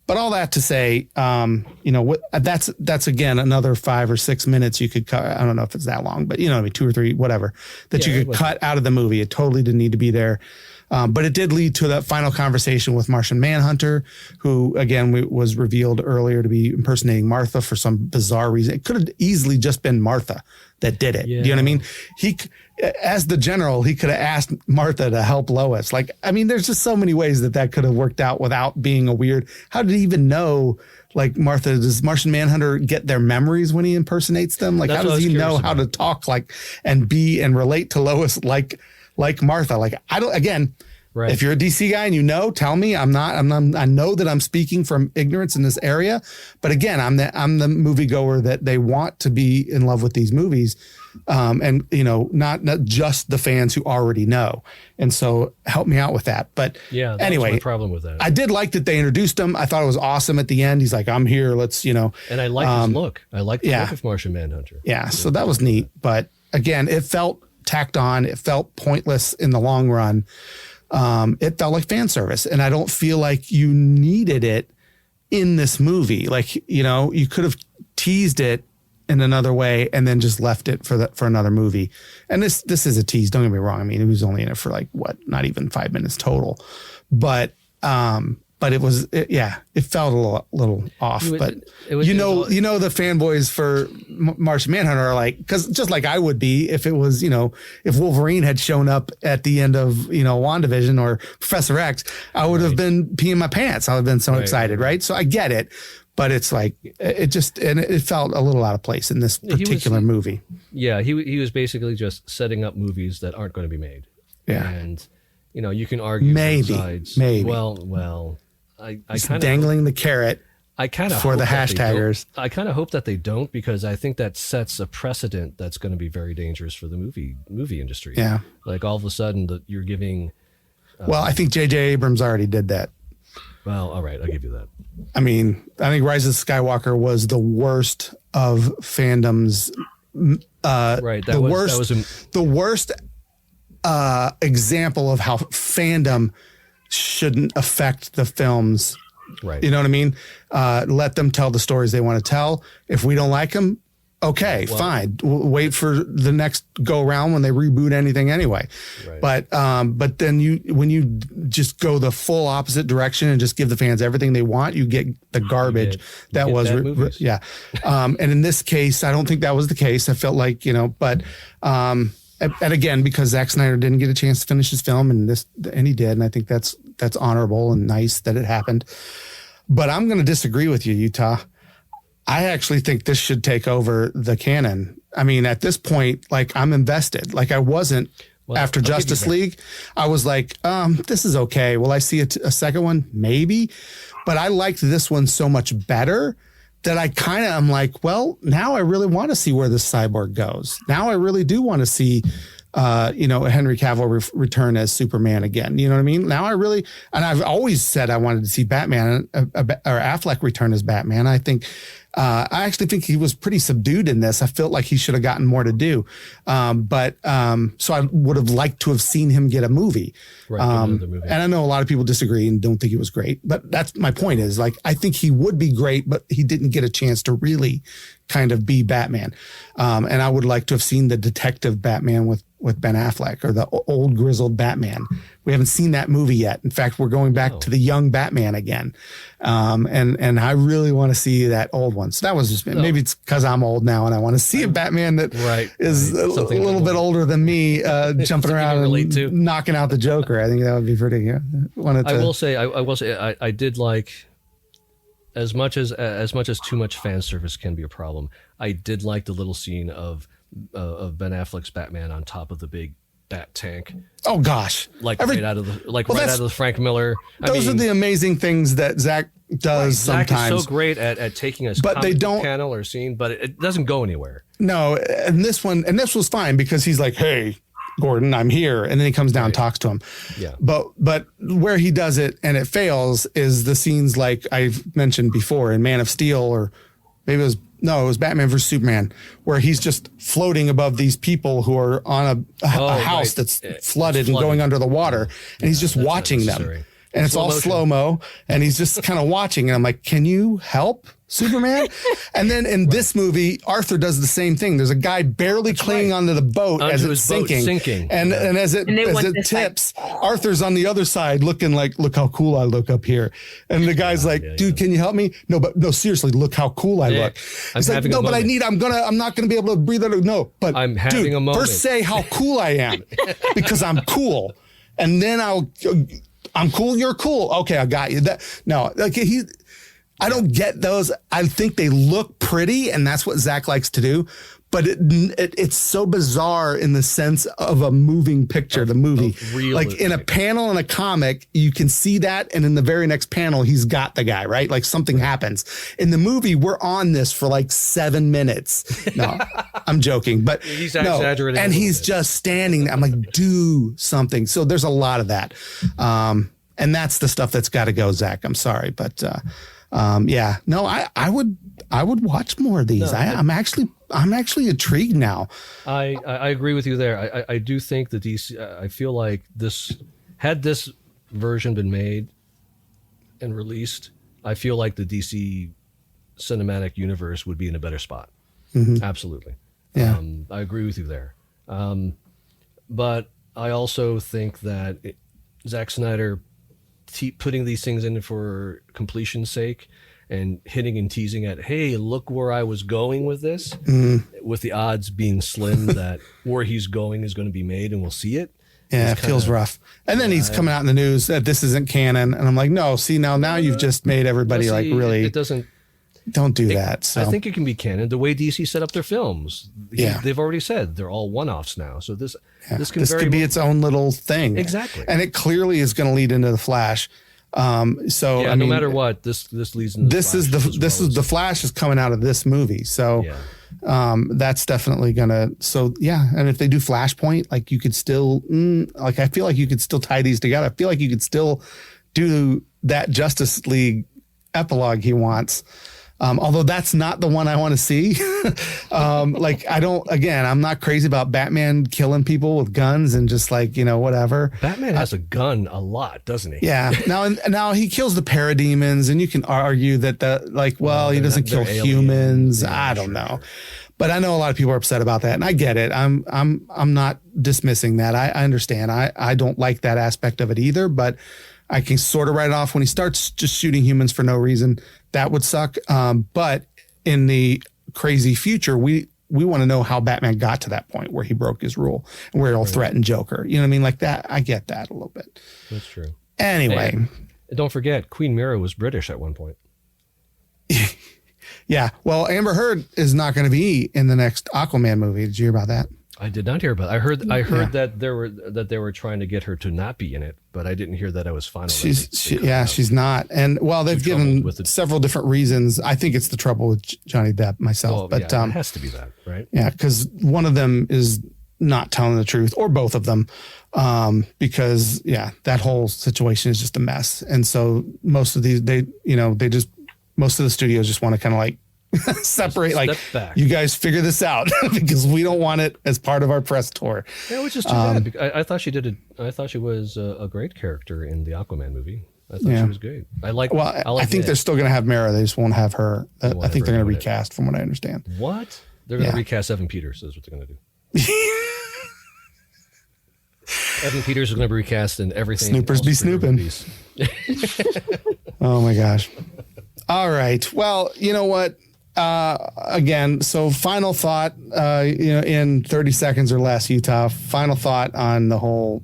Speaker 2: But all that to say, that's again, another 5 or 6 minutes you could cut. I don't know if it's that long, but 2 or 3, whatever, that you could cut out of the movie. It totally didn't need to be there. But it did lead to that final conversation with Martian Manhunter, who again was revealed earlier to be impersonating Martha for some bizarre reason. It could have easily just been Martha that did it. Yeah. Do you know what I mean? He, as the general, he could have asked Martha to help Lois. Like, I mean, there's just so many ways that could have worked out without being a weird. How did he even know? Like Martha, does Martian Manhunter get their memories when he impersonates them? Like, how does he know how to talk like and be and relate to Lois like Martha? Like, I don't. Again, right. If you're a DC guy and tell me. I know that I'm speaking from ignorance in this area, but again, I'm the moviegoer that they want to be in love with these movies, and not just the fans who already know. And so help me out with that. But
Speaker 3: yeah,
Speaker 2: anyway,
Speaker 3: my problem with that.
Speaker 2: I did like that they introduced him. I thought it was awesome at the end. He's like, I'm here. Let's And
Speaker 3: I like his look. I like the look of Martian Manhunter.
Speaker 2: Yeah, so that was neat. But again, it felt tacked on. It felt pointless in the long run. It felt like fan service, and I don't feel like you needed it in this movie. Like, you could have teased it in another way and then just left it for another movie. And this is a tease. Don't get me wrong. I mean, he was only in it for not even 5 minutes total, but it felt a little off. But the fanboys for Martian Manhunter are like, because just like I would be if it was, if Wolverine had shown up at the end of WandaVision or Professor X, I would have been peeing my pants. I would have been so excited, right? So I get it, but it's like it felt a little out of place in this particular movie.
Speaker 3: Yeah, he was basically just setting up movies that aren't going to be made. Yeah, and you can argue both sides. Maybe. Well. I kind of
Speaker 2: dangling the carrot.
Speaker 3: I kind of
Speaker 2: for the hashtaggers.
Speaker 3: I kind of hope that they don't, because I think that sets a precedent that's going to be very dangerous for the movie industry. Yeah, like all of a sudden that you're giving.
Speaker 2: Well, I think J.J. Abrams already did that.
Speaker 3: Well, all right, I'll give you that.
Speaker 2: I mean, I think Rise of Skywalker was the worst of fandoms.
Speaker 3: Right, that was
Speaker 2: the worst example of how fandom shouldn't affect the films.
Speaker 3: Right.
Speaker 2: You know what I mean? Let them tell the stories they want to tell. If we don't like them, okay, fine. We'll wait for the next go around when they reboot anything anyway. Right. But then when you just go the full opposite direction and just give the fans everything they want, you get the garbage that was. Yeah. And in this case, I don't think that was the case. I felt like, but, and again, because Zack Snyder didn't get a chance to finish his film, and he did, and I think that's honorable and nice that it happened. But I'm going to disagree with you, Utah. I actually think this should take over the canon. I mean, at this point, like, I'm invested. Like, I wasn't after Justice League. I was like, this is okay. Will I see a second one? Maybe. But I liked this one so much better that I kind of am like, well, now I really want to see where this cyborg goes. Now I really do want to see Henry Cavill return as Superman again. You know what I mean? Now and I've always said I wanted to see Batman or Affleck return as Batman. I actually think he was pretty subdued in this. I felt like he should have gotten more to do. So I would have liked to have seen him get a movie.
Speaker 3: Right, another movie.
Speaker 2: And I know a lot of people disagree and don't think he was great, but that's my point is, like, I think he would be great, but he didn't get a chance to really kind of be Batman. And I would like to have seen the detective Batman with Ben Affleck, or the old grizzled Batman. We haven't seen that movie yet. In fact, we're going back to the young Batman again. And I really want to see that old one. So that was just, maybe it's because I'm old now and I want to see a Batman that is a little bit older than me, jumping around and knocking out the Joker. I think that would be pretty. I will say, I did like, as much as too much fan service can be a problem, I did like the little scene of Ben Affleck's Batman on top of the big bat tank. Oh gosh!
Speaker 3: Right out of the Frank Miller.
Speaker 2: Those are the amazing things that Zack does sometimes.
Speaker 3: Zack is so great at taking a panel or scene, but it doesn't go anywhere.
Speaker 2: No, and this was fine because he's like, "Hey, Gordon, I'm here," and then he comes down and talks to him. Yeah. But where he does it and it fails is the scenes like I've mentioned before in Man of Steel, or maybe it was Batman vs Superman, where he's just floating above these people who are on a house that's flooded and going under the water, and he's just watching them. And it's all slow-mo, and he's just kind of watching, and I'm like, can you help, Superman? And then in this movie, Arthur does the same thing. There's a guy barely clinging onto the boat as it's sinking. And as it tips, Arthur's on the other side looking like, look how cool I look up here. And the guy's dude, can you help me? No, seriously, look how cool I look. He's like, no, but I'm not going to be able to breathe under. No, but
Speaker 3: I'm having a moment.
Speaker 2: First say how cool I am, because I'm cool. And then I'm cool. You're cool. Okay, I got you. I don't get those. I think they look pretty, and that's what Zack likes to do. But it's so bizarre in the sense of a moving picture, the movie. Like in a panel in a comic, you can see that, and in the very next panel, he's got the guy, right? Like something happens. In the movie, we're on this for like 7 minutes. No, I'm joking, but
Speaker 3: he's exaggerating.
Speaker 2: And he's just standing there. I'm like, do something. So there's a lot of that. And that's the stuff that's got to go, Zack. I'm sorry, but I would watch more of these. I'm actually intrigued now.
Speaker 3: I agree with you there. I do think the DC. I feel like this version been made and released, I feel like the DC cinematic universe would be in a better spot. Mm-hmm. Absolutely.
Speaker 2: Yeah.
Speaker 3: I agree with you there. But I also think that Zack Snyder putting these things in for completion's sake and hitting and teasing at, hey, look where I was going with this, with the odds being slim that where he's going is going to be made and we'll see it.
Speaker 2: Yeah, it feels rough. And then he's coming out in the news that this isn't canon. And I'm like, no, see, now you've just made everybody really.
Speaker 3: It doesn't.
Speaker 2: Don't do that. So.
Speaker 3: I think it can be canon the way DC set up their films. They've already said they're all one-offs now. So this could be
Speaker 2: its own little thing.
Speaker 3: Exactly.
Speaker 2: And it clearly is going to lead into the Flash. No
Speaker 3: matter what, this leads into
Speaker 2: the Flash is coming out of this movie. So that's definitely gonna. So yeah, and if they do Flashpoint, like you could still I feel like you could still tie these together. I feel like you could still do that Justice League epilogue he wants. Although that's not the one I want to see. I'm not crazy about Batman killing people with guns and just whatever.
Speaker 3: Batman has a gun a lot, doesn't he?
Speaker 2: Yeah. Now he kills the parademons, and you can argue that he doesn't kill humans. Yeah, I don't know. But I know a lot of people are upset about that, and I get it. I'm not dismissing that. I understand. I don't like that aspect of it either, but I can sort of write it off when he starts just shooting humans for no reason. That would suck. But in the crazy future, we want to know how Batman got to that point where he broke his rule and where he'll threaten Joker. You know what I mean? Like that. I get that a little bit.
Speaker 3: That's true.
Speaker 2: Anyway.
Speaker 3: And don't forget, Queen Mira was British at one point.
Speaker 2: Yeah. Well, Amber Heard is not going to be in the next Aquaman movie. Did you hear about that?
Speaker 3: I did not hear about it. I heard that they were trying to get her to not be in it, but I didn't hear that it was final.
Speaker 2: She's not. And they've given several different reasons. I think it's the trouble with Johnny Depp myself, it has
Speaker 3: to be that, right?
Speaker 2: Yeah, because one of them is not telling the truth, or both of them. Because that whole situation is just a mess. And so most of these, most of the studios just want to kind of like separate, like, back. You guys figure this out because we don't want it as part of our press tour.
Speaker 3: Yeah, which is too bad. I thought she was a great character in the Aquaman movie. I thought she was great.
Speaker 2: I think they're still going to have Mara. They just won't have her. I think they're going to recast, from what I understand.
Speaker 3: What? They're going to recast Evan Peters. Is what they're going to do. Evan Peters is going to be recast in everything.
Speaker 2: Snoopers be snooping. Oh my gosh. All right. Well, you know what? Again, so final thought, in 30 seconds or less, Utah, final thought on the whole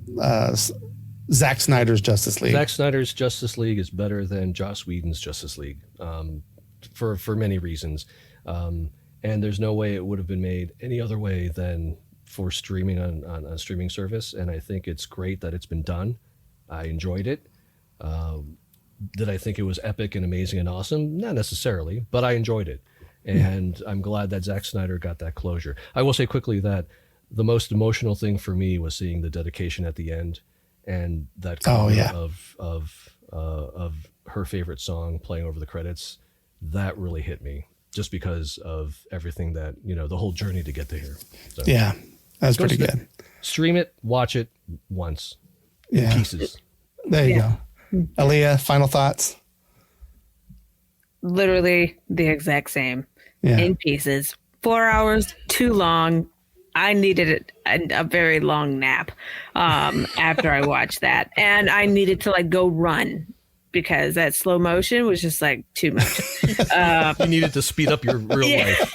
Speaker 2: Zack Snyder's Justice League.
Speaker 3: Zack Snyder's Justice League is better than Joss Whedon's Justice League for many reasons. And there's no way it would have been made any other way than for streaming on a streaming service. And I think it's great that it's been done. I enjoyed it. Did I think it was epic and amazing and awesome? Not necessarily, but I enjoyed it. And I'm glad that Zack Snyder got that closure. I will say quickly that the most emotional thing for me was seeing the dedication at the end, and that of her favorite song playing over the credits. That really hit me, just because of everything that, the whole journey to get to here. So,
Speaker 2: yeah, that's pretty good.
Speaker 3: Stream it, watch it once in pieces.
Speaker 2: There you go. Aaliyah, final thoughts?
Speaker 4: Literally the exact same. In pieces. 4 hours, too long. I needed a very long nap after I watched that. And I needed to go run because that slow motion was just too much.
Speaker 3: You needed to speed up your real life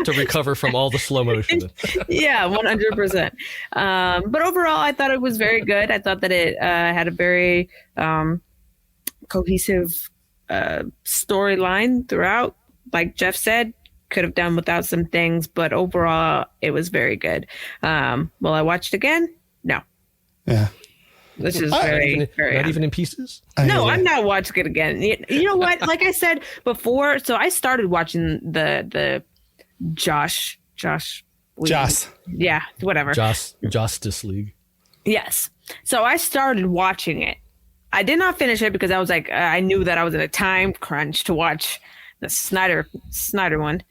Speaker 3: to recover from all the slow motion.
Speaker 4: Yeah, 100%. But overall, I thought it was very good. I thought that it had a very cohesive storyline throughout. Like Jeff said, could have done without some things, but overall, it was very good. Will I watch it again? No.
Speaker 2: Yeah.
Speaker 4: Which is very
Speaker 3: not even in pieces?
Speaker 4: No, I'm not watching it again. You know what? Like I said before, so I started watching the Josh. Yeah, whatever.
Speaker 3: Justice League.
Speaker 4: Yes. So I started watching it. I did not finish it because I was I knew that I was in a time crunch to watch the Snyder one.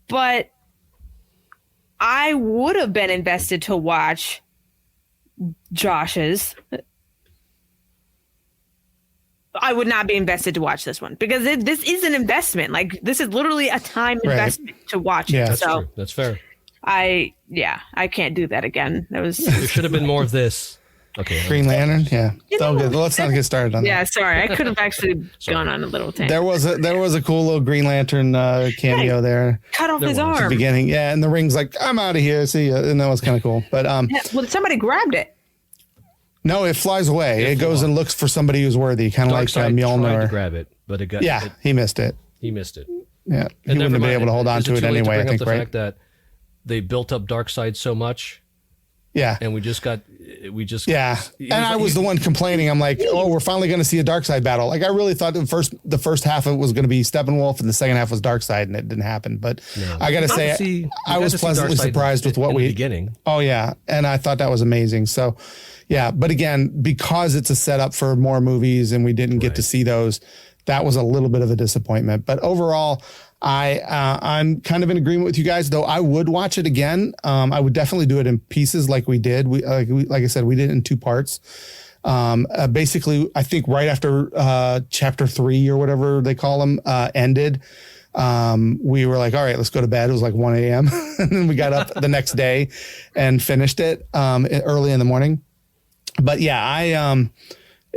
Speaker 4: But I would have been invested to watch Josh's. I would not be invested to watch this one because this is an investment. This is literally a time investment to watch it.
Speaker 3: That's true. That's fair.
Speaker 4: I can't do that again. There
Speaker 3: should have been more of this. Okay.
Speaker 2: Green Lantern, good. Let's not get started on that.
Speaker 4: Yeah, sorry. I could have actually gone on a little tangent.
Speaker 2: There was a cool little Green Lantern cameo there.
Speaker 4: Cut off his arm.
Speaker 2: At the beginning, and the Ring's I'm out of here. See ya. And that was kind of cool. But
Speaker 4: well, somebody grabbed it.
Speaker 2: No, it flies away. It goes and looks for somebody who's worthy, kind of like Mjolnir.
Speaker 3: Tried to grab it, but it got.
Speaker 2: Yeah, he missed it.
Speaker 3: He missed it.
Speaker 2: Yeah, he wouldn't have been able to hold on to it anyway. I think,
Speaker 3: the fact that they built up Darkseid so much.
Speaker 2: Yeah.
Speaker 3: And we just.
Speaker 2: Yeah. And I was the one complaining. I'm like, we're finally going to see a Darkseid battle. I really thought the first half of it was going to be Steppenwolf and the second half was Darkseid, and it didn't happen. But I got to say, I was pleasantly surprised with what we
Speaker 3: beginning.
Speaker 2: Oh yeah. And I thought that was amazing. So yeah. But again, because it's a setup for more movies and we didn't get to see those, that was a little bit of a disappointment. But overall, I'm kind of in agreement with you guys, though. I would watch it again. I would definitely do it in pieces like we did. Like I said, we did it in 2 parts. Basically, I think right after chapter 3 or whatever they call them ended, we were like, all right, let's go to bed. It was 1 a.m. and then we got up the next day and finished it early in the morning. But yeah,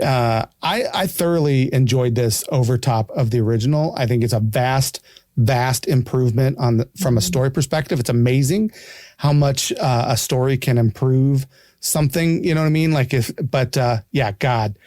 Speaker 2: I thoroughly enjoyed this over top of the original. I think it's a vast improvement from a story perspective. It's amazing how much a story can improve something. You know what I mean? God,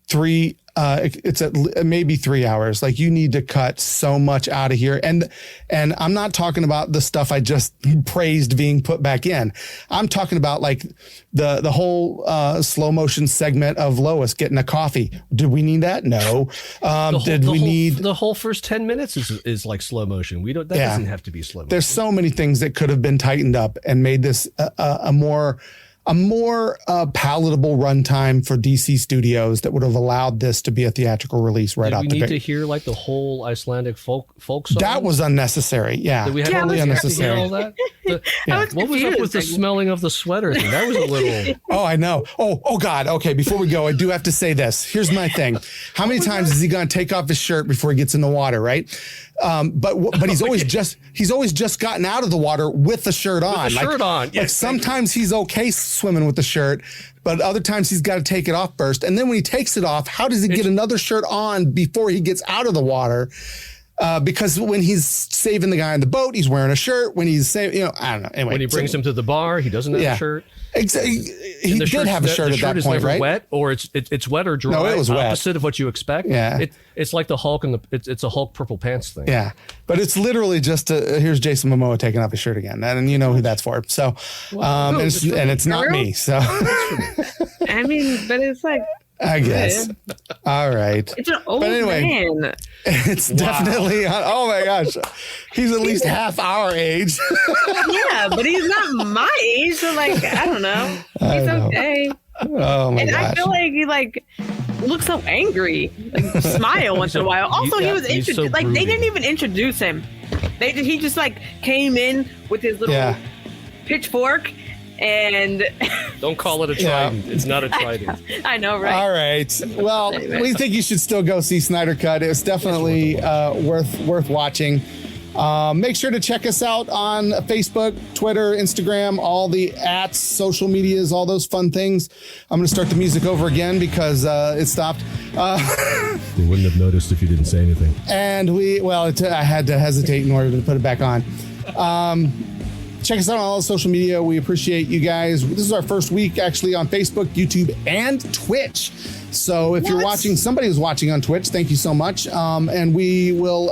Speaker 2: 3 it's maybe 3 hours. Like, you need to cut so much out of here. And I'm not talking about the stuff I just praised being put back in. I'm talking about like the whole slow motion segment of Lois getting a coffee. Did we need that? No.
Speaker 3: The whole first 10 minutes is like slow motion. That doesn't have to be slow motion.
Speaker 2: There's so many things that could have been tightened up and made this a more palatable runtime for DC Studios that would have allowed this to be a theatrical release right out the gate.
Speaker 3: We need to hear like the whole Icelandic folk song.
Speaker 2: That was unnecessary. Yeah, totally unnecessary.
Speaker 3: All that? What was up with the smelling of the sweater thing? That was a little.
Speaker 2: Oh, I know. Oh God. Okay, before we go, I do have to say this. Here's my thing. How many times is he going to take off his shirt before he gets in the water? Right. But he's always just gotten out of the water with the shirt on.
Speaker 3: Yes,
Speaker 2: like sometimes he's okay swimming with the shirt, but other times he's got to take it off first. And then when he takes it off, how does he get another shirt on before he gets out of the water? Because when he's saving the guy on the boat, he's wearing a shirt. When he's saving, I don't know. Anyway,
Speaker 3: when he brings him to the bar, he doesn't have a shirt.
Speaker 2: Exactly. He did have a shirt at that point, right?
Speaker 3: Wet, or it's wet or dry.
Speaker 2: No, it was wet.
Speaker 3: Opposite of what you expect.
Speaker 2: Yeah,
Speaker 3: it's like the Hulk and it's a Hulk purple pants thing.
Speaker 2: Yeah, but it's literally just here's Jason Momoa taking off his shirt again, and you know who that's for. So, it's not me. So,
Speaker 4: I mean, but it's like.
Speaker 2: I guess. All right.
Speaker 4: It's an old man.
Speaker 2: It's definitely. Oh my gosh, he's at least half our age.
Speaker 4: Yeah, but he's not my age. So like, I don't know. He's okay.
Speaker 2: Oh my gosh.
Speaker 4: I feel like he like looks so angry. Like smile once in a while. Also, he was introduced.
Speaker 3: So
Speaker 4: like they didn't even introduce him. He just like came in with his little pitchfork. And
Speaker 3: don't call it a trident. It's not a trident.
Speaker 4: I know, right?
Speaker 2: All right. Well, we think you should still go see Snyder Cut. It was definitely worth watching. Make sure to check us out on Facebook, Twitter, Instagram, all the @ social medias, all those fun things. I'm going to start the music over again because it stopped.
Speaker 5: You wouldn't have noticed if you didn't say anything.
Speaker 2: And I had to hesitate in order to put it back on. Check us out on all social media. We appreciate you guys. This is our first week actually on Facebook, YouTube, and Twitch. So if you're watching, somebody is watching on Twitch, thank you so much. And we will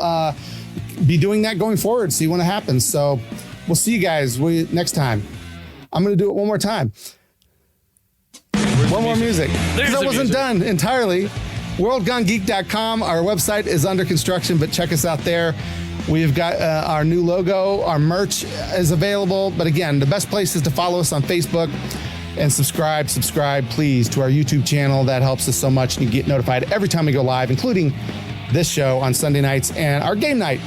Speaker 2: be doing that going forward, see when it happens. So we'll see you guys next time. I'm going to do it one more time. One more music. Because I wasn't done entirely. WorldGoneGeek.com. Our website is under construction, but check us out there. We've got our new logo. Our merch is available. But again, the best place is to follow us on Facebook and subscribe, please, to our YouTube channel. That helps us so much. And you get notified every time we go live, including this show on Sunday nights and our game night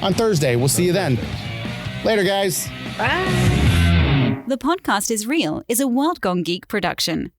Speaker 2: on Thursday. We'll see you then. Later, guys.
Speaker 4: Bye.
Speaker 6: The Podcast is Real is a Wild Gone Geek production.